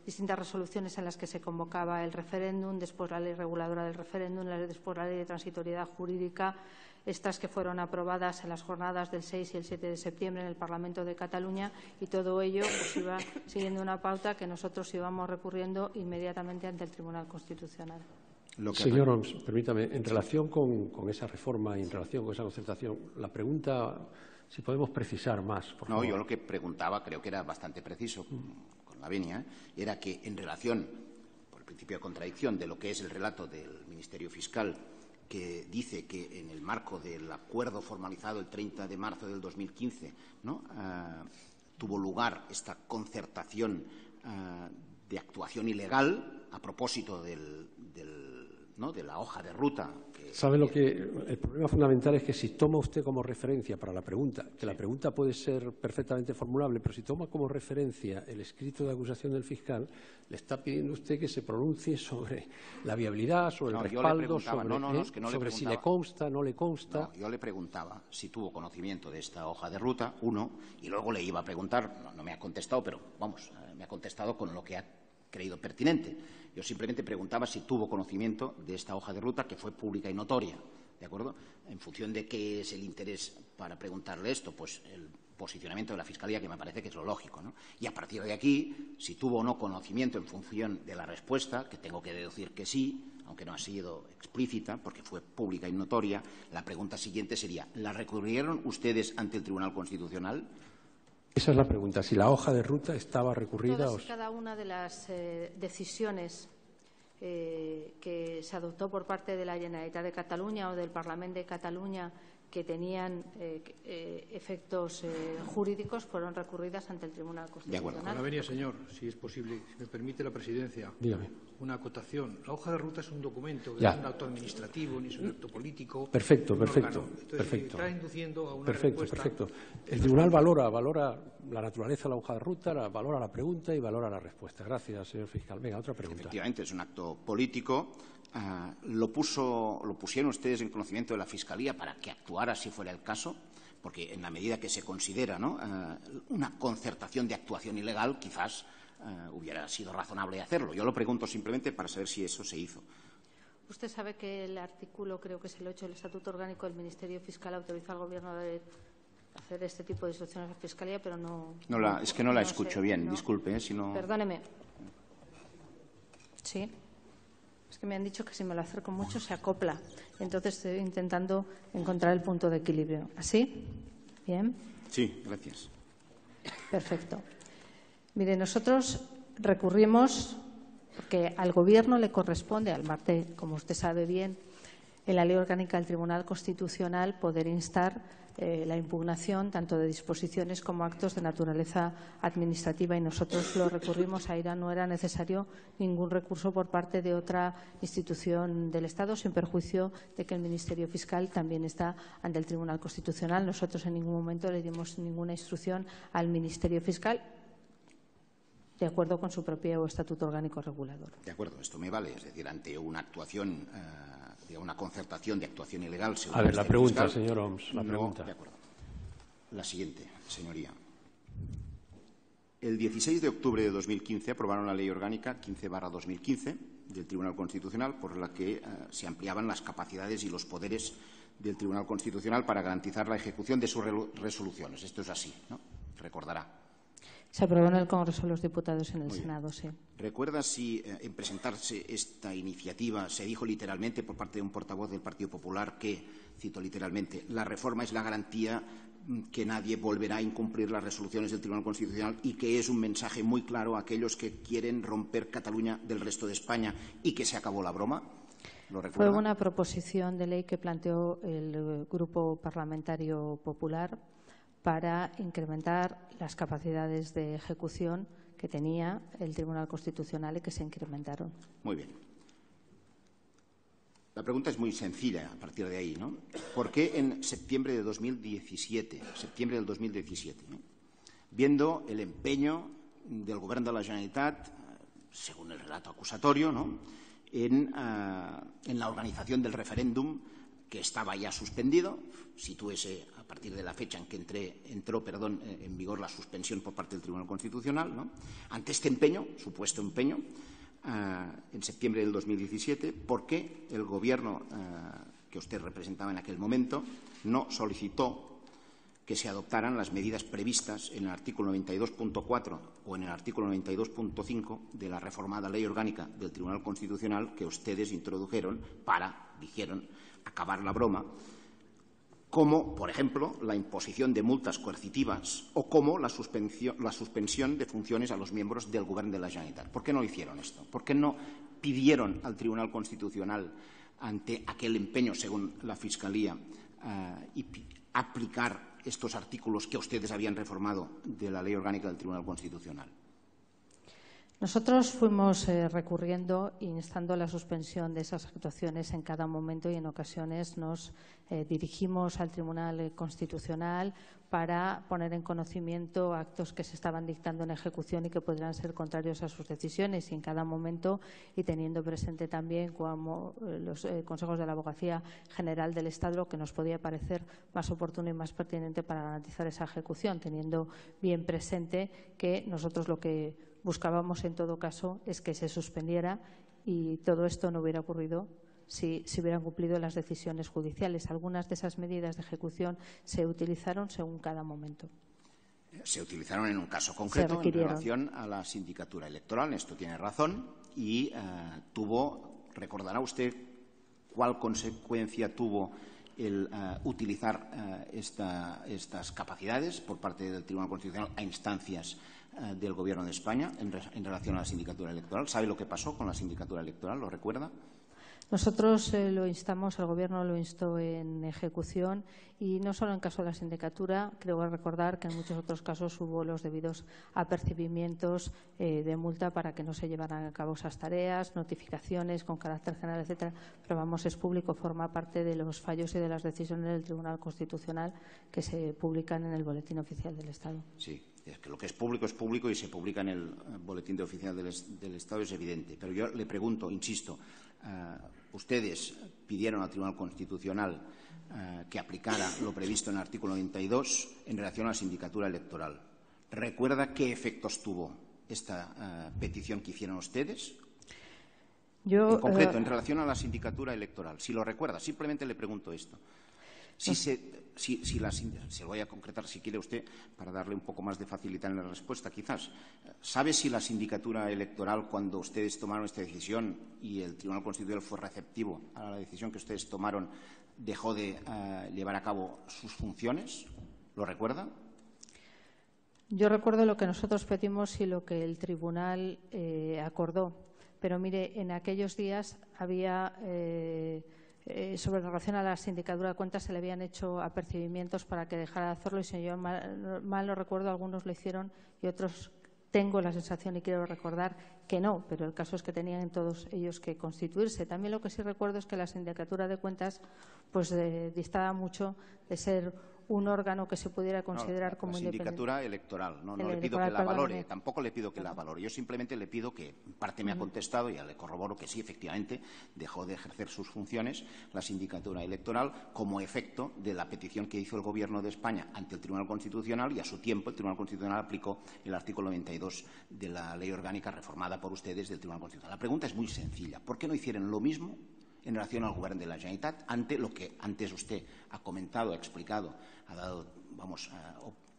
distintas resoluciones en las que se convocaba el referéndum, después la ley reguladora del referéndum, después la ley de transitoriedad jurídica, estas que fueron aprobadas en las jornadas del 6 y el 7 de septiembre en el Parlamento de Cataluña, y todo ello pues iba siguiendo una pauta que nosotros íbamos recurriendo inmediatamente ante el Tribunal Constitucional. Señor Homs, permítame, en relación con esa reforma y en relación con esa concertación, la pregunta, si podemos precisar más, por favor. No, yo lo que preguntaba, creo que era bastante preciso con la venia, era que en relación, por el principio de contradicción, de lo que es el relato del Ministerio Fiscal, que dice que en el marco del acuerdo formalizado el 30 de marzo del 2015 tuvo lugar esta concertación de actuación ilegal a propósito de la hoja de ruta. ¿Sabe lo que? El problema fundamental es que si toma usted como referencia para la pregunta, que la pregunta puede ser perfectamente formulable, pero si toma como referencia el escrito de acusación del fiscal, le está pidiendo usted que se pronuncie sobre la viabilidad, sobre el respaldo, sobre si le consta, no le consta. No, yo le preguntaba si tuvo conocimiento de esta hoja de ruta, y luego le iba a preguntar, no me ha contestado, pero vamos, me ha contestado con lo que ha creído pertinente. Yo simplemente preguntaba si tuvo conocimiento de esta hoja de ruta, que fue pública y notoria, ¿de acuerdo? En función de qué es el interés para preguntarle esto, pues el posicionamiento de la Fiscalía, que me parece que es lo lógico, ¿no? Y a partir de aquí, si tuvo o no conocimiento en función de la respuesta, que tengo que deducir que sí, aunque no ha sido explícita, porque fue pública y notoria, la pregunta siguiente sería, ¿la recurrieron ustedes ante el Tribunal Constitucional? Esa es la pregunta, si la hoja de ruta estaba recurrida. Todas y cada una de las decisiones que se adoptó por parte de la Generalitat de Cataluña o del Parlamento de Cataluña que tenían efectos jurídicos fueron recurridas ante el Tribunal Constitucional. Con la venia, señor, si es posible, si me permite la presidencia. Dígame. Una acotación. La hoja de ruta es un documento, no es un acto administrativo ni es un acto político. Perfecto. Está induciendo a una respuesta. Perfecto. El Tribunal valora la naturaleza de la hoja de ruta, valora la pregunta y valora la respuesta. Gracias, señor fiscal. Venga, otra pregunta. Efectivamente, es un acto político. ¿Lo pusieron ustedes en conocimiento de la Fiscalía para que actuara si fuera el caso? Porque en la medida que se considera una concertación de actuación ilegal, quizás hubiera sido razonable hacerlo. Yo lo pregunto simplemente para saber si eso se hizo. Usted sabe que el artículo, creo que es el 8 del Estatuto Orgánico del Ministerio Fiscal, autoriza al Gobierno a hacer este tipo de instrucciones a la Fiscalía, pero no... Es que no la escucho bien, disculpe. Si no... Perdóneme. Sí. Es que me han dicho que si me lo acerco mucho se acopla. Entonces estoy intentando encontrar el punto de equilibrio. ¿Así? ¿Bien? Sí, gracias. Perfecto. Mire, nosotros recurrimos porque al Gobierno le corresponde, al Marte, como usted sabe bien, en la Ley Orgánica del Tribunal Constitucional poder instar la impugnación tanto de disposiciones como actos de naturaleza administrativa, y nosotros lo recurrimos. Ahí no era necesario ningún recurso por parte de otra institución del Estado, sin perjuicio de que el Ministerio Fiscal también está ante el Tribunal Constitucional. Nosotros en ningún momento le dimos ninguna instrucción al Ministerio Fiscal, de acuerdo con su propio Estatuto Orgánico Regulador. De acuerdo, esto me vale. Es decir, ante una actuación, una concertación de actuación ilegal. A ver, la pregunta, señor Homs, la pregunta. De acuerdo. La siguiente, señoría. El 16 de octubre de 2015 aprobaron la Ley Orgánica 15/2015 del Tribunal Constitucional, por la que se ampliaban las capacidades y los poderes del Tribunal Constitucional para garantizar la ejecución de sus resoluciones. Esto es así, ¿no? Recordará. Se aprobó en el Congreso de los Diputados y en el Senado, sí. ¿Recuerda si en presentarse esta iniciativa se dijo literalmente por parte de un portavoz del Partido Popular que, cito literalmente, la reforma es la garantía que nadie volverá a incumplir las resoluciones del Tribunal Constitucional y que es un mensaje muy claro a aquellos que quieren romper Cataluña del resto de España y que se acabó la broma? ¿Lo recuerda? Fue una proposición de ley que planteó el Grupo Parlamentario Popular para incrementar las capacidades de ejecución que tenía el Tribunal Constitucional y que se incrementaron. Muy bien. La pregunta es muy sencilla a partir de ahí, ¿no? ¿Por qué en septiembre de 2017, viendo el empeño del Gobierno de la Generalitat, según el relato acusatorio, ¿no?, en la organización del referéndum que estaba ya suspendido, sitúese a partir de la fecha en que entró en vigor la suspensión por parte del Tribunal Constitucional, ¿no? Ante este empeño, supuesto empeño, en septiembre del 2017, ¿por qué el Gobierno que usted representaba en aquel momento no solicitó que se adoptaran las medidas previstas en el artículo 92.4 o en el artículo 92.5 de la reformada Ley Orgánica del Tribunal Constitucional que ustedes introdujeron para, dijeron, acabar la broma, como, por ejemplo, la imposición de multas coercitivas o como la suspensión de funciones a los miembros del Gobierno de la Generalitat? ¿Por qué no hicieron esto? ¿Por qué no pidieron al Tribunal Constitucional, ante aquel empeño, según la Fiscalía, aplicar estos artículos que ustedes habían reformado de la Ley Orgánica del Tribunal Constitucional? Nosotros fuimos recurriendo, instando la suspensión de esas actuaciones en cada momento, y en ocasiones nos dirigimos al Tribunal Constitucional para poner en conocimiento actos que se estaban dictando en ejecución y que podrían ser contrarios a sus decisiones, y en cada momento, y teniendo presente también como los consejos de la Abogacía General del Estado, lo que nos podía parecer más oportuno y más pertinente para garantizar esa ejecución, teniendo bien presente que nosotros lo que buscábamos en todo caso es que se suspendiera, y todo esto no hubiera ocurrido si se hubieran cumplido las decisiones judiciales. Algunas de esas medidas de ejecución se utilizaron según cada momento. Se utilizaron en un caso concreto en relación a la sindicatura electoral. Esto tiene razón. Y recordará usted cuál consecuencia tuvo el utilizar estas capacidades por parte del Tribunal Constitucional a instancias del Gobierno de España en relación a la sindicatura electoral. ¿Sabe lo que pasó con la sindicatura electoral? ¿Lo recuerda? Nosotros lo instamos, el Gobierno lo instó en ejecución, y no solo en caso de la sindicatura. Creo recordar que en muchos otros casos hubo los debidos apercibimientos de multa para que no se llevaran a cabo esas tareas, notificaciones con carácter general, etcétera. Pero vamos, es público, forma parte de los fallos y de las decisiones del Tribunal Constitucional que se publican en el Boletín Oficial del Estado. Sí, es que lo que es público y se publica en el Boletín Oficial del Estado, es evidente. Pero yo le pregunto, insisto, ustedes pidieron al Tribunal Constitucional que aplicara lo previsto en el artículo 92 en relación a la sindicatura electoral. ¿Recuerda qué efectos tuvo esta petición que hicieron ustedes? En concreto, en relación a la sindicatura electoral. Si lo recuerda, simplemente le pregunto esto. Se lo voy a concretar, si quiere usted, para darle un poco más de facilidad en la respuesta, quizás. ¿Sabe si la sindicatura electoral, cuando ustedes tomaron esta decisión y el Tribunal Constitucional fue receptivo a la decisión que ustedes tomaron, dejó de llevar a cabo sus funciones? ¿Lo recuerda? Yo recuerdo lo que nosotros pedimos y lo que el Tribunal acordó. Pero mire, en aquellos días había sobre relación a la sindicatura de cuentas se le habían hecho apercibimientos para que dejara de hacerlo y si yo mal no recuerdo, algunos lo hicieron y otros tengo la sensación y quiero recordar que no, pero el caso es que tenían todos ellos que constituirse. También lo que sí recuerdo es que la sindicatura de cuentas pues distaba mucho de ser un órgano que se pudiera considerar como independiente. La sindicatura electoral, no le pido que la valore, tampoco le pido que la valore. Yo simplemente le pido que, en parte me ha contestado y ya le corroboro que sí, efectivamente, dejó de ejercer sus funciones la sindicatura electoral como efecto de la petición que hizo el Gobierno de España ante el Tribunal Constitucional y a su tiempo el Tribunal Constitucional aplicó el artículo 92 de la Ley Orgánica reformada por ustedes del Tribunal Constitucional. La pregunta es muy sencilla. ¿Por qué no hicieron lo mismo en relación al Gobierno de la Generalitat ante lo que antes usted ha comentado, ha explicado, ha dado,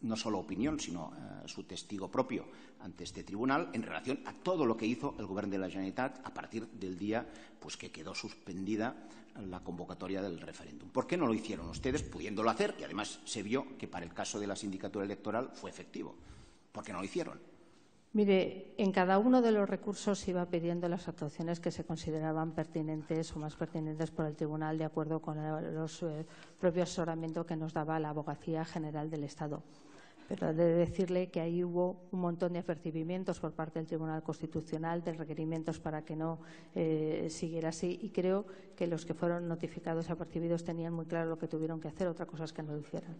no solo opinión, sino su testigo propio ante este tribunal en relación a todo lo que hizo el Gobierno de la Generalitat a partir del día pues, que quedó suspendida la convocatoria del referéndum? ¿Por qué no lo hicieron ustedes, pudiéndolo hacer? Y además se vio que para el caso de la sindicatura electoral fue efectivo. ¿Por qué no lo hicieron? Mire, en cada uno de los recursos iba pidiendo las actuaciones que se consideraban pertinentes o más pertinentes por el Tribunal de acuerdo con los propios asesoramientos que nos daba la Abogacía General del Estado. Pero he de decirle que ahí hubo un montón de apercibimientos por parte del Tribunal Constitucional, de requerimientos para que no siguiera así y creo que los que fueron notificados y apercibidos tenían muy claro lo que tuvieron que hacer, otra cosa es que no lo hicieran.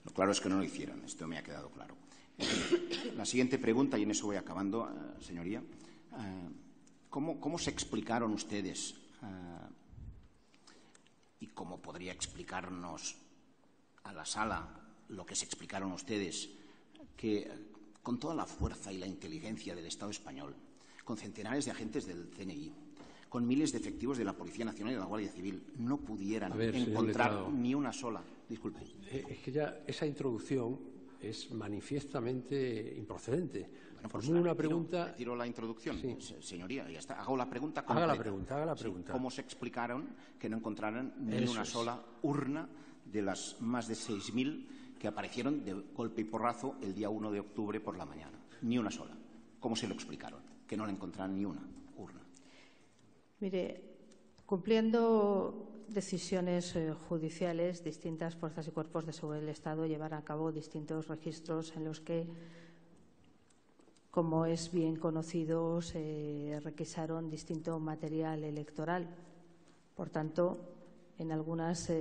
Lo claro es que no lo hicieron, esto me ha quedado claro. La siguiente pregunta, y en eso voy acabando, señoría. ¿Cómo se explicaron ustedes y cómo podría explicarnos a la sala lo que se explicaron ustedes, que con toda la fuerza y la inteligencia del Estado español, con centenares de agentes del CNI, con miles de efectivos de la Policía Nacional y de la Guardia Civil, no pudieran encontrar ni una sola? Disculpe. Es que ya esa introducción es manifiestamente improcedente. Bueno, pues una pregunta. Retiro la introducción, sí. Señoría, ya está. Hago la pregunta completa. Haga la pregunta. ¿Cómo se explicaron que no encontraran ni una sola urna de las más de 6.000 que aparecieron de golpe y porrazo el día 1 de octubre por la mañana? Ni una sola. ¿Cómo se lo explicaron? Que no le encontraran ni una urna. Mire, cumpliendo decisiones judiciales, distintas fuerzas y cuerpos de seguridad del Estado llevan a cabo distintos registros en los que, como es bien conocido, se requisaron distinto material electoral. Por tanto, en algunas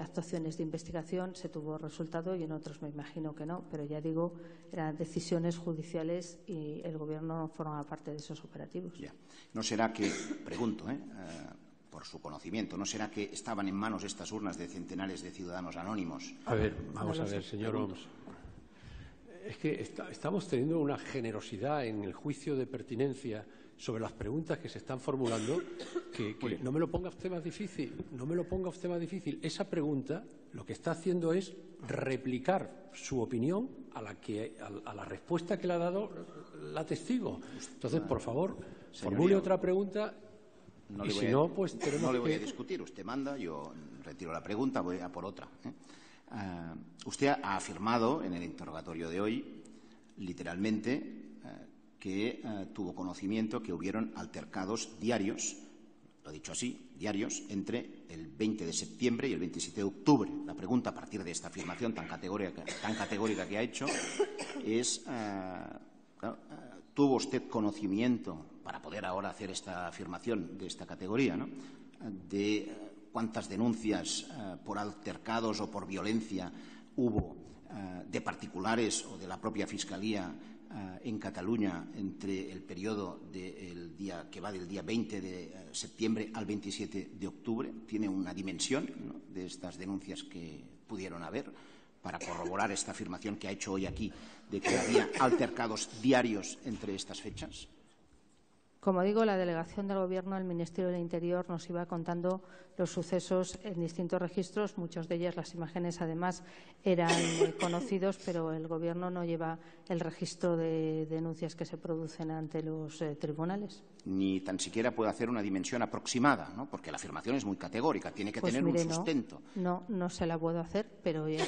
actuaciones de investigación se tuvo resultado y en otros me imagino que no, pero ya digo, eran decisiones judiciales y el Gobierno no forma parte de esos operativos. Ya. No será que, pregunto, por su conocimiento, ¿no será que estaban en manos estas urnas de centenares de ciudadanos anónimos? A ver, vamos a ver, señor Homs. Es que estamos teniendo una generosidad en el juicio de pertinencia sobre las preguntas que se están formulando que no me lo ponga usted más difícil, no me lo ponga usted más difícil. Esa pregunta lo que está haciendo es replicar su opinión a la respuesta que le ha dado la testigo. Entonces, por favor, formule otra pregunta. No le voy a discutir. Usted manda, yo retiro la pregunta, voy a por otra. Usted ha afirmado en el interrogatorio de hoy, literalmente, que tuvo conocimiento que hubieron altercados diarios, lo he dicho así, diarios, entre el 20 de septiembre y el 27 de octubre. La pregunta, a partir de esta afirmación tan categórica que ha hecho, es, ¿tuvo usted conocimiento, para poder ahora hacer esta afirmación de esta categoría, ¿no?, de cuántas denuncias por altercados o por violencia hubo de particulares o de la propia Fiscalía en Cataluña entre el periodo que va del día 20 de septiembre al 27 de octubre? ¿Tiene una dimensión, ¿no?, de estas denuncias que pudieron haber para corroborar esta afirmación que ha hecho hoy aquí de que había altercados diarios entre estas fechas? Como digo, la delegación del Gobierno al Ministerio del Interior nos iba contando los sucesos en distintos registros. Muchos de ellos, las imágenes, además, eran conocidos, pero el Gobierno no lleva el registro de denuncias que se producen ante los tribunales. Ni tan siquiera puede hacer una dimensión aproximada, ¿no?, porque la afirmación es muy categórica, tiene que tener un sustento. No se la puedo hacer, pero ya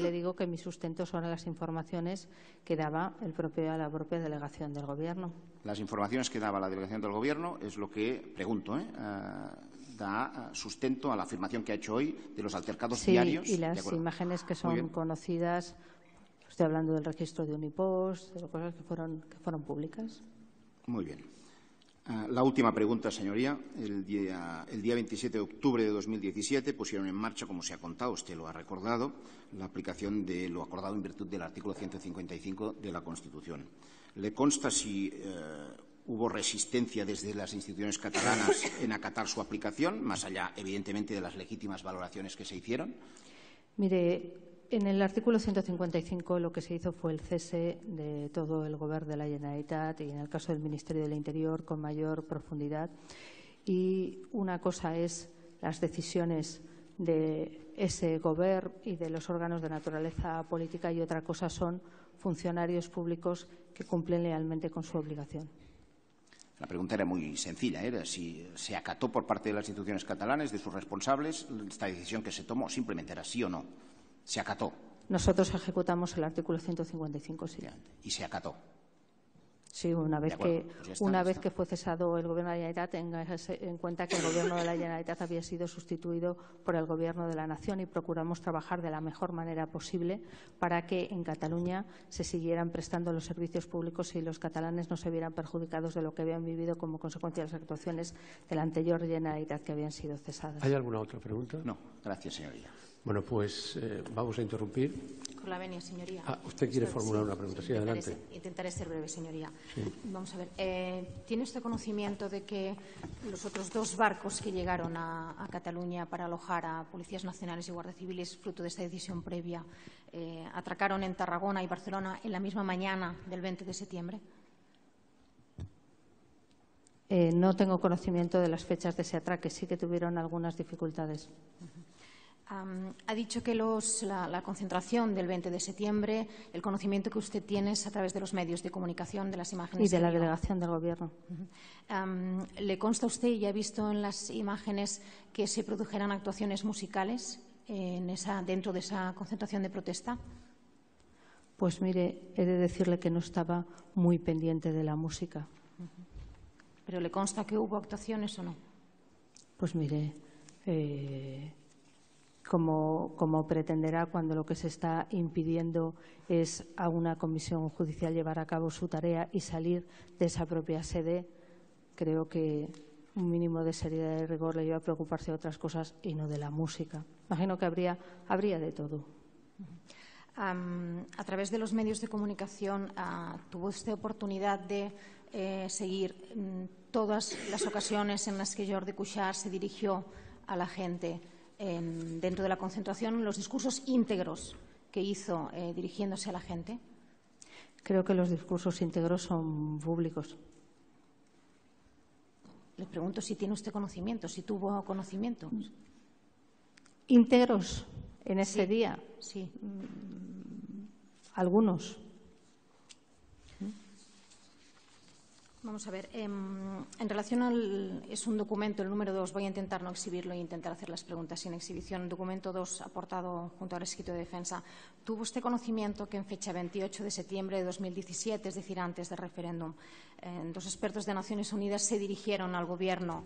le digo que mi sustento son las informaciones que daba la propia delegación del Gobierno. Las informaciones que daba la delegación del Gobierno es lo que, pregunto, da sustento a la afirmación que ha hecho hoy de los altercados sí, diarios. Y las imágenes que son conocidas, estoy hablando del registro de Unipost, de cosas que fueron públicas. Muy bien. La última pregunta, señoría. El día 27 de octubre de 2017 pusieron en marcha, como se ha contado, usted lo ha recordado, la aplicación de lo acordado en virtud del artículo 155 de la Constitución. ¿Le consta si hubo resistencia desde las instituciones catalanas en acatar su aplicación, más allá, evidentemente, de las legítimas valoraciones que se hicieron? Mire, en el artículo 155 lo que se hizo fue el cese de todo el Govern de la Generalitat y, en el caso del Ministerio del Interior, con mayor profundidad. Y una cosa es las decisiones de ese Govern y de los órganos de naturaleza política y otra cosa son funcionarios públicos que cumplen lealmente con su obligación. La pregunta era muy sencilla, era si se acató por parte de las instituciones catalanas, de sus responsables, esta decisión que se tomó. Simplemente era sí o no. Se acató. Nosotros ejecutamos el artículo 155, sí. Y se acató. Sí, una vez que fue cesado el Gobierno de la Generalitat, tenga en cuenta que el Gobierno de la Generalitat había sido sustituido por el Gobierno de la Nación y procuramos trabajar de la mejor manera posible para que en Cataluña se siguieran prestando los servicios públicos y los catalanes no se vieran perjudicados de lo que habían vivido como consecuencia de las actuaciones de la anterior Generalitat que habían sido cesadas. ¿Hay alguna otra pregunta? No, gracias, señoría. Bueno, pues vamos a interrumpir. Con la venia, señoría. Usted quiere formular una pregunta. Sí, adelante. Intentaré ser breve, señoría. Sí. Vamos a ver. ¿Tiene usted conocimiento de que los otros dos barcos que llegaron a Cataluña para alojar a policías nacionales y guardias civiles, fruto de esta decisión previa, atracaron en Tarragona y Barcelona en la misma mañana del 20 de septiembre? No tengo conocimiento de las fechas de ese atraque. Sí que tuvieron algunas dificultades. Ha dicho que la concentración del 20 de septiembre, el conocimiento que usted tiene es a través de los medios de comunicación, de las imágenes. Y de la delegación del Gobierno. ¿Le consta a usted y ha visto en las imágenes que se produjeran actuaciones musicales dentro de esa concentración de protesta? Pues mire, he de decirle que no estaba muy pendiente de la música. ¿Pero le consta que hubo actuaciones o no? Pues mire, como pretenderá cuando lo que se está impidiendo es a una comisión judicial llevar a cabo su tarea y salir de esa propia sede, creo que un mínimo de seriedad y rigor le lleva a preocuparse de otras cosas y no de la música. Imagino que habría de todo. A través de los medios de comunicación, ¿tuvo usted oportunidad de seguir todas las ocasiones en las que Jordi Cuixart se dirigió a la gente dentro de la concentración, los discursos íntegros que hizo dirigiéndose a la gente? Creo que los discursos íntegros son públicos. Le pregunto si tiene usted conocimiento, si tuvo conocimiento. ¿Íntegros en ese día? Sí. Algunos. Vamos a ver, en relación es un documento, el número 2, voy a intentar no exhibirlo e intentar hacer las preguntas sin exhibición. El documento 2, aportado junto al escrito de defensa. ¿Tuvo usted conocimiento que en fecha 28 de septiembre de 2017, es decir, antes del referéndum, dos expertos de Naciones Unidas se dirigieron al Gobierno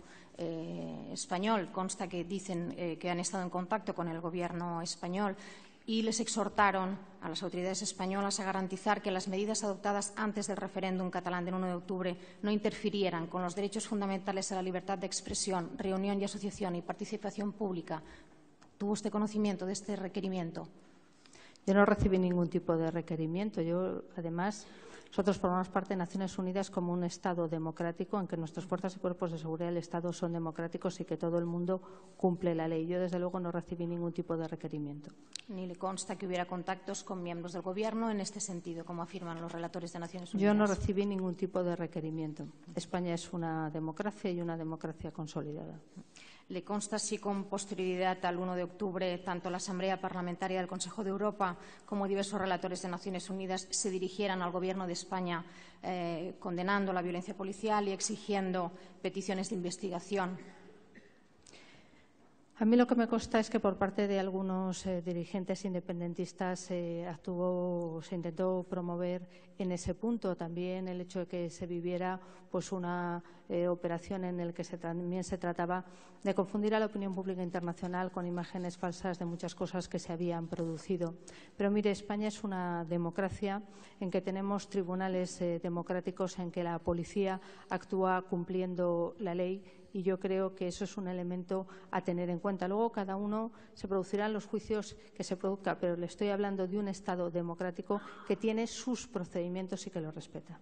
español? Consta que dicen que han estado en contacto con el Gobierno español y les exhortaron a las autoridades españolas a garantizar que las medidas adoptadas antes del referéndum catalán del 1 de octubre no interfirieran con los derechos fundamentales a la libertad de expresión, reunión y asociación y participación pública. ¿Tuvo usted conocimiento de este requerimiento? Yo no recibí ningún tipo de requerimiento. Además, nosotros formamos parte de Naciones Unidas como un Estado democrático en que nuestras fuerzas y cuerpos de seguridad del Estado son democráticos y que todo el mundo cumple la ley. Yo, desde luego, no recibí ningún tipo de requerimiento. ¿Ni le consta que hubiera contactos con miembros del Gobierno en este sentido, como afirman los relatores de Naciones Unidas? Yo no recibí ningún tipo de requerimiento. España es una democracia y una democracia consolidada. ¿Le consta si con posterioridad al 1 de octubre tanto la Asamblea Parlamentaria del Consejo de Europa como diversos relatores de Naciones Unidas se dirigieran al Gobierno de España condenando la violencia policial y exigiendo peticiones de investigación? A mí lo que me consta es que por parte de algunos dirigentes independentistas se intentó promover en ese punto también el hecho de que se viviera pues una operación en la que también se trataba de confundir a la opinión pública internacional con imágenes falsas de muchas cosas que se habían producido. Pero mire, España es una democracia en que tenemos tribunales democráticos en que la policía actúa cumpliendo la ley, y yo creo que eso es un elemento a tener en cuenta. Luego cada uno se producirán los juicios que se produzcan, pero le estoy hablando de un Estado democrático que tiene sus procedimientos y que los respeta.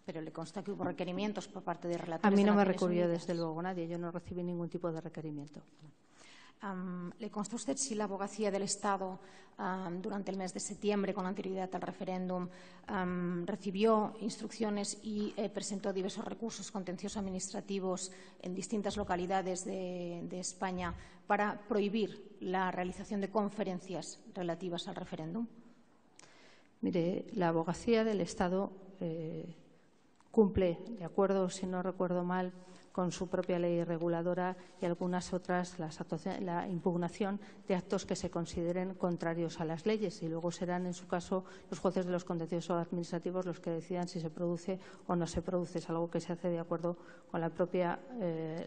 Pero le consta que hubo requerimientos por parte de relatores. A mí no de me Naciones recurrió Unidas. desde luego nadie, yo no recibí ningún tipo de requerimiento. ¿Le consta a usted si la abogacía del Estado durante el mes de septiembre, con anterioridad al referéndum, recibió instrucciones y presentó diversos recursos contenciosos administrativos en distintas localidades de España para prohibir la realización de conferencias relativas al referéndum? Mire, la abogacía del Estado cumple, de acuerdo, si no recuerdo mal, con su propia ley reguladora y algunas otras, la impugnación de actos que se consideren contrarios a las leyes, y luego serán, en su caso, los jueces de los contenciosos administrativos los que decidan si se produce o no se produce. Es algo que se hace de acuerdo con la propia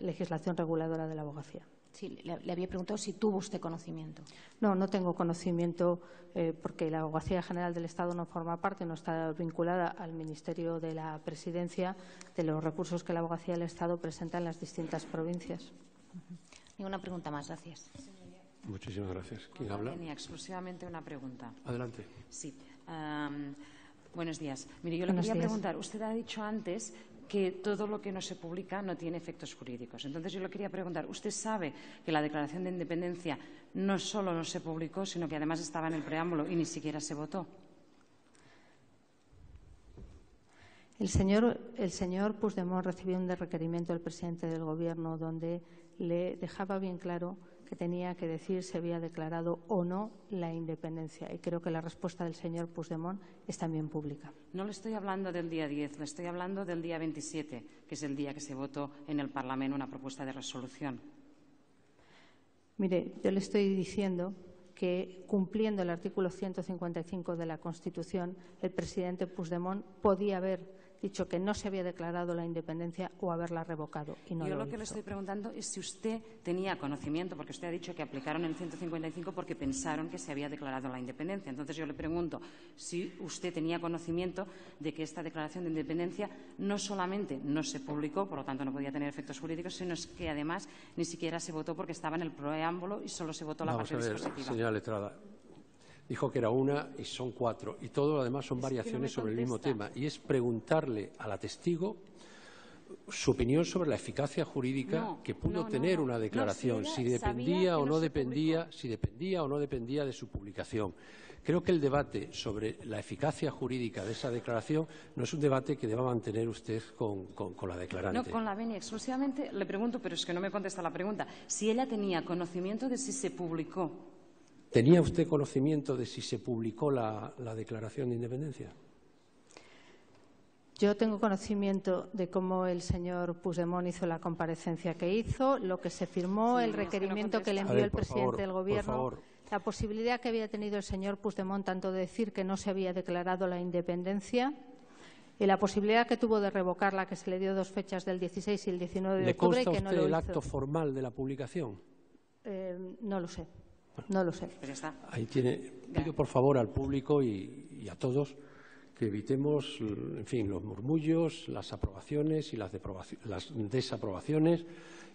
legislación reguladora de la abogacía. Sí, le había preguntado si tuvo usted conocimiento. No, no tengo conocimiento porque la Abogacía General del Estado no forma parte, no está vinculada al Ministerio de la Presidencia, de los recursos que la Abogacía del Estado presenta en las distintas provincias. Ninguna pregunta más, gracias. Muchísimas gracias. ¿Quién habla? Tenía exclusivamente una pregunta. Adelante. Sí. Buenos días. Mire, yo le quería preguntar, usted ha dicho antes que todo lo que no se publica no tiene efectos jurídicos. Entonces, yo le quería preguntar, ¿usted sabe que la Declaración de Independencia no solo no se publicó, sino que además estaba en el preámbulo y ni siquiera se votó? El señor Puigdemont recibió un requerimiento del presidente del Gobierno donde le dejaba bien claro que tenía que decir si había declarado o no la independencia. Y creo que la respuesta del señor Puigdemont es también pública. No le estoy hablando del día 10, le estoy hablando del día 27, que es el día que se votó en el Parlamento una propuesta de resolución. Mire, yo le estoy diciendo que, cumpliendo el artículo 155 de la Constitución, el presidente Puigdemont podía haber dicho que no se había declarado la independencia o haberla revocado. Y no Yo lo hizo. que le estoy preguntando es si usted tenía conocimiento, porque usted ha dicho que aplicaron el 155 porque pensaron que se había declarado la independencia. Entonces yo le pregunto si usted tenía conocimiento de que esta declaración de independencia no solamente no se publicó, por lo tanto no podía tener efectos jurídicos, sino que además ni siquiera se votó porque estaba en el preámbulo y solo se votó la parte dispositiva. Señora letrada, dijo que era una y son 4, y todo lo demás son variaciones sobre el mismo tema, y es preguntarle a la testigo su opinión sobre la eficacia jurídica que pudo tener una declaración, si dependía o no dependía, de su publicación. Creo que el debate sobre la eficacia jurídica de esa declaración no es un debate que deba mantener usted con la declarante. No, con la venia exclusivamente le pregunto, pero es que no me contesta la pregunta, si ella tenía conocimiento de si se publicó. ¿Tenía usted conocimiento de si se publicó la declaración de independencia? Yo tengo conocimiento de cómo el señor Puigdemont hizo la comparecencia que hizo, lo que se firmó, el requerimiento que le envió el presidente del Gobierno, la posibilidad que había tenido el señor Puigdemont tanto de decir que no se había declarado la independencia y la posibilidad que tuvo de revocarla, que se le dio 2 fechas, del 16 y el 19 de octubre, que no lo hizo. ¿Le consta a usted el acto formal de la publicación? No lo sé. No lo sé. Ahí tiene. Pido por favor al público y a todos que evitemos, en fin, los murmullos, las aprobaciones y las desaprobaciones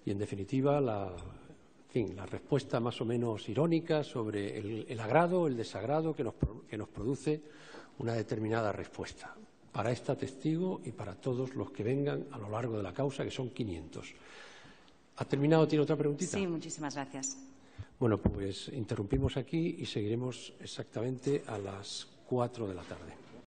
y, en definitiva, la respuesta más o menos irónica sobre el agrado o el desagrado que nos produce una determinada respuesta para esta testigo y para todos los que vengan a lo largo de la causa, que son 500. ¿Ha terminado? ¿Tiene otra preguntita? Sí, muchísimas gracias. Bueno, pues interrumpimos aquí y seguiremos exactamente a las 4 de la tarde.